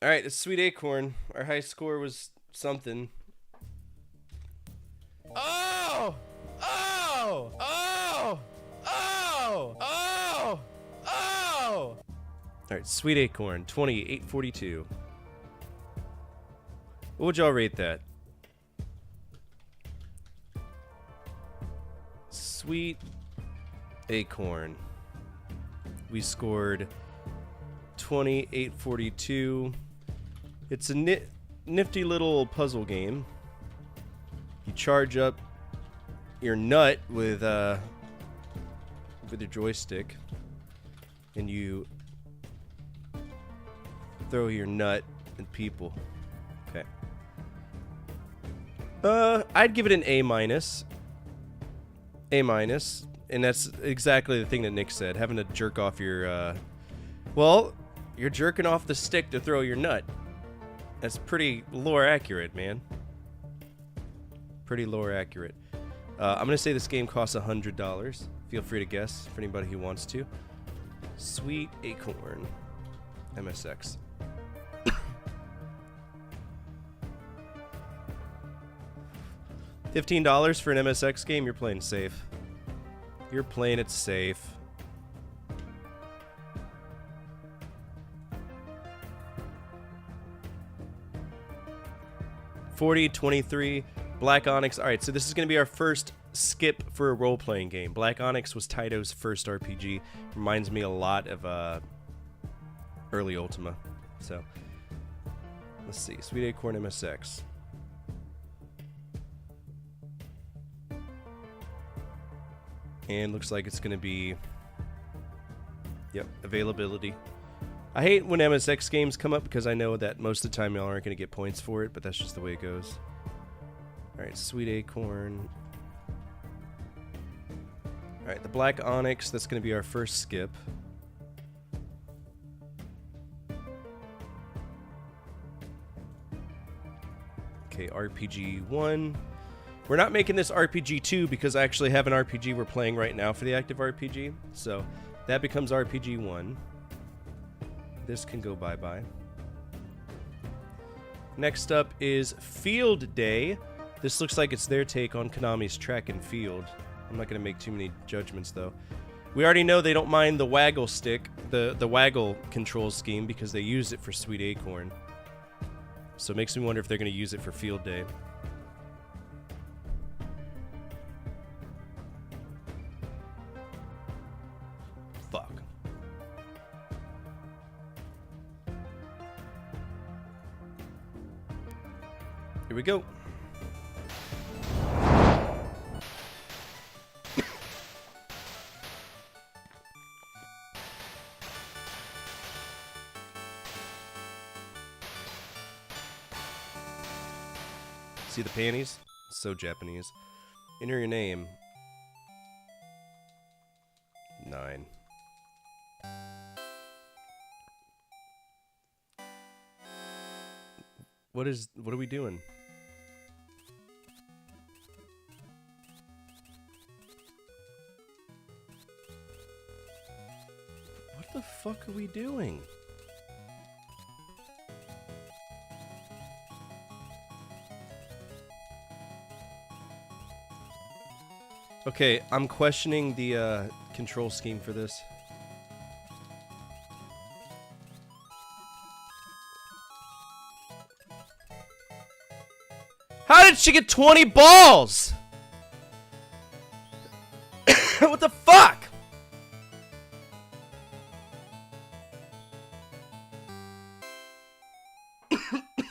Alright, it's Sweet Acorn. Our high score was something. Oh! Oh! Oh! Oh! Oh! Oh! Alright, Sweet Acorn, 2842. What would y'all rate that? Sweet Acorn. We scored 2842. It's a nifty little puzzle game. You charge up your nut with your joystick, and you throw your nut at people. Okay. I'd give it an A minus. A minus, and that's exactly the thing that Nick said. Having to jerk off your, well, you're jerking off the stick to throw your nut. That's pretty lore accurate, man. Pretty lore accurate. I'm gonna say this game costs $100. Feel free to guess for anybody who wants to. Sweet Acorn, MSX. $15 for an MSX game. You're playing safe. You're playing it safe. $40.23. Black Onyx. All right, so this is going to be our first skip for a role-playing game. Black Onyx was Taito's first RPG. Reminds me a lot of early Ultima. So let's see. Sweet Acorn MSX. And looks like it's going to be, yep, availability. I hate when MSX games come up because I know that most of the time y'all aren't going to get points for it, but that's just the way it goes. Alright, Sweet Acorn. Alright, the Black Onyx, that's going to be our first skip. Okay, RPG 1. We're not making this RPG 2 because I actually have an RPG we're playing right now for the active RPG. So that becomes RPG 1. This can go bye-bye. Next up is Field Day. This looks like it's their take on Konami's Track and Field. I'm not going to make too many judgments, though. We already know they don't mind the waggle stick, the waggle control scheme, because they use it for Sweet Acorn. So it makes me wonder if they're going to use it for Field Day. Fuck. Here we go. See the panties? So Japanese. Enter your name. 9. What are we doing? What the fuck are we doing? Okay, I'm questioning the control scheme for this. How did she get 20 balls? What the fuck?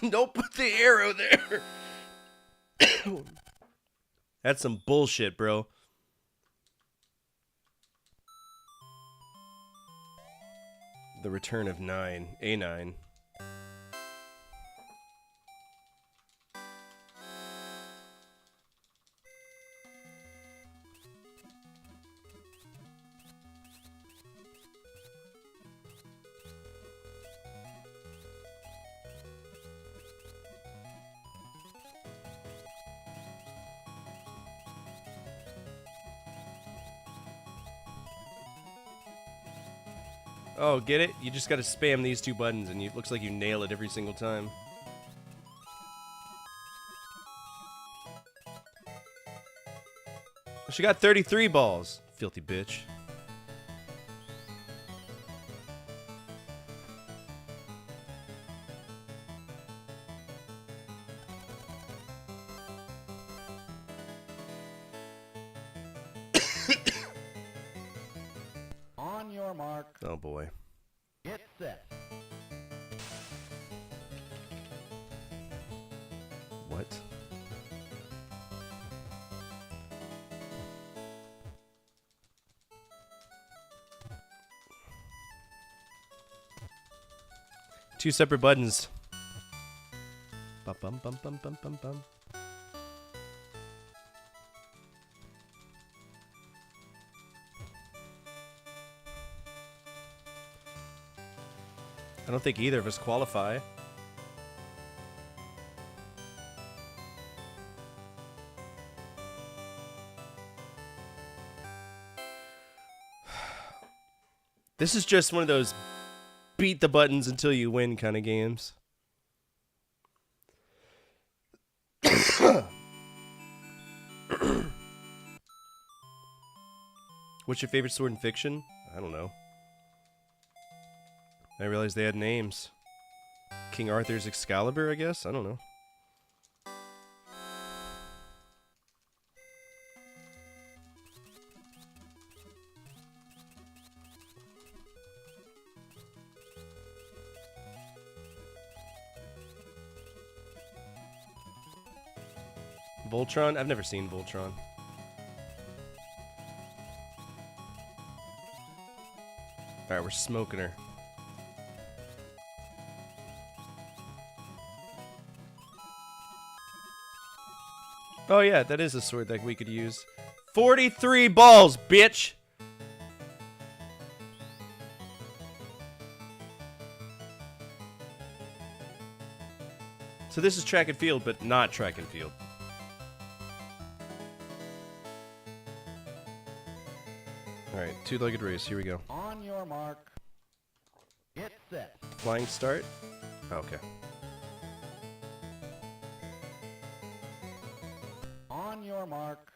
Don't put the arrow there. That's some bullshit, bro. The Return of 9. A9. Oh, get it? You just gotta spam these 2 buttons and it looks like you nail it every single time. She got 33 balls. Filthy bitch. On your mark. Oh boy. Get set. What? Two separate buttons. Bum bum bum bum bum bum bum. I don't think either of us qualify. This is just one of those beat the buttons until you win kind of games. What's your favorite sword in fiction? I don't know. I realized they had names. King Arthur's Excalibur, I guess? I don't know. Voltron? I've never seen Voltron. Alright, we're smoking her. Oh yeah, that is a sword that we could use. 43 balls, bitch! So this is track and field, but not track and field. Alright, two-legged race, here we go. On your mark. Get set. Flying start? Okay. On your mark.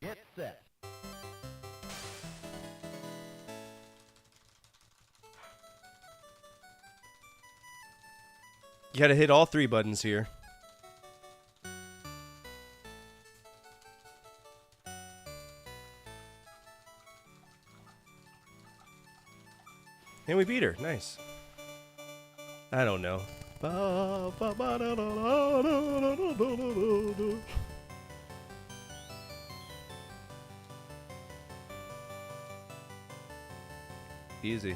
Get set. You gotta hit all 3 buttons here. And we beat her. Nice. I don't know. Easy.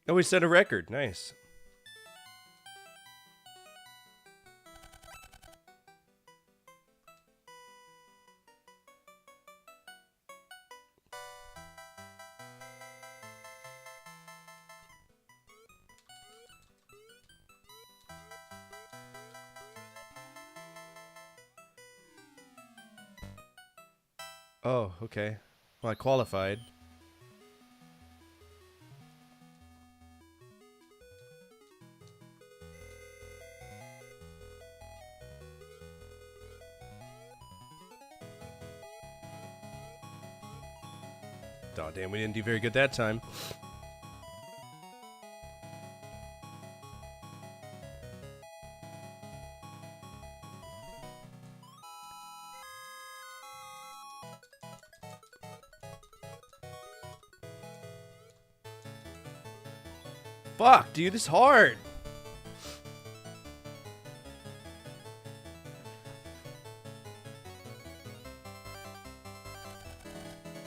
Oh, we set a record. Nice. Oh, okay. Well, I qualified. Oh, damn, we didn't do very good that time. Fuck, dude, this is hard.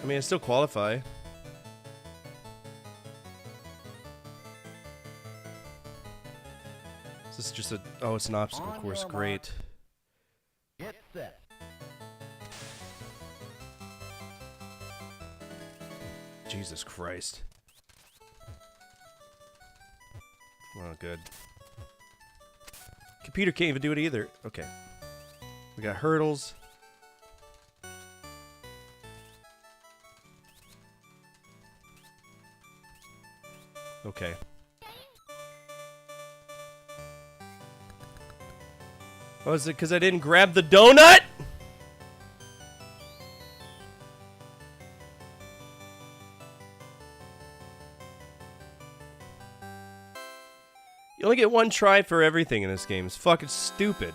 I mean, I still qualify. This is just a... Oh, it's an obstacle course. Great. Get set. Jesus Christ. Oh, good. Computer can't even do it either. Okay. We got hurdles. Okay. Oh, is it because I didn't grab the donut? You only get one try for everything in this game. It's fucking stupid.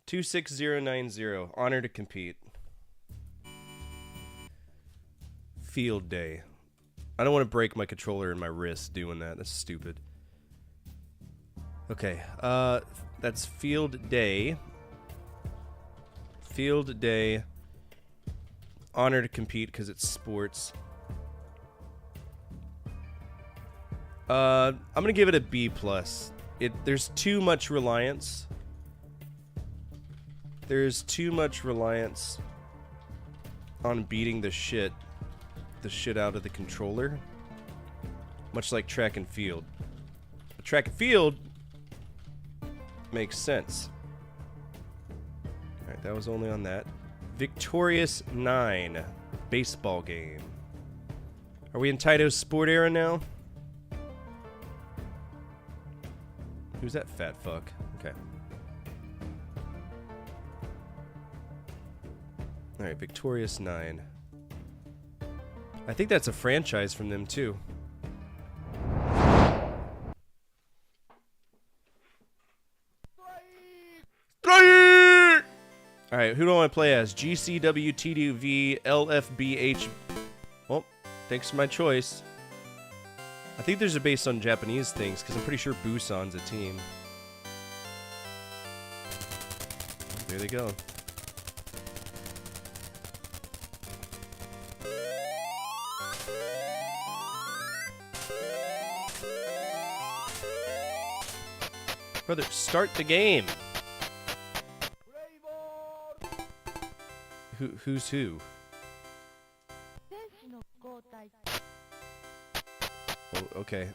26090. Honor to compete. Field day. I don't want to break my controller and my wrist doing that. That's stupid. Okay. That's field day. Field day. Honor to compete because it's sports. I'm gonna give it a B+. There's too much reliance. There's too much reliance on beating the shit out of the controller. Much like track and field. But track and field makes sense. Alright, that was only on that. Victorious 9. Baseball game. Are we in Taito's Sport era now? Who's that fat fuck? Okay. Alright, Victorious 9. I think that's a franchise from them, too. Alright, who do I want to play as? GCW, TDV, LFBH. Well, thanks for my choice. I think these are based on Japanese things, because I'm pretty sure Busan's a team. There they go. Brother, start the game. Who's who? Oh, okay.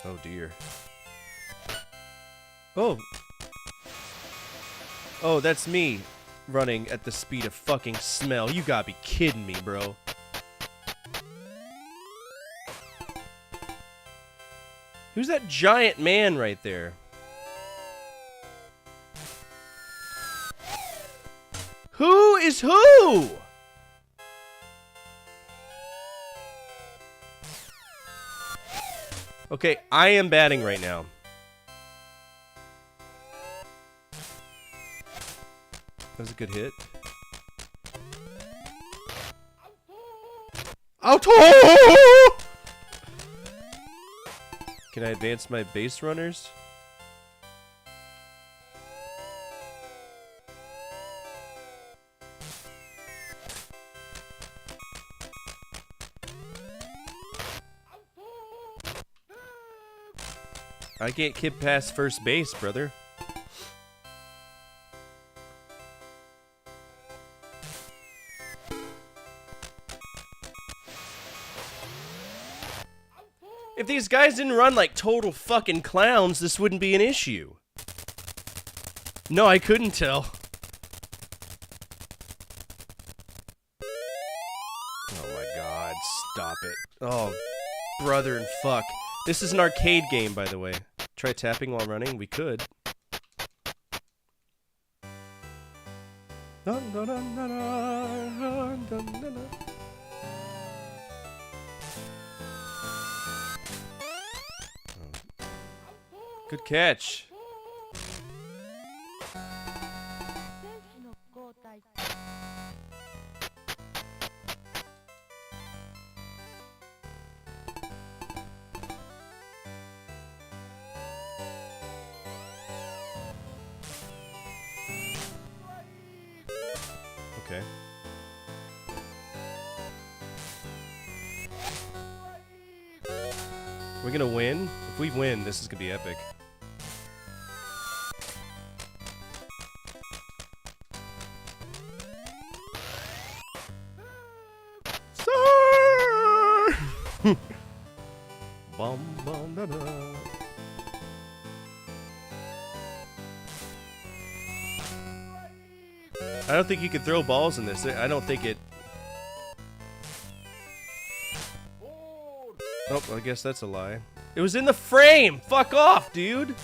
Oh dear. Oh! Oh, that's me running at the speed of fucking smell. You gotta be kidding me, bro. Who's that giant man right there? Who is who? Okay, I am batting right now. That was a good hit. Auto! Can I advance my base runners? I can't get past first base, brother. If these guys didn't run like total fucking clowns, this wouldn't be an issue. No, I couldn't tell. Oh my god, stop it. Oh, brother and fuck. This is an arcade game, by the way. Try tapping while running? We could. Good catch. Okay. We're gonna win? If we win, this is gonna be epic. Sir! Bum, bum, da, da. I don't think you can throw balls in this. I don't think it... Oh, I guess that's a lie. It was in the frame! Fuck off, dude!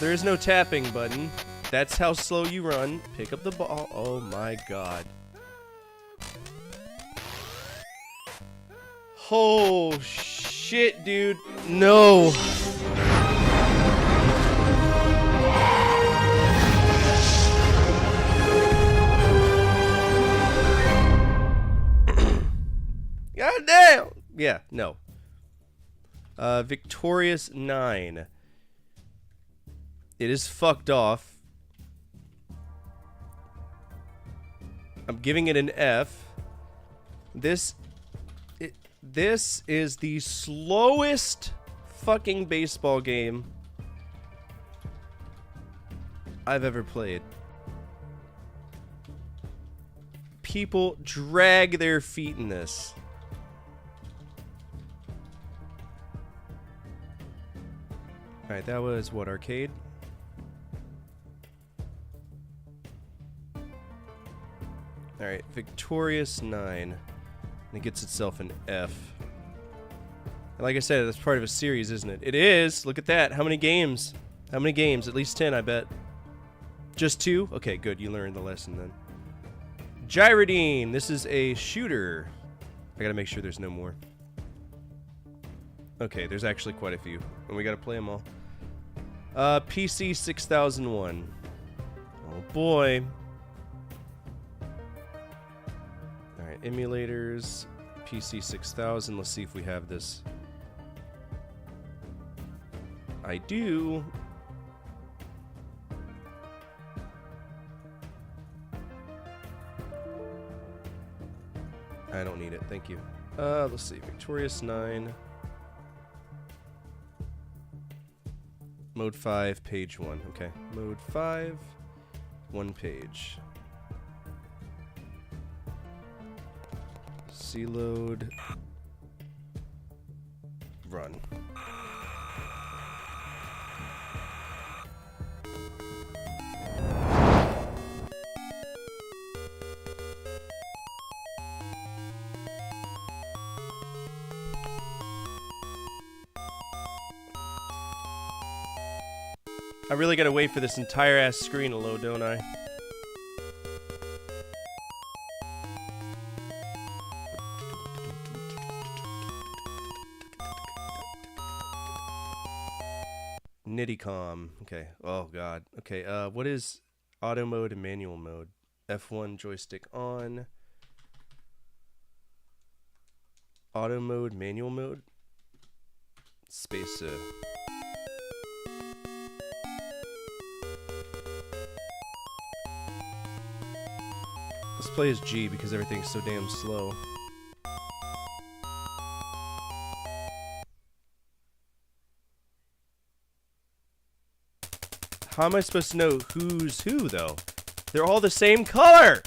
There is no tapping button. That's how slow you run. Pick up the ball. Oh my god. Oh shit, dude. No. God damn. Yeah, no. Victorious 9. It is fucked off. I'm giving it an F. This is the slowest fucking baseball game I've ever played. People drag their feet in this. Alright, that was what, arcade? Alright, Victorious 9. And it gets itself an F. And like I said, that's part of a series, isn't it? It is! Look at that! How many games? How many games? At least 10, I bet. Just 2? Okay, good. You learned the lesson then. Gyrodine! This is a shooter. I gotta make sure there's no more. Okay, there's actually quite a few. And we gotta play them all. PC 6001. Oh boy. Alright, emulators. PC 6000. Let's see if we have this. I do. I don't need it, thank you. Let's see, Victorious 9. Mode 5, page 1. Okay, Mode 5, 1 page. C-load. Run. I really gotta wait for this entire ass screen to load, don't I? Nidicom. Okay. Oh god. Okay. What is auto mode and manual mode? F1 joystick on. Auto mode, manual mode. Spacer. Let's play as G because everything's so damn slow. How am I supposed to know who's who, though? They're all the same color!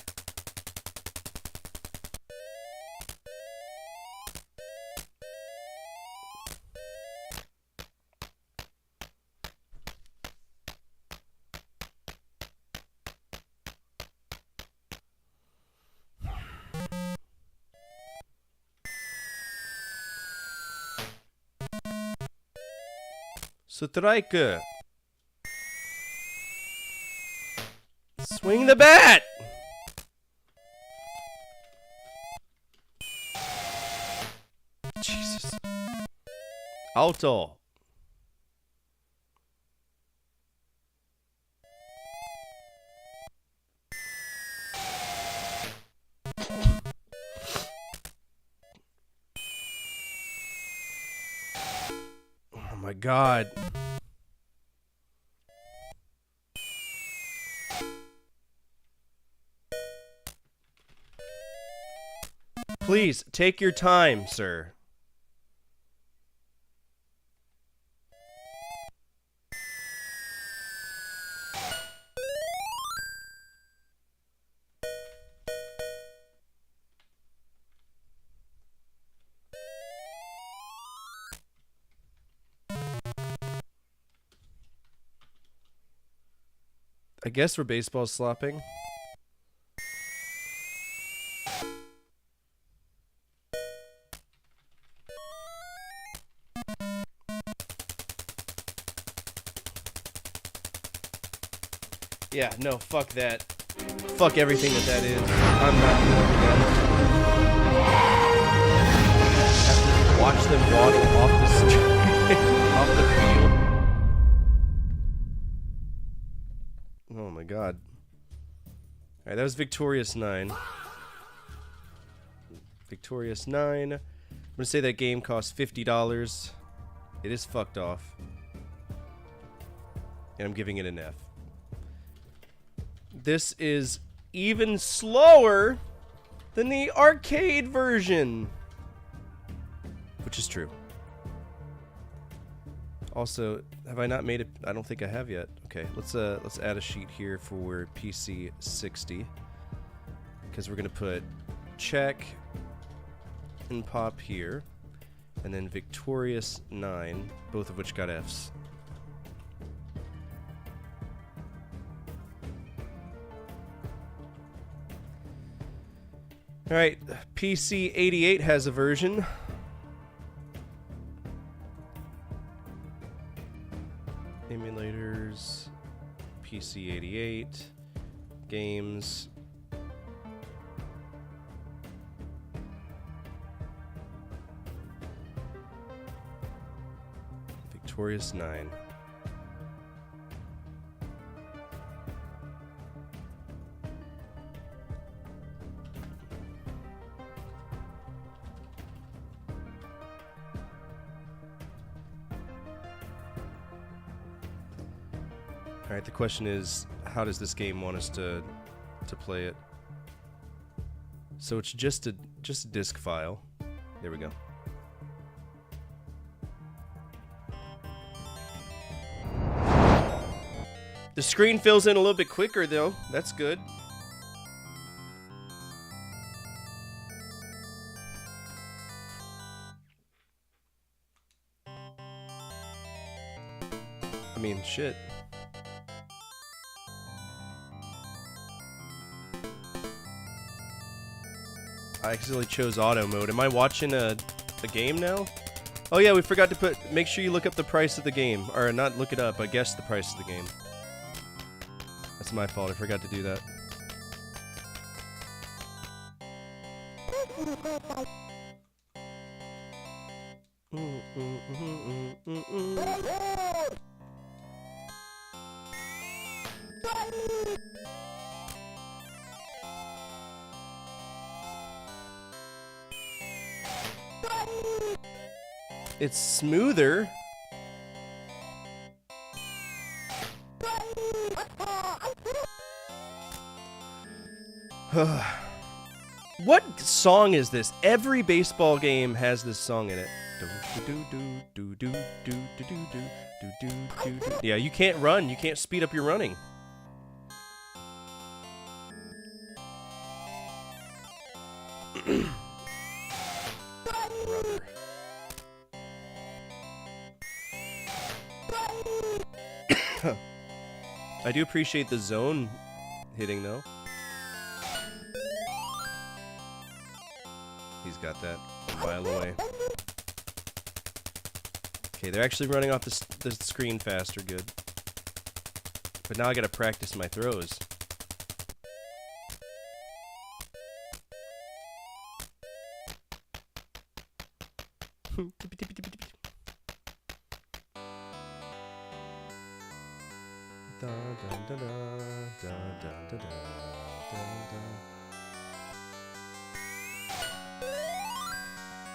Striker. Swing the bat! Jesus. Auto. Oh my god. Please, take your time, sir. I guess we're baseball slopping. Yeah, no, fuck that. Fuck everything that is. I'm not doing that. Have to watch them waddle off the street, off the field. Oh my god. Alright, that was Victorious 9. Victorious 9. I'm gonna say that game cost $50. It is fucked off. And I'm giving it an F. This is even slower than the arcade version. Which is true. Also, have I not made it? I don't think I have yet. Okay, let's add a sheet here for PC 60. Because we're gonna put check and pop here. And then Victorious 9, both of which got Fs. Alright, PC 88 has a version. Emulators, PC 88, games. Victorious 9. Alright, the question is, how does this game want us to play it? So it's just a disc file. There we go. The screen fills in a little bit quicker though. That's good. I mean, shit. I accidentally chose auto mode. Am I watching a game now? Oh yeah, we forgot to make sure you look up the price of the game. Or not look it up, but guess the price of the game. That's my fault, I forgot to do that. It's smoother. What song is this? Every baseball game has this song in it. Yeah, you can't run. You can't speed up your running. I do appreciate the zone hitting though. He's got that a mile away. Okay, they're actually running off the screen faster, good. But now I gotta practice my throws.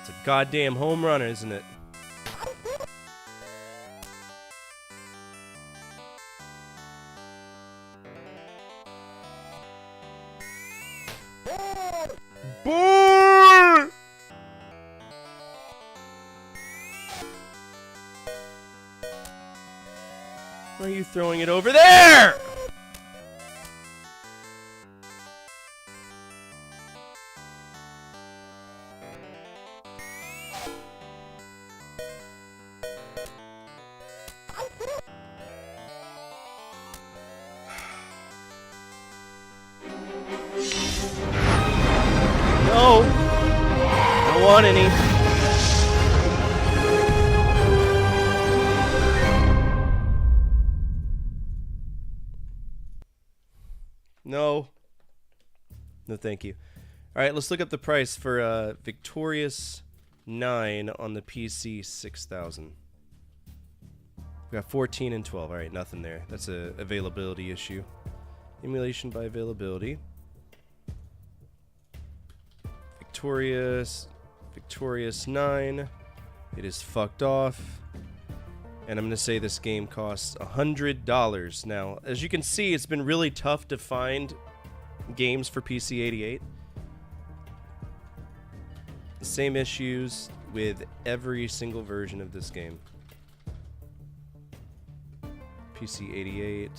It's a goddamn home run, isn't it? Boy! Why are you throwing it over there? want any. No. No, thank you. All right, let's look up the price for Victorious 9 on the PC 6000. We got 14 and 12. All right, nothing there. That's a availability issue. Emulation by availability. Victorious 9. It is fucked off. And I'm going to say this game costs $100. Now, as you can see, it's been really tough to find games for PC-88. Same issues with every single version of this game. PC-88.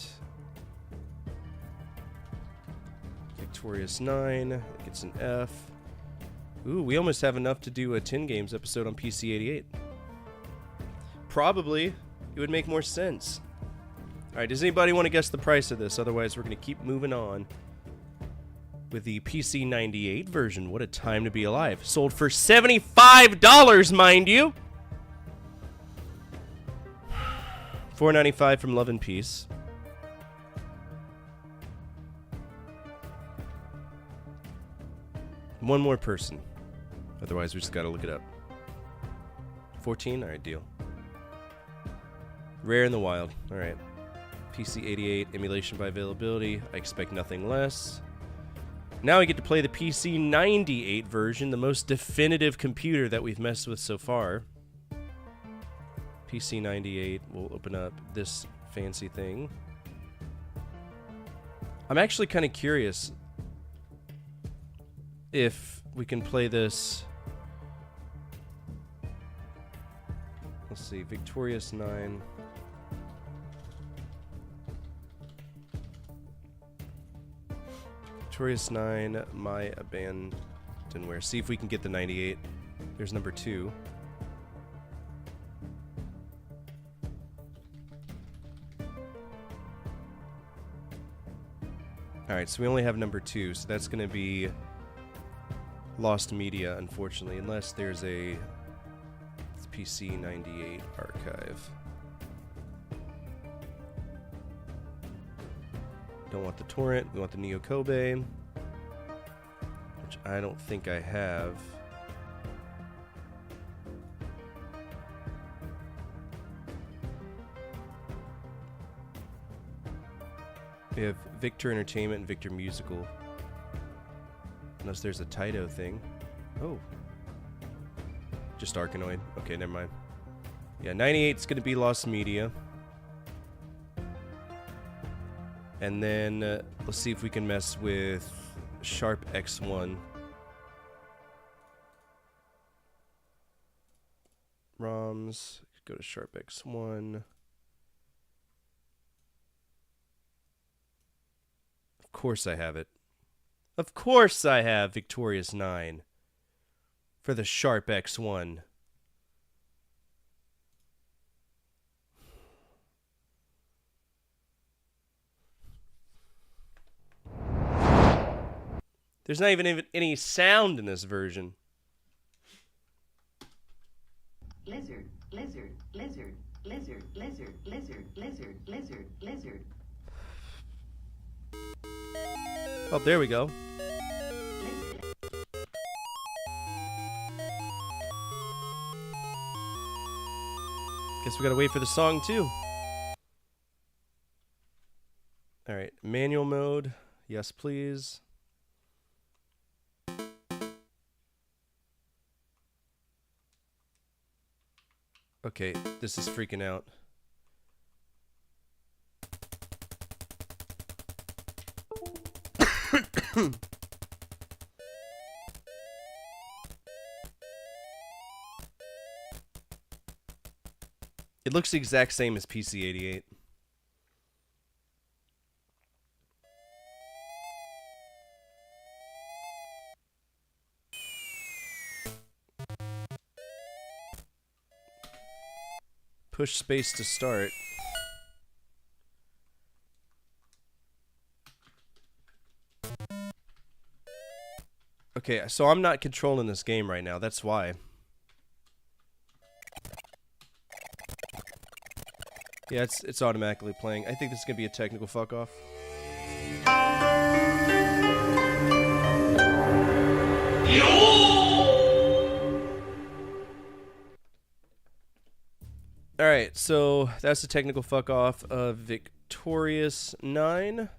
Victorious 9. It gets an F. Ooh, we almost have enough to do a 10 games episode on PC-88. Probably. It would make more sense. Alright, does anybody want to guess the price of this? Otherwise, we're going to keep moving on with the PC-98 version. What a time to be alive. Sold for $75, mind you! $4.95 from Love and Peace. One more person. Otherwise, we just gotta look it up. 14? Alright, deal. Rare in the wild. Alright. PC-88, emulation by availability. I expect nothing less. Now we get to play the PC-98 version, the most definitive computer that we've messed with so far. PC-98, we'll open up this fancy thing. I'm actually kind of curious if we can play this. Let's see, Victorious 9. Victorious 9, My Abandonware. See if we can get the 98. There's number 2. Alright, so we only have number 2, so that's going to be Lost Media, unfortunately, unless there's a PC-98 archive. Don't want the torrent, we want the Neo Kobe, which I don't think I have. We have Victor Entertainment and Victor Musical. Unless there's a Taito thing. Oh. Just Arkanoid. Okay, never mind. Yeah, 98 is going to be Lost Media. And then let's see if we can mess with Sharp X1. ROMs. Go to Sharp X1. Of course I have it. Of course I have Victorious 9 for the Sharp X1. There's not even any sound in this version. Lizard, lizard, lizard, lizard, lizard, lizard, lizard, lizard, lizard. Oh, there we go. Guess we gotta wait for the song too. Alright, manual mode. Yes, please. Okay, this is freaking out. It looks the exact same as PC-88. Push space to start. Okay, so I'm not controlling this game right now. That's why. Yeah, it's automatically playing. I think this is going to be a technical fuck off. Alright, so that's the technical fuck off of Victorious 9.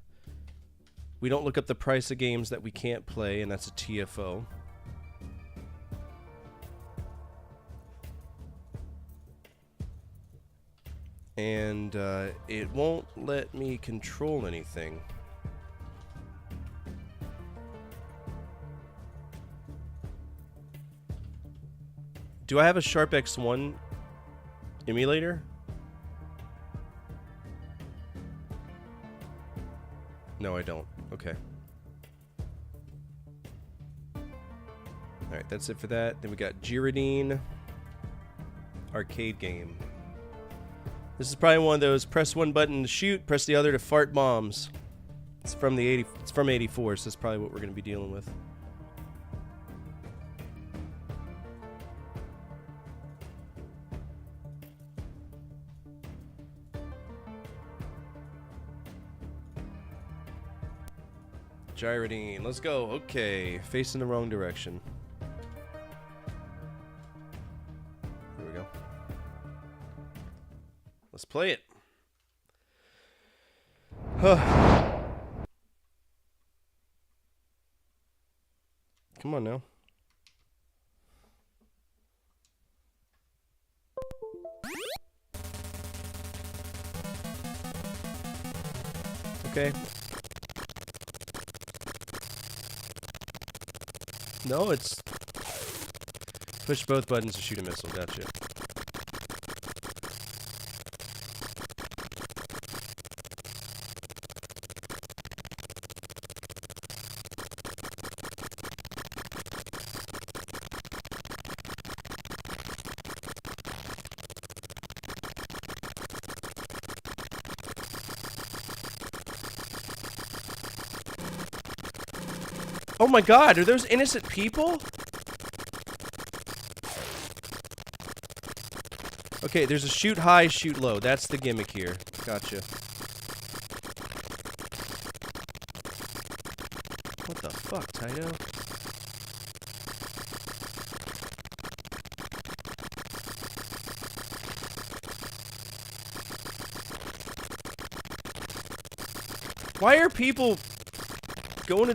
We don't look up the price of games that we can't play, and that's a TFO. And it won't let me control anything. Do I have a Sharp X1 emulator? No, I don't. Okay. Alright, that's it for that. Then we got Gyrodine arcade game. This is probably one of those press one button to shoot, press the other to fart bombs. It's from 84, so that's probably what we're going to be dealing with. Gyrodine, let's go. Okay, facing the wrong direction. Here we go. Let's play it. Huh. Come on now. Okay. No, it's push both buttons to shoot a missile. Gotcha. Oh my god, are those innocent people? Okay, there's a shoot high, shoot low. That's the gimmick here. Gotcha. What the fuck, Taito? Why are people going to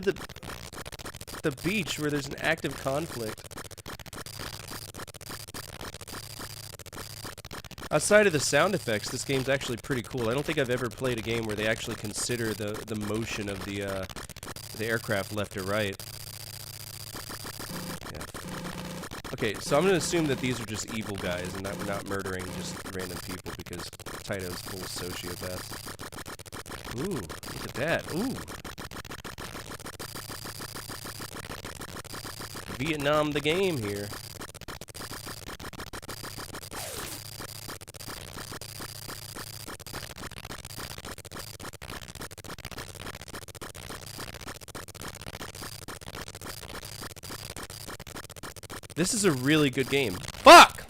the beach where there's an active conflict? Outside of the sound effects, this game's actually pretty cool. I don't think I've ever played a game where they actually consider the motion of the aircraft left or right. Yeah. Okay, so I'm gonna assume that these are just evil guys and that we're not murdering just random people because Taito's full of sociopaths. Ooh, look at that. Ooh. Vietnam the game here. This is a really good game. Fuck!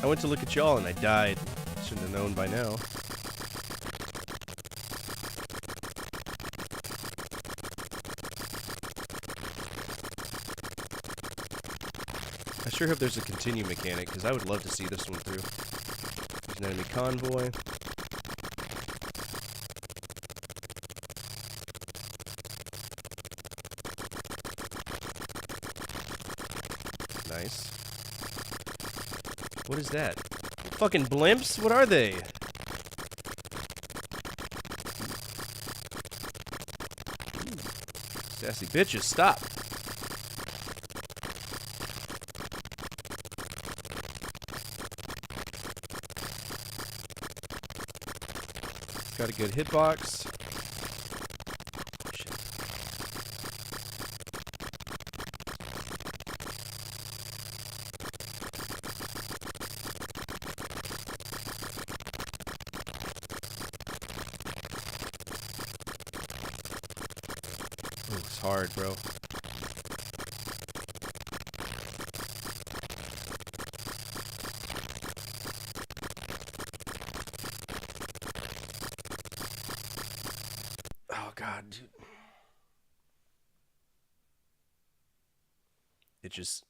I went to look at y'all and I died. Shouldn't have known by now. I sure hope there's a continue mechanic, because I would love to see this one through. There's an enemy convoy. Nice. What is that? Fucking blimps? What are they? Sassy bitches, stop. Got a good hitbox. Shit. It's hard, bro. Oh god, dude. It just...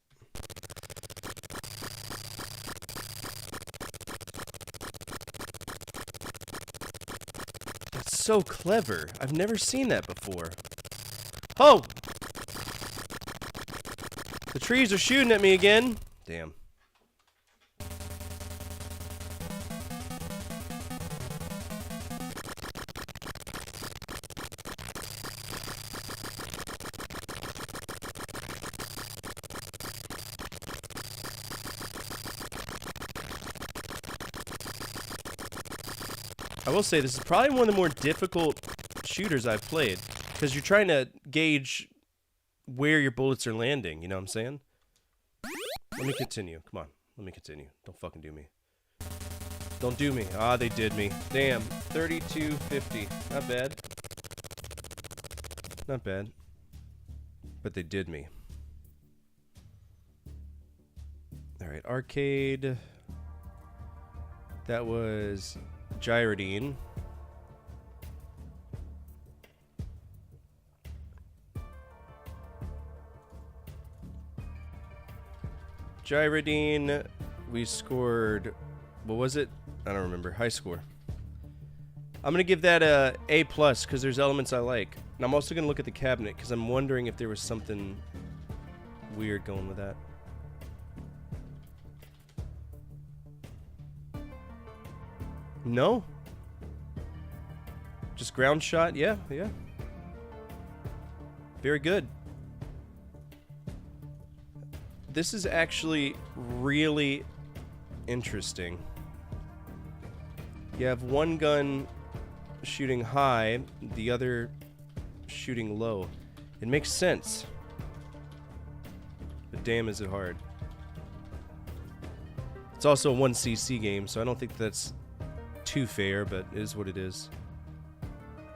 That's so clever. I've never seen that before. Oh! The trees are shooting at me again. Damn. I will say this is probably one of the more difficult shooters I've played, because you're trying to gauge where your bullets are landing, you know what I'm saying? Let me continue. Come on, let me continue. Don't fucking do me. Don't do me. Ah, they did me. Damn. 3250. Not bad. Not bad. But they did me. Alright, arcade. That was Gyrodine. Gyrodine, we scored, what was it? I don't remember. High score. I'm going to give that a A+, because there's elements I like. And I'm also going to look at the cabinet, because I'm wondering if there was something weird going with that. No? Just ground shot? Yeah, yeah. Very good. This is actually really interesting. You have one gun shooting high, the other shooting low. It makes sense. But damn is it hard. It's also a 1cc game, so I don't think that's too fair, but it is what it is.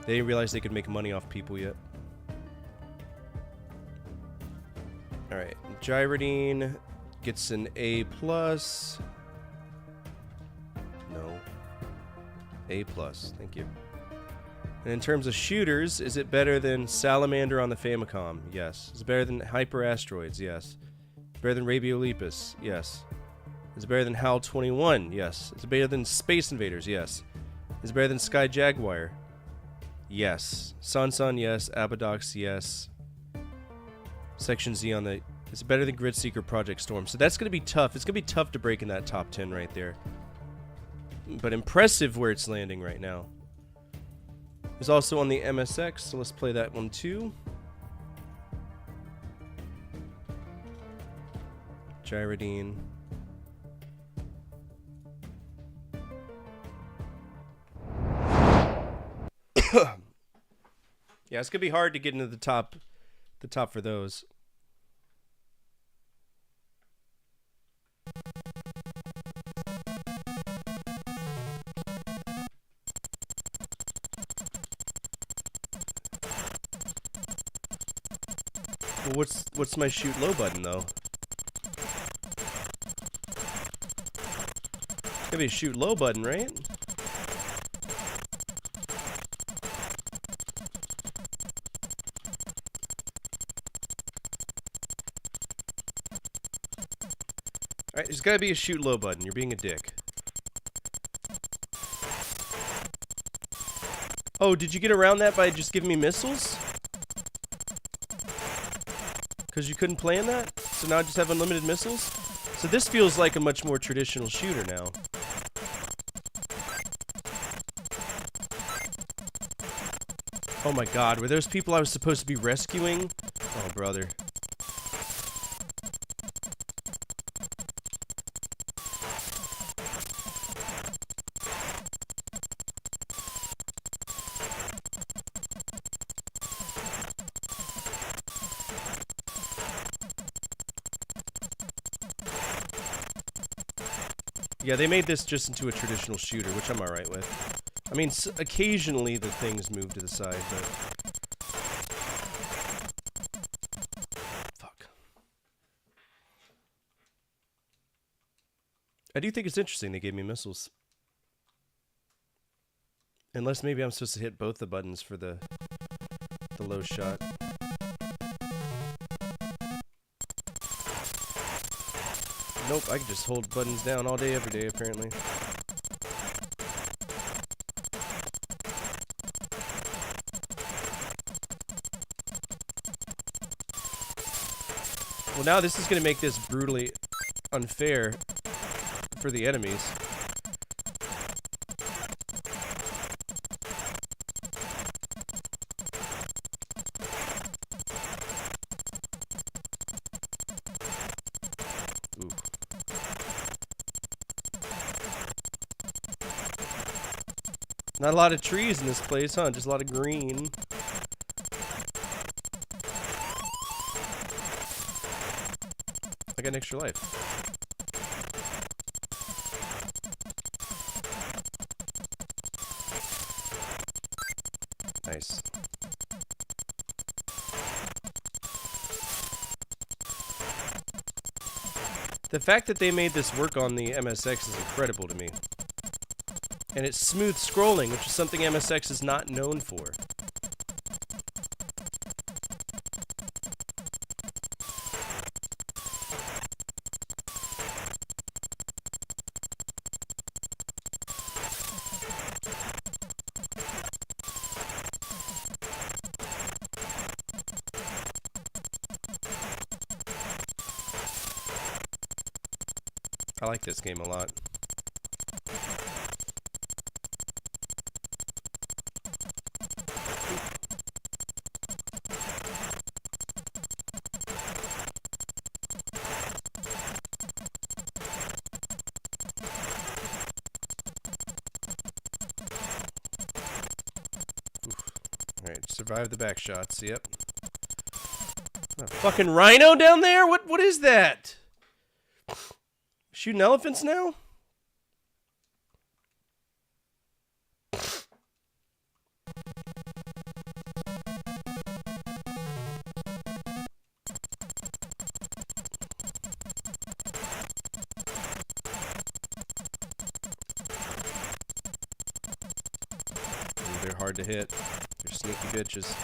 They didn't realize they could make money off people yet. Alright, Gyrodine gets an A+. No. A+, thank you. And in terms of shooters, is it better than Salamander on the Famicom? Yes. Is it better than Hyper Asteroids? Yes. Better than Rabiolepus? Yes. Is it better than HAL 21? Yes. Is it better than Space Invaders? Yes. Is it better than Sky Jaguar? Yes. Sansan? Yes. Abadox? Yes. Section Z on the... Is it better than Grid Seeker Project Storm? So that's going to be tough. It's going to be tough to break in that top 10 right there. But impressive where it's landing right now. It's also on the MSX, so let's play that one too. Gyrodine. Yeah, it's gonna be hard to get into the top for those. Well, what's my shoot low button though? It's gotta be a shoot low button, right? Alright, there's gotta be a shoot low button. You're being a dick. Oh, did you get around that by just giving me missiles? Because you couldn't plan that? So now I just have unlimited missiles? So this feels like a much more traditional shooter now. Oh my god, were those people I was supposed to be rescuing? Oh, brother. Yeah, they made this just into a traditional shooter, which I'm alright with. I mean, occasionally the things move to the side, but... I do think it's interesting they gave me missiles. Unless maybe I'm supposed to hit both the buttons for the low shot. Nope, I can just hold buttons down all day, every day, apparently. Well, now this is going to make this brutally unfair for the enemies. Ooh. Not a lot of trees in this place, huh? Just a lot of green. I got an extra life. Nice. The fact that they made this work on the MSX is incredible to me. And it's smooth scrolling, which is something MSX is not known for. I like this game a lot. Alright, survive the back shots, yep. A fucking rhino down there? What is that? Shooting elephants now? They're hard to hit. They're sneaky bitches.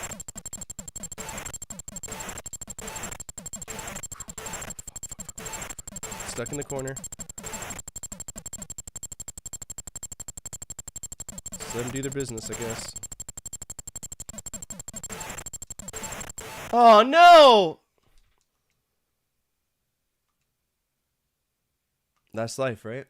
Stuck in the corner. Just let them do their business, I guess. Oh no! That's life, right?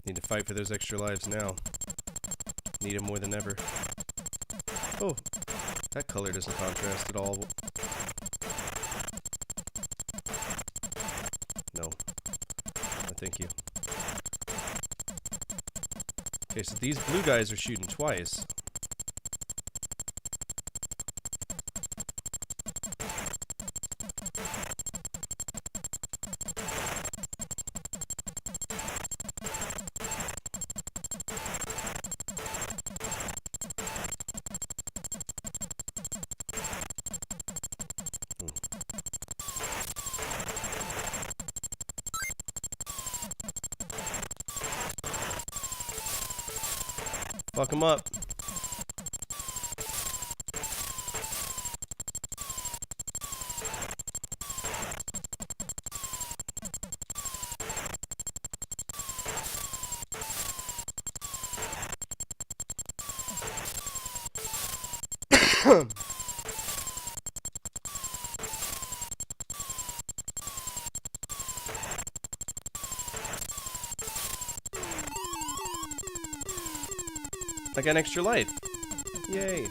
Need to fight for those extra lives now. Need them more than ever. Oh, that color doesn't contrast at all. No. No, thank you. Okay, so these blue guys are shooting twice. Fuck him up. I got an extra life. Yay.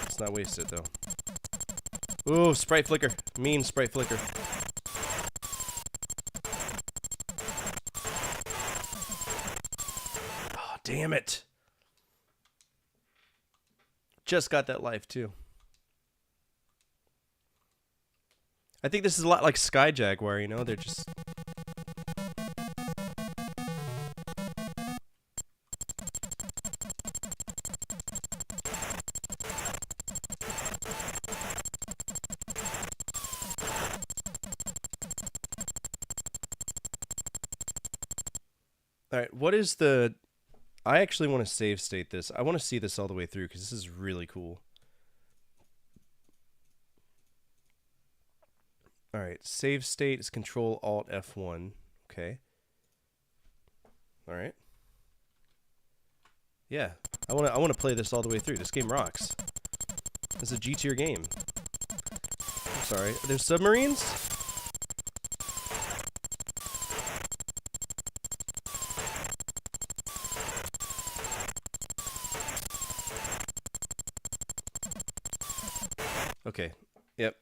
Let's not waste it though. Ooh, sprite flicker. Mean sprite flicker. Oh, damn it. Just got that life, too. I think this is a lot like Sky Jaguar, you know? They're just... Alright, what is the... I actually want to save state this. I want to see this all the way through because this is really cool. Alright, save state is Control Alt F1. Okay. Alright. Yeah, I want to play this all the way through. This game rocks. It's a G-tier game. I'm sorry. There's submarines? Okay. Yep.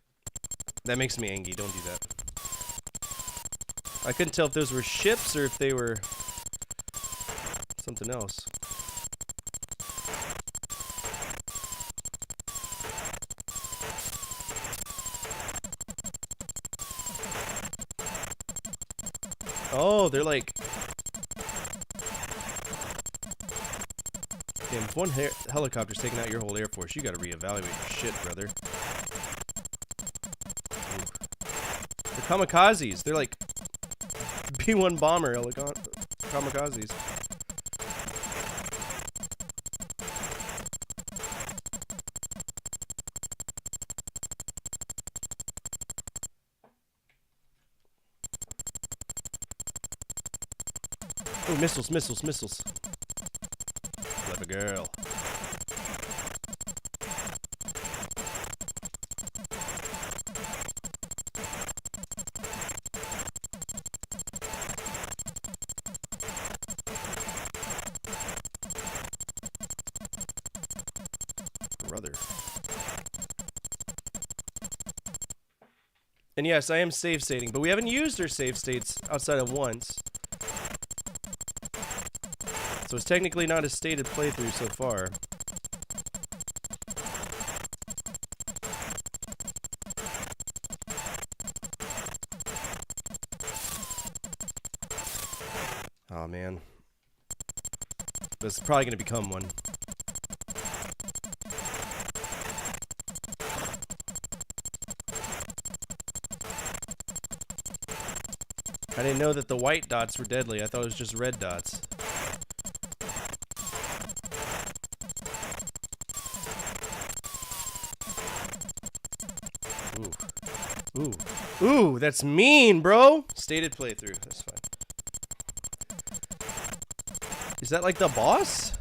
That makes me angry. Don't do that. I couldn't tell if those were ships or if they were something else. Oh, they're like... Damn, if one helicopter's taking out your whole Air Force, you gotta reevaluate your shit, brother. Ooh. They're kamikazes. They're like B-1 bomber kamikazes. Oh, missiles, missiles, missiles. Clever girl. Brother. And yes, I am save stating, but we haven't used our save states outside of once. So it's technically not a stated playthrough so far. Oh man. This is probably going to become one. I didn't know that the white dots were deadly. I thought it was just red dots. Ooh. Ooh, that's mean, bro! Stated playthrough. That's fine. Is that like the boss?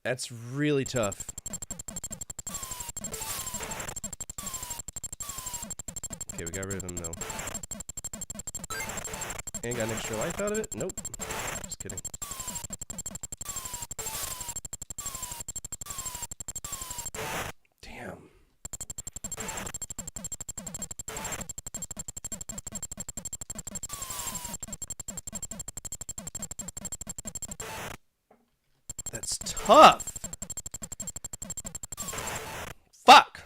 That's really tough. Okay, we got rid of him though. And got an extra life out of it? Nope. Just kidding. Damn. That's tough. Fuck.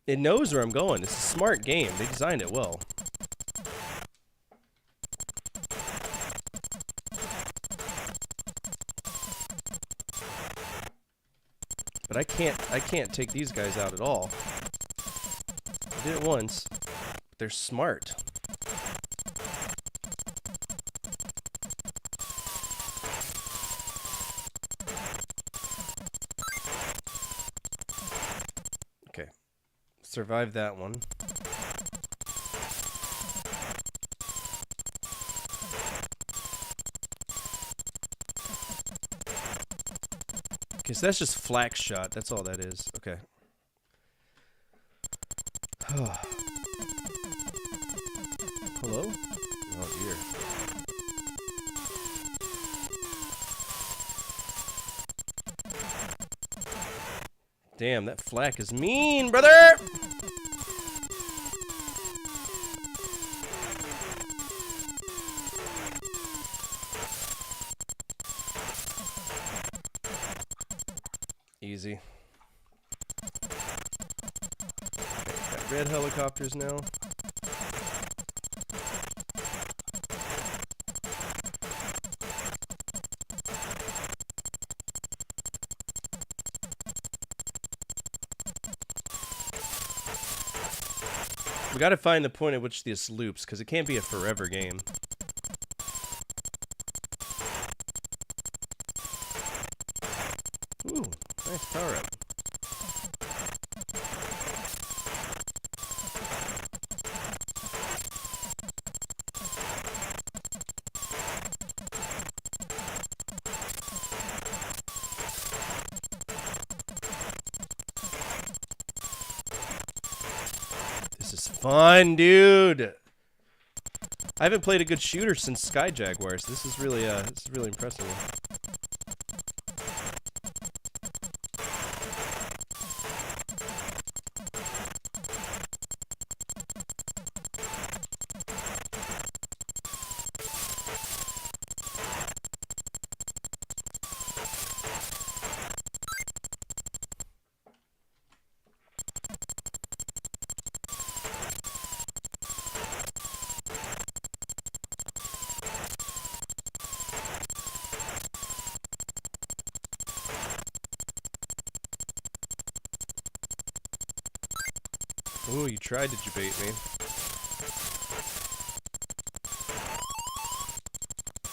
It knows where I'm going. It's a smart game. They designed it well. But I can't take these guys out at all. I did it once. But they're smart. Okay. Survive that one. Okay, so that's just flak shot. That's all that is. Okay. Hello? Oh dear. Damn, that flak is mean, brother! Easy. Got red helicopters now. We gotta find the point at which this loops, because it can't be a forever game. Ooh, nice power up. This is fun, dude. I haven't played a good shooter since Sky Jaguars. This is really impressing me. Ooh, you tried to debate me.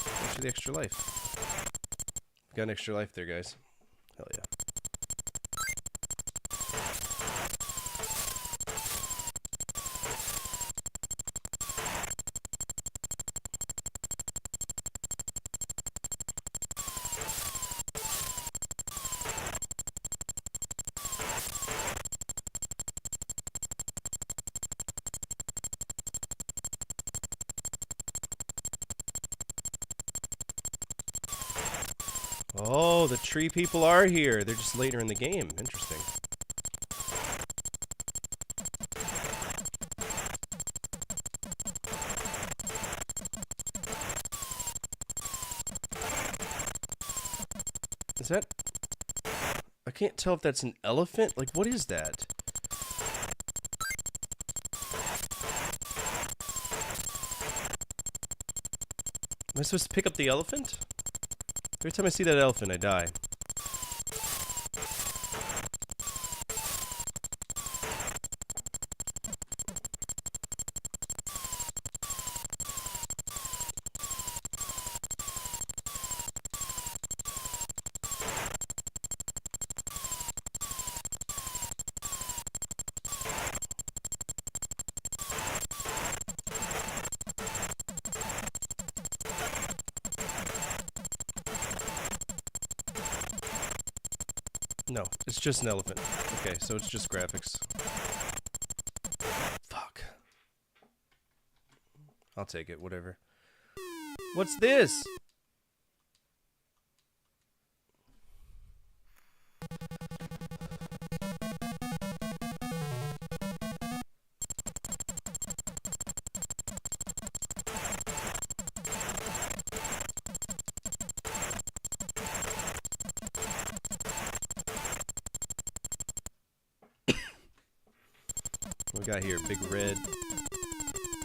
Thanks for the extra life. Got an extra life there, guys. Hell yeah. Oh, the tree people are here. They're just later in the game. Interesting. Is that... I can't tell if that's an elephant. Like, what is that? Am I supposed to pick up the elephant? Every time I see that elephant, I die. No, it's just an elephant. Okay, so it's just graphics. Fuck. I'll take it, whatever. What's this? What we got here? Big red.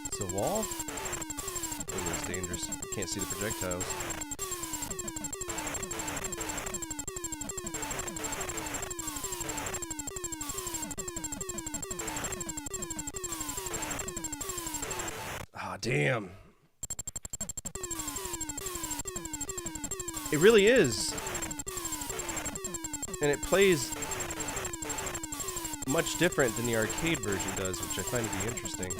It's a wall? Oh, it's dangerous. I can't see the projectiles. Ah, damn. It really is. And it plays much different than the arcade version does, which I find to be interesting.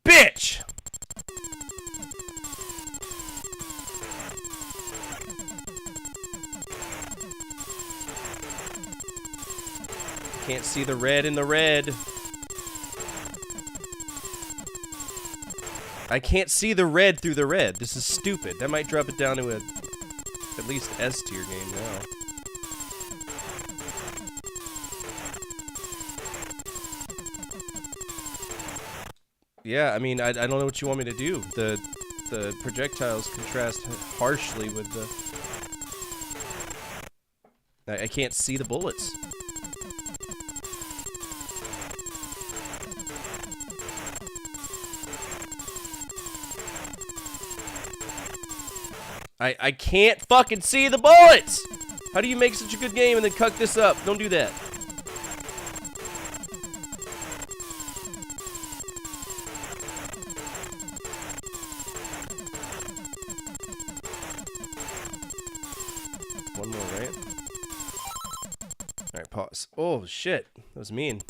Bitch! Can't see the red in the red. I can't see the red through the red. This is stupid. That might drop it down to a at least S tier game now. Yeah, I mean, I don't know what you want me to do. The projectiles contrast harshly with the... I can't see the bullets. I can't fucking see the bullets! How do you make such a good game and then cuck this up? Don't do that. One more, right? Alright, pause. Oh, shit. That was mean.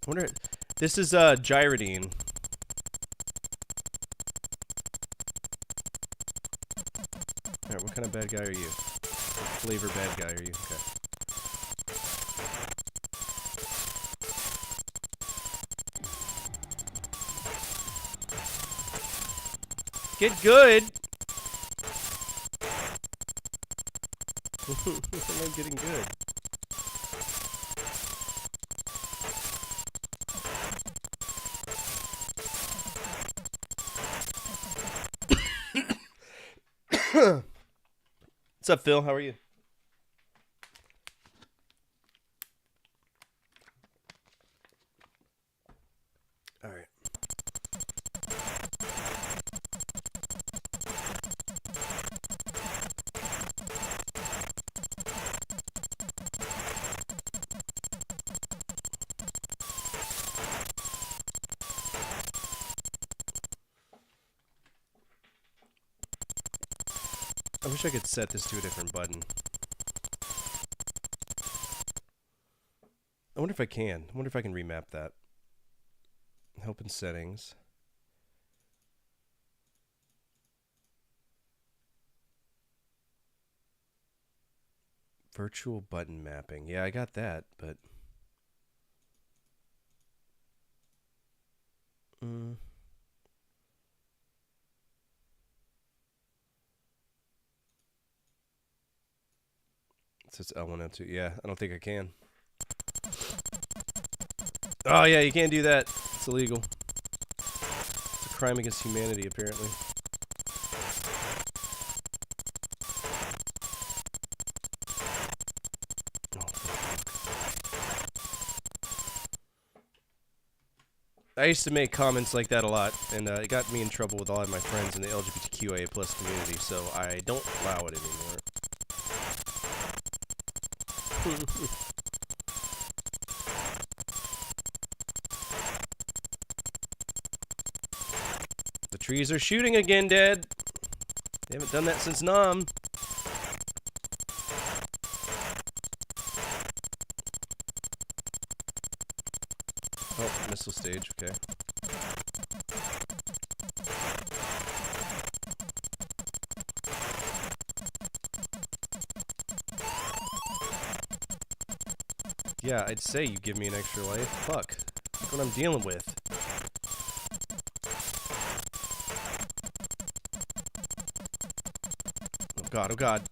I wonder... This is, Gyrodine. Alright, what kind of bad guy are you? What flavor bad guy are you? Okay. Get good! I'm not getting good. What's up, Phil? How are you? All right. I wish I could set this to a different button. I wonder if I can. I wonder if I can remap that. Help in settings. Virtual button mapping. Yeah, I got that, but... So it's L1, L2. Yeah, I don't think I can. Oh, yeah, you can't do that. It's illegal. It's a crime against humanity, apparently. I used to make comments like that a lot, and it got me in trouble with a lot of my friends in the LGBTQIA+ community, so I don't allow it anymore. The trees are shooting again, Dad. They haven't done that since Nam. Oh, missile stage, okay. Yeah, I'd say you give me an extra life. Fuck. That's what I'm dealing with. Oh god, oh god.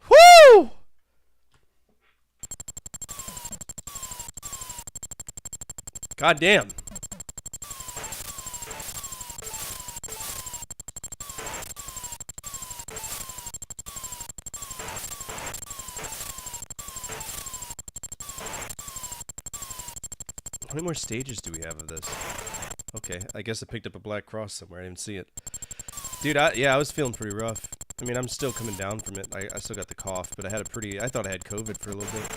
Woo! God damn. How many more stages do we have of this? Okay, I guess I picked up a black cross somewhere. I didn't see it. Dude, yeah, I was feeling pretty rough. I mean, I'm still coming down from it. I still got the cough, but I had I thought I had COVID for a little bit.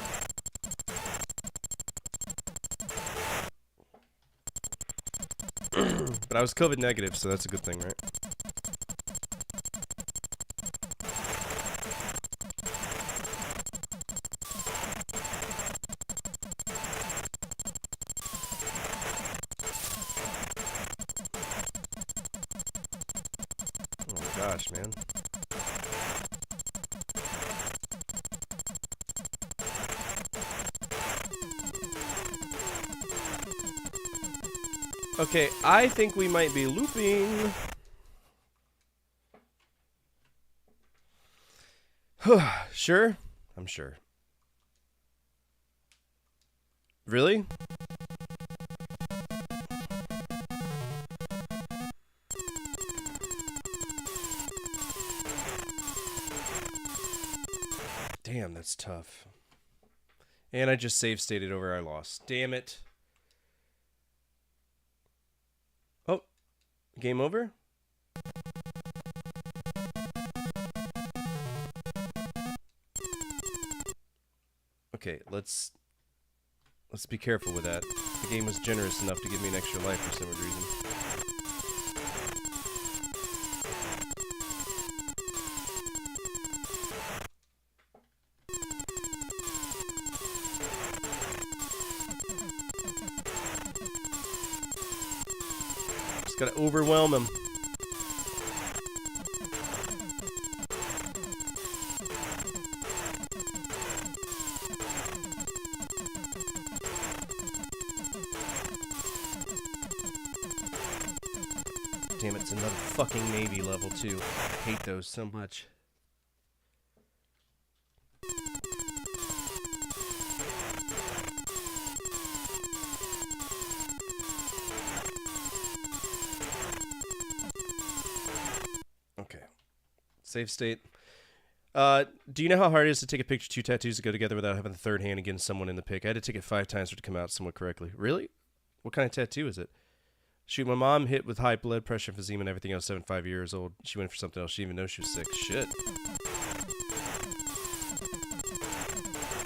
But I was COVID negative, so that's a good thing, right? Oh my gosh, man. Okay, I think we might be looping. Sure? I'm sure. Really? Damn, that's tough. And I just save stated over our loss. Damn it. Oh, game over? Okay, let's be careful with that. The game was generous enough to give me an extra life for some reason. Just gotta overwhelm him. Damn, it's another fucking Navy level, too. I hate those so much. Okay. Save state. Do you know how hard it is to take a picture of 2 tattoos to go together without having the third hand against someone in the pic? I had to take it 5 times for it to come out somewhat correctly. Really? What kind of tattoo is it? Shoot, my mom hit with high blood pressure, emphysema, and everything. I was 5 years old. She went for something else. She didn't even know she was sick. Shit.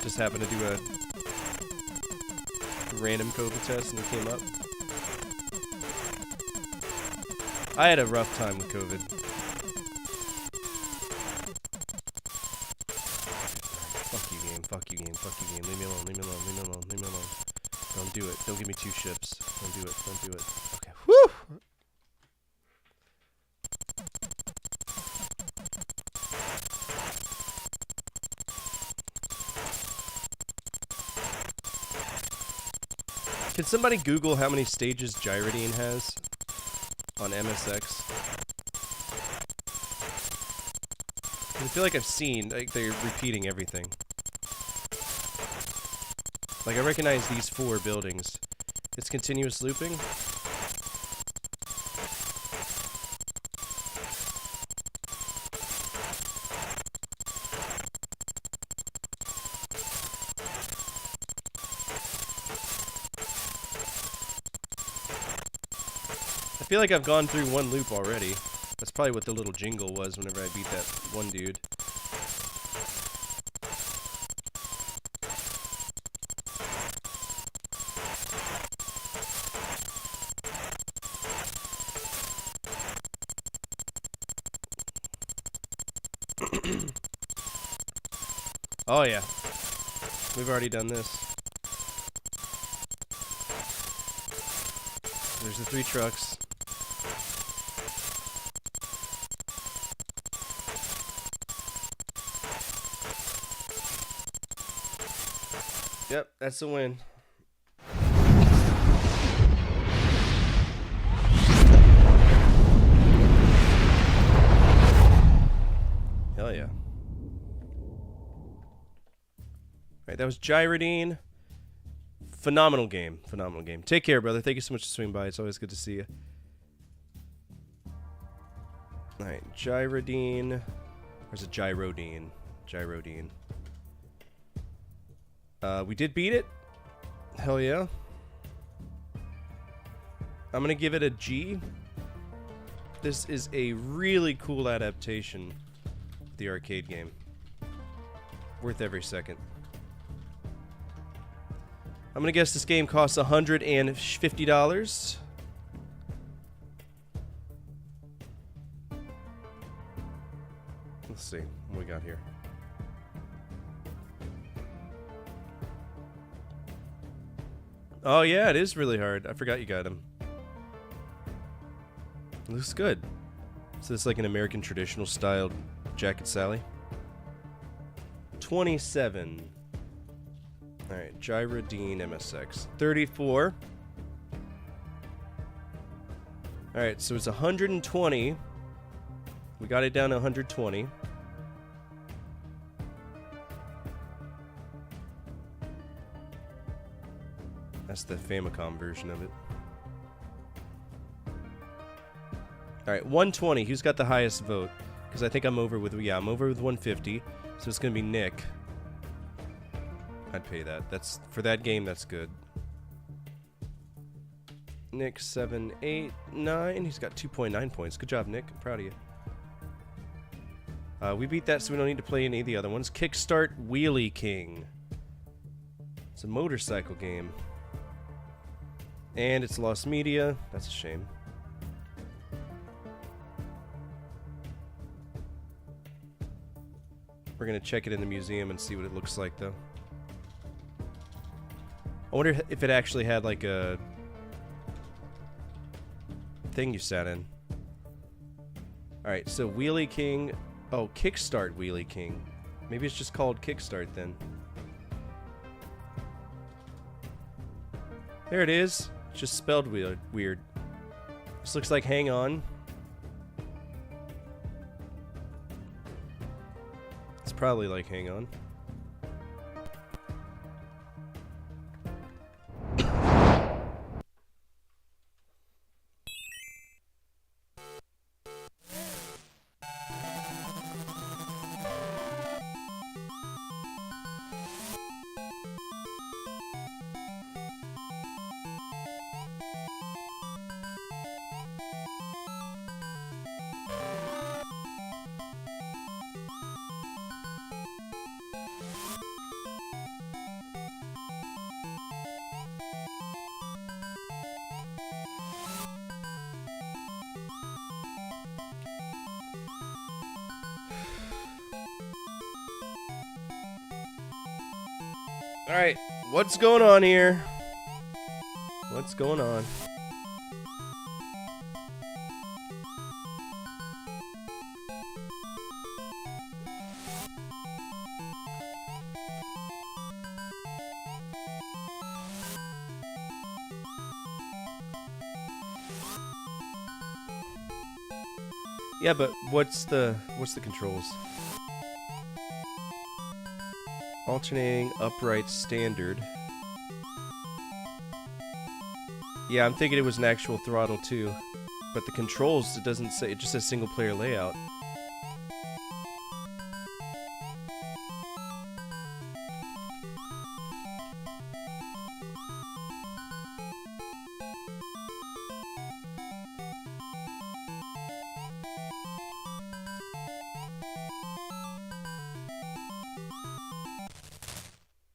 Just happened to do a random COVID test and it came up. I had a rough time with COVID. Fuck you, game. Fuck you, game. Fuck you, game. Leave me alone. Leave me alone. Leave me alone. Leave me alone. Don't do it. Don't give me 2 ships. Don't do it. Don't do it. Okay. Woo! Can somebody Google how many stages Gyrodine has on MSX? I feel like I've seen, like, they're repeating everything. Like, I recognize these 4 buildings. It's continuous looping. I feel like I've gone through 1 loop already. That's probably what the little jingle was whenever I beat that one dude. Oh yeah, we've already done this. There's the 3 trucks. Yep, that's the win. Hell yeah. Alright, that was Gyrodine. Phenomenal game. Phenomenal game. Take care, brother. Thank you so much for swinging by. It's always good to see you. Alright, Gyrodine. Or is it Gyrodine? Gyrodine. We did beat it. Hell yeah. I'm gonna give it a G. This is a really cool adaptation of the arcade game. Worth every second. I'm gonna guess this game costs $150. Let's see what we got here. Oh yeah, it is really hard. I forgot you got him. Looks good. So it's like an American traditional style Jacket Sally. 27. Alright, Jyra Dean MSX. 34. Alright, so it's 120. We got it down to 120. That's the Famicom version of it. Alright, 120. Who's got the highest vote? Because I think I'm over with... Yeah, I'm over with 150. So it's going to be Nick. I'd pay that. That's for that game, that's good. Nick, 7, 8, 9. He's got 2.9 points. Good job, Nick. I'm proud of you. We beat that, so we don't need to play any of the other ones. Kickstart Wheelie King. It's a motorcycle game. And it's lost media. That's a shame. We're going to check it in the museum and see what it looks like, though. I wonder if it actually had, like, a thing you sat in. Alright, so Wheelie King... Oh, Kickstart Wheelie King. Maybe it's just called Kickstart, then. There it is. It's just spelled weird. This looks like Hang On. It's probably like Hang On. Alright, what's going on here? What's going on? Yeah, but what's the controls? Alternating, upright, standard. Yeah, I'm thinking it was an actual throttle too. But the controls, it doesn't say, it just says single player layout.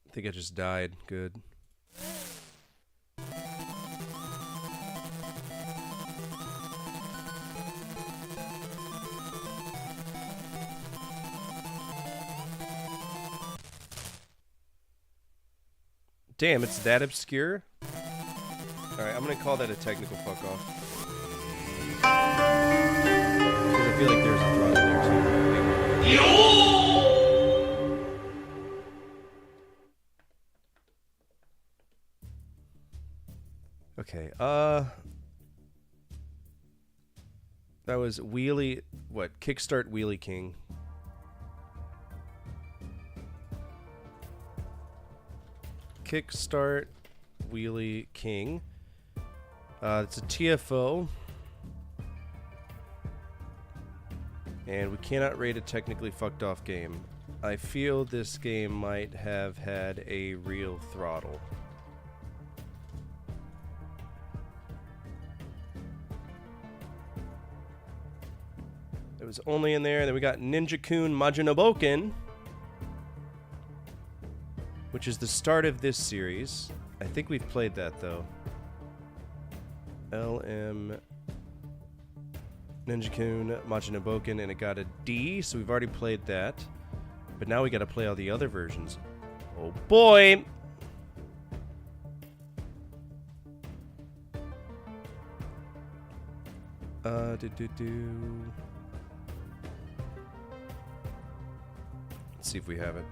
I think I just died. Good. Damn, it's that obscure? Alright, I'm gonna call that a technical fuck off. Because I feel like there's a throttle there too. Okay, that was Wheelie, what? Kickstart Wheelie King. Kickstart Wheelie King. It's a TFO. And we cannot rate a technically fucked off game. I feel this game might have had a real throttle. It was only in there. And then we got Ninja-kun Majinoboken, which is the start of this series. I think we've played that, though. No, Ninja-kun, Majin no Boken, and it got a D, so we've already played that. But now we gotta play all the other versions. Oh boy! Let's see if we have it.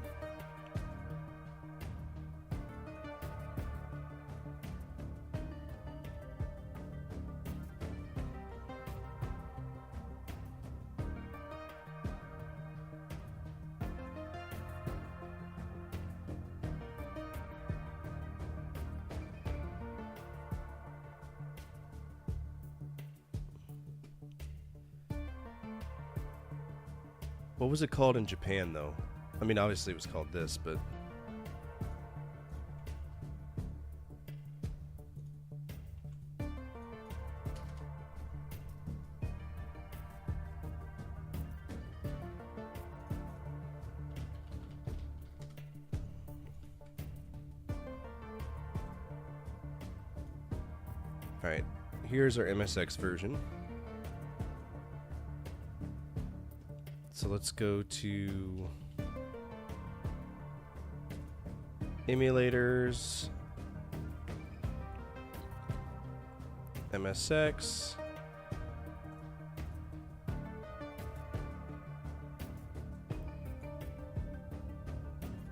What was it called in Japan, though? I mean, obviously it was called this, but... Alright, here's our MSX version. So let's go to emulators, MSX,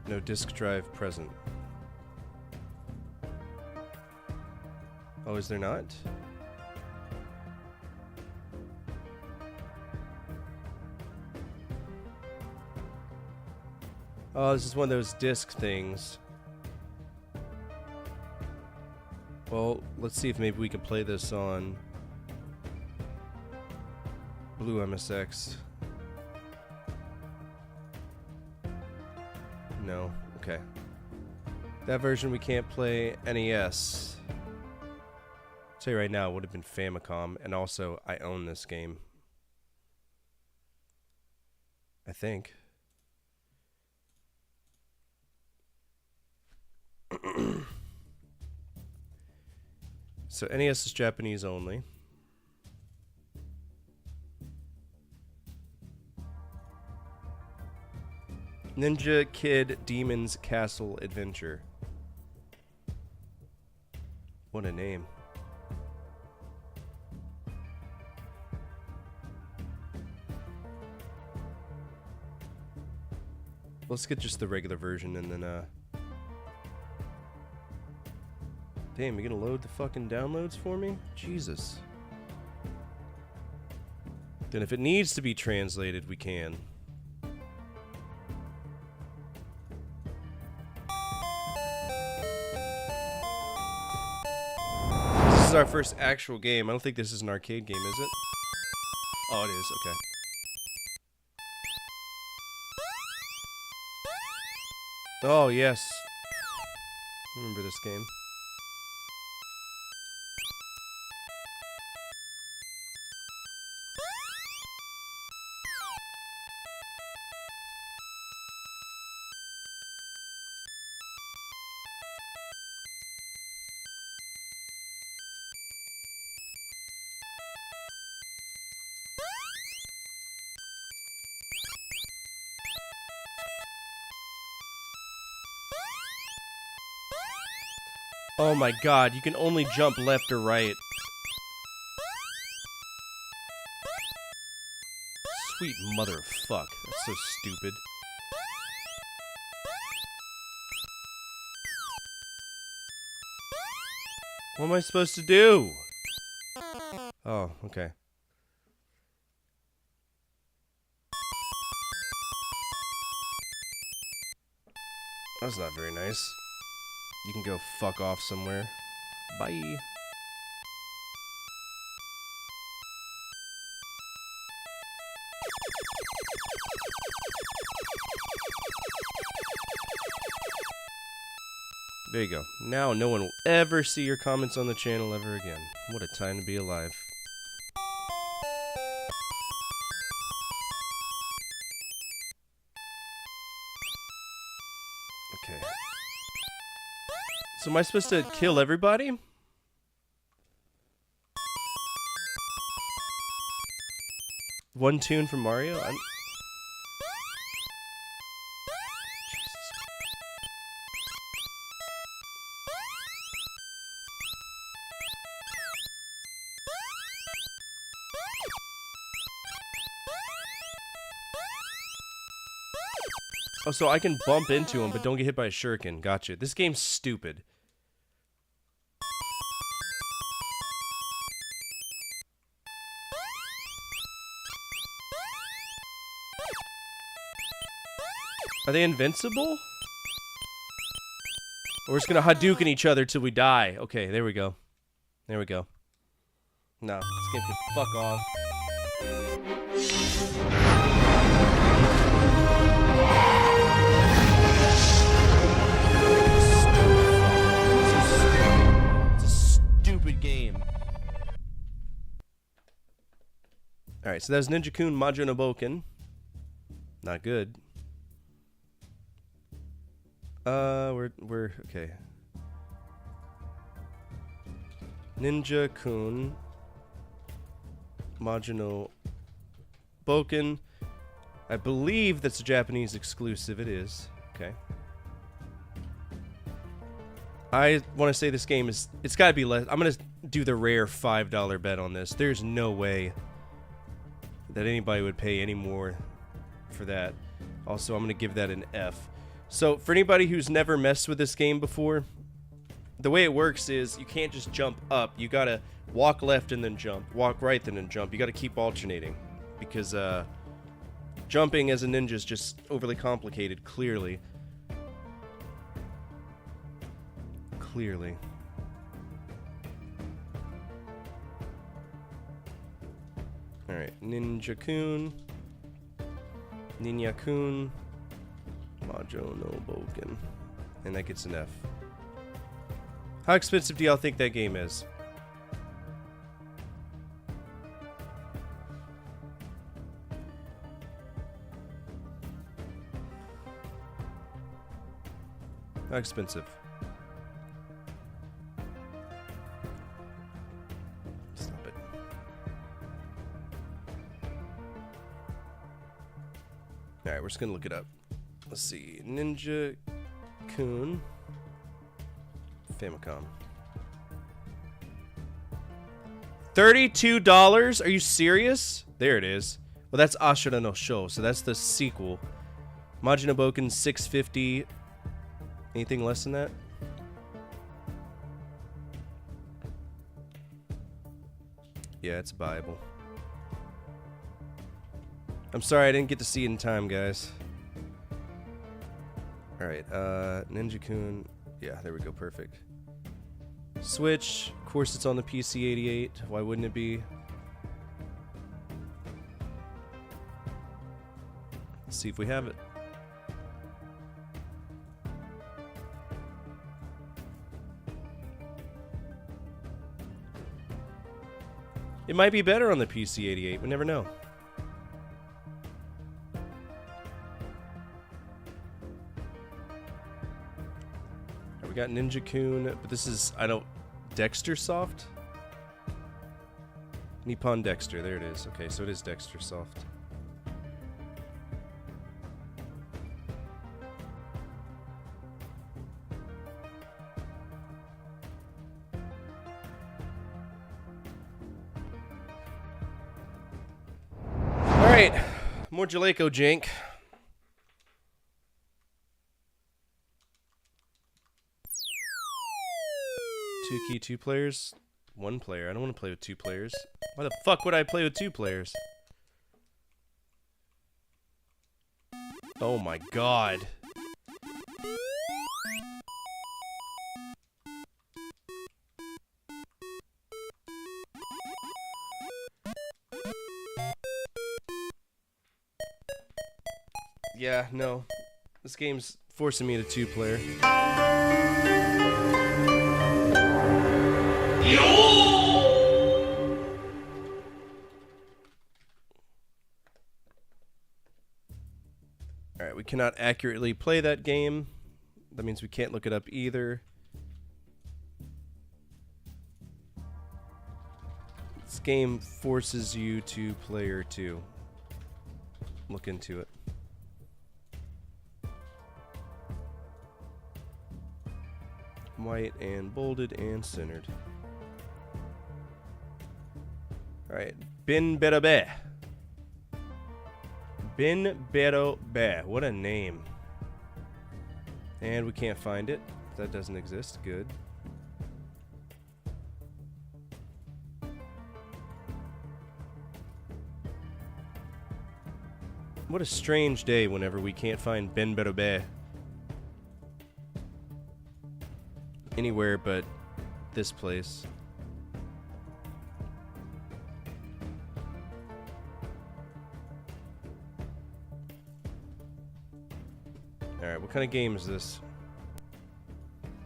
no disk drive present. Oh, is there not? Oh, this is one of those disc things. Well, let's see if maybe we can play this on Blue MSX. No, okay. That version we can't play. NES. I'll tell you right now, it would have been Famicom, and also I own this game. I think. So NES is Japanese only. Ninja Kid Demon's Castle Adventure. What a name. Let's get just the regular version and then damn, you gonna load the fucking downloads for me? Jesus. Then if it needs to be translated, we can. This is our first actual game. I don't think this is an arcade game, is it? Oh, it is. Okay. Oh, yes. I remember this game. Oh my god, you can only jump left or right. Sweet mother of fuck. That's so stupid. What am I supposed to do? Oh, okay. That's not very nice. You can go fuck off somewhere. Bye. There you go. Now no one will ever see your comments on the channel ever again. What a time to be alive. Okay. So am I supposed to kill everybody? One tune from Mario? Oh, so I can bump into him, but don't get hit by a shuriken. Gotcha. This game's stupid. Are they invincible? Or we're just gonna Hadouken each other till we die. Okay, there we go. There we go. No, this game can fuck off. Game. Alright, so that's Ninja-kun Majo no Boken. Not good. We're okay. Ninja-kun Majo no Boken. I believe that's a Japanese exclusive. It is. Okay. I want to say this game is, it's got to be less. I'm going to do the rare $5 bet on this. There's no way that anybody would pay any more for that. Also, I'm going to give that an F. So, for anybody who's never messed with this game before, the way it works is you can't just jump up. You got to walk left and then jump. Walk right and then jump. You got to keep alternating. Because jumping as a ninja is just overly complicated, clearly. Clearly. Alright, Ninja-kun. Ninja-kun. Majo no Boken. And that gets an F. How expensive do y'all think that game is? How expensive? Stop it. Alright, we're just gonna look it up. Let's see. Ninja-kun Famicom. $32? Are you serious? There it is. Well, that's Ashura no Sho, so that's the sequel. Majo no Boken $6.50. Anything less than that? Yeah, it's buyable. I'm sorry I didn't get to see it in time, guys. Alright, Ninja-kun. Yeah, there we go, perfect. Switch. Of course it's on the PC-88. Why wouldn't it be? Let's see if we have it. It might be better on the PC-88. We never know. We got Ninja-kun, but this is, Dexter Soft? Nippon Dexter, there it is. Okay, so it is Dexter Soft. Alright, more Jaleco Jank. Two key, 2 players, 1 player. I don't want to play with 2 players. Why the fuck would I play with 2 players? Oh my god. Yeah, no. This game's forcing me to 2 player. Alright, we cannot accurately play that game. That means we can't look it up either. This game forces you to player 2. look into it. White and bolded and centered. Alright, Bin Bedo Bear. Bin Bedo Bear. What a name. And we can't find it. That doesn't exist. Good. What a strange day whenever we can't find Bin Bedo Bear anywhere but this place. Alright, what kind of game is this?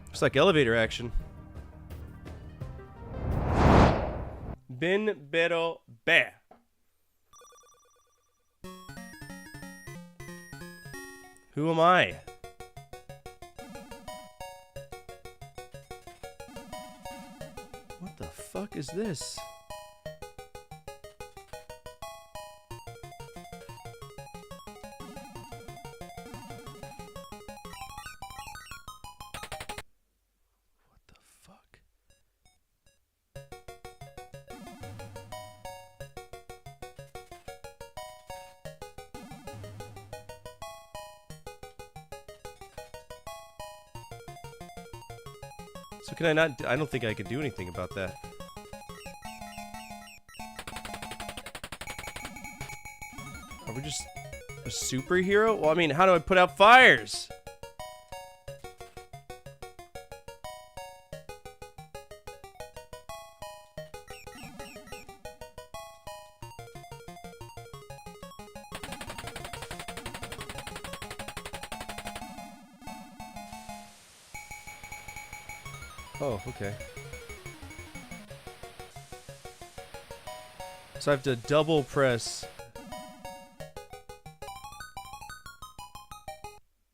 Looks like elevator action. Bin Bedo Bear. Who am I? What the fuck is this? What the fuck? So can I not? I don't think I could do anything about that. Are we just a superhero? Well, I mean, how do I put out fires? Oh, okay. So I have to double press.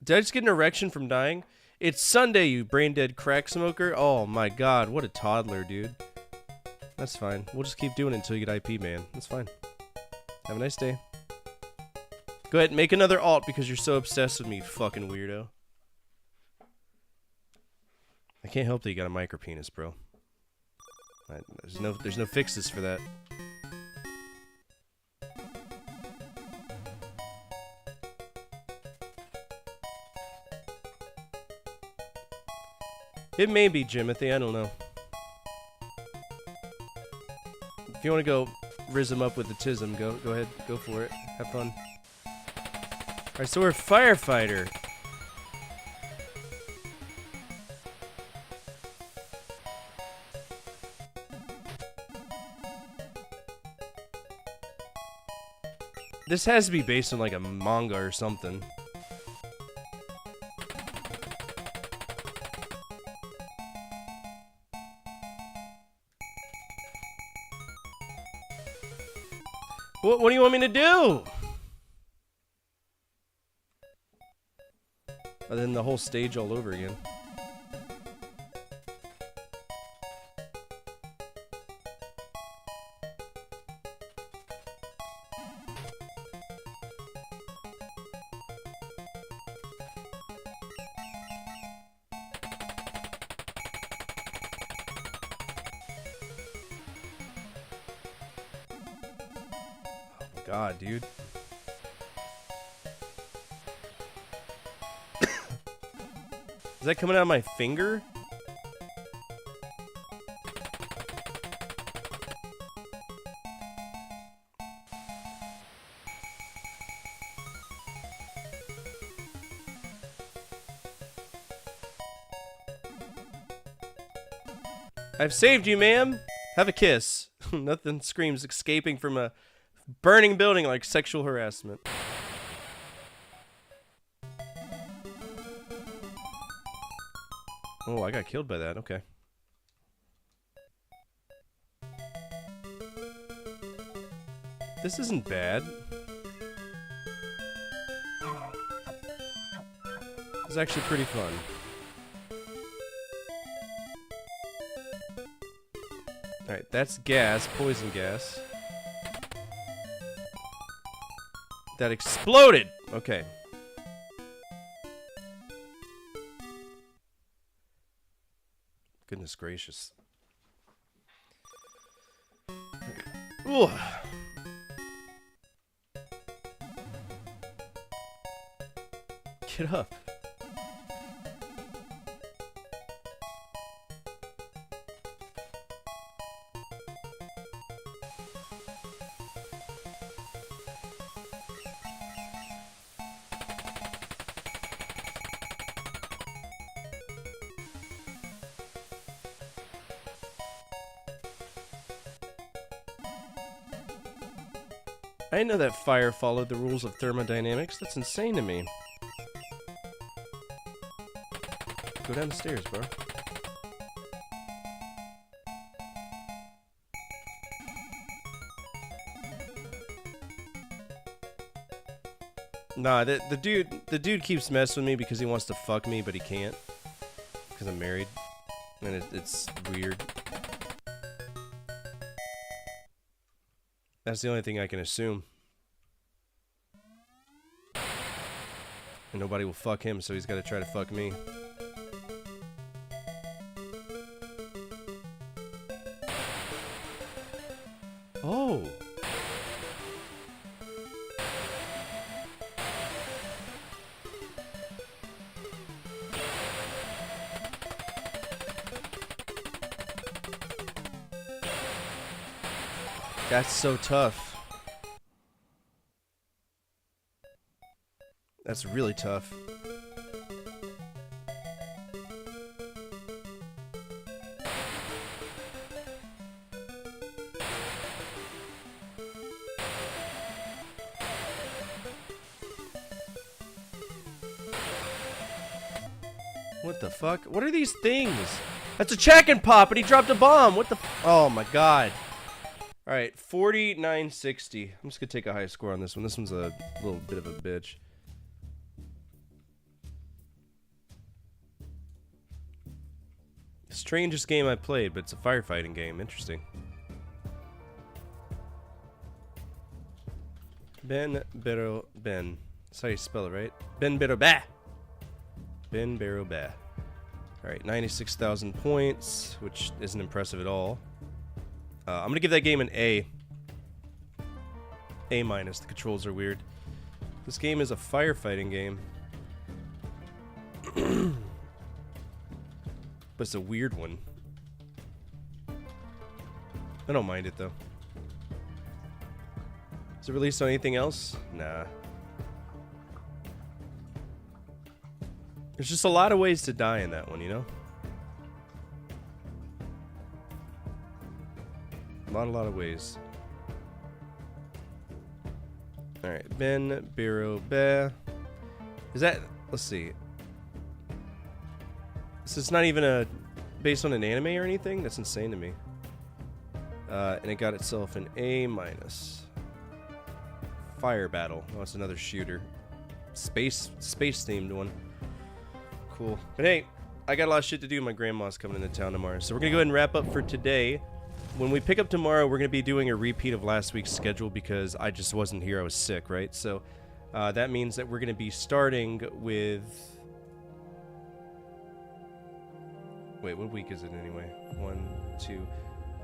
Did I just get an erection from dying? It's Sunday, you brain dead crack smoker. Oh my god, what a toddler, dude. That's fine. We'll just keep doing it until you get IP, man. That's fine. Have a nice day. Go ahead, make another alt because you're so obsessed with me, fucking weirdo. I can't help that you got a micro penis, bro. There's no fixes for that. It may be Jimothy, I don't know. If you want to go rizz him up with the tism, go ahead, go for it. Have fun. Alright, so we're a firefighter. This has to be based on like a manga or something. What do you want me to do? And then the whole stage all over again. God, dude. Is that coming out of my finger? I've saved you, ma'am. Have a kiss. Nothing screams escaping from a burning building like sexual harassment. Oh, I got killed by that. Okay. This isn't bad. It's actually pretty fun. Alright, that's gas, poison gas. That exploded! Okay. Goodness gracious. Ooh. Get up. I didn't know that fire followed the rules of thermodynamics. That's insane to me. Go down the stairs, bro. Nah, the dude keeps messing with me because he wants to fuck me, but he can't. Because I'm married. And it's weird. That's the only thing I can assume. And nobody will fuck him, so he's got to try to fuck me. Oh. That's so tough. That's really tough. What the fuck? What are these things? That's a check and pop, and he dropped a bomb. What the? Oh my god. All right, 4960. I'm just gonna take a high score on this one. This one's a little bit of a bitch. Strangest game I played, but it's a firefighting game. Interesting. Ben Bero Ben. That's how you spell it, right? Ben Bero Bah. Ben Bero Bah. All right, 96,000 points, which isn't impressive at all. I'm gonna give that game an A. A minus. The controls are weird. This game is a firefighting game. But it's a weird one. I don't mind it though. Is it released on anything else? Nah. There's just a lot of ways to die in that one, you know? A lot of ways. Alright, Ben Biro Bear. Is that, let's see. So it's not even based on an anime or anything? That's insane to me. And it got itself an A minus. Fire Battle. Oh, it's another shooter. Space themed one. Cool. But hey, I got a lot of shit to do. My grandma's coming into town tomorrow. So we're gonna go ahead and wrap up for today. When we pick up tomorrow, we're going to be doing a repeat of last week's schedule because I just wasn't here. I was sick, right? So that means that we're going to be starting with... Wait, what week is it anyway? 1, 2...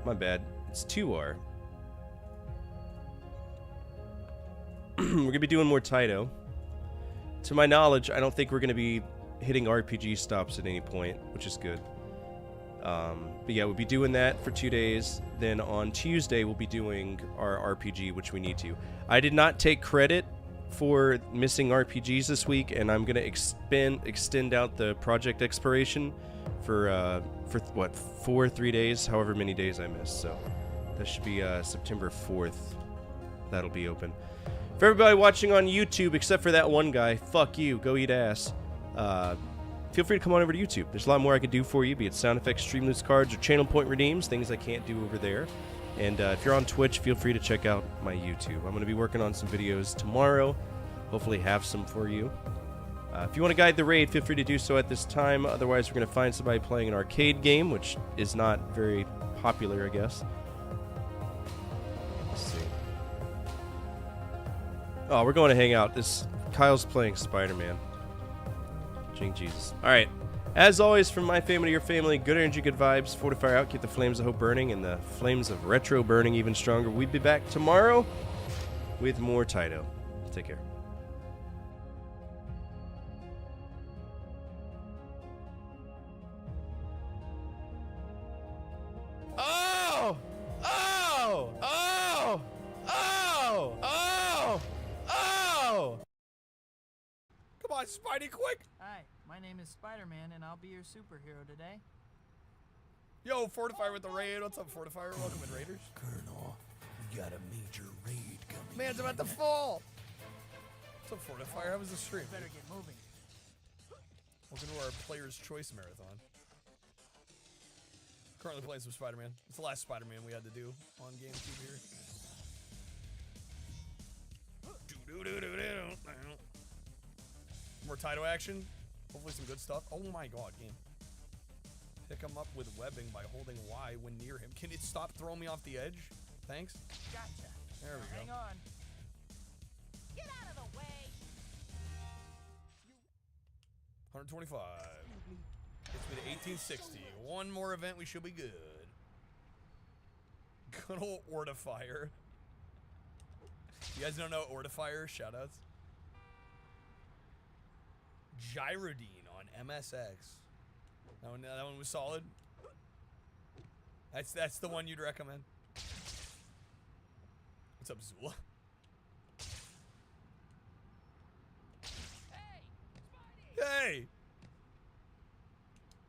My bad. It's 2R. We're going to be doing more Taito. To my knowledge, I don't think we're going to be hitting RPG stops at any point, which is good. But yeah, we'll be doing that for 2 days. Then on Tuesday, we'll be doing our RPG, which we need to. I did not take credit for missing RPGs this week, and I'm going to extend out the project expiration for what, 3 days, however many days I missed. So that should be September 4th. That'll be open. For everybody watching on YouTube, except for that one guy, fuck you, go eat ass. Feel free to come on over to YouTube. There's a lot more I can do for you, be it sound effects, Streamloots cards, or channel point redeems, things I can't do over there. And if you're on Twitch, feel free to check out my YouTube. I'm going to be working on some videos tomorrow. Hopefully have some for you. If you want to guide the raid, feel free to do so at this time. Otherwise, we're going to find somebody playing an arcade game, which is not very popular, I guess. Let's see. Oh, we're going to hang out. Kyle's playing Spider-Man. Jing Jesus. All right. As always, from my family to your family, good energy, good vibes. Fortify out, keep the flames of hope burning, and the flames of retro burning even stronger. We'll be back tomorrow with more Taito. Take care. Oh! Oh! Oh! Oh! Oh! Oh! Come on, Spidey, quick! Hi, my name is Spider-Man, and I'll be your superhero today. Yo, Fortifier with the raid. What's up, Fortifier? Welcome in, Raiders. Colonel, we got a major raid coming. Man's about to fall. What's up, Fortifier? How was the stream? Better get moving. Welcome to our Player's Choice Marathon. Currently playing some Spider-Man. It's the last Spider-Man we had to do on GameCube here. More Taito action. Hopefully some good stuff. Oh my god, game. Pick him up with webbing by holding Y when near him. Can it stop throwing me off the edge? Thanks. Gotcha. There we Hang go. on. Get out of the way. 125. Gets me to 1860. One more event, we should be good. Good old Ortifier. You guys don't know Ortifier? Shoutouts. Gyrodine on MSX. That one was solid. That's the one you'd recommend. What's up, Zula? Hey, Spidey! Hey!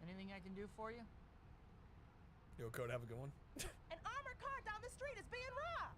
Anything I can do for you? Yo, Code, have a good one. An armored car down the street is being robbed.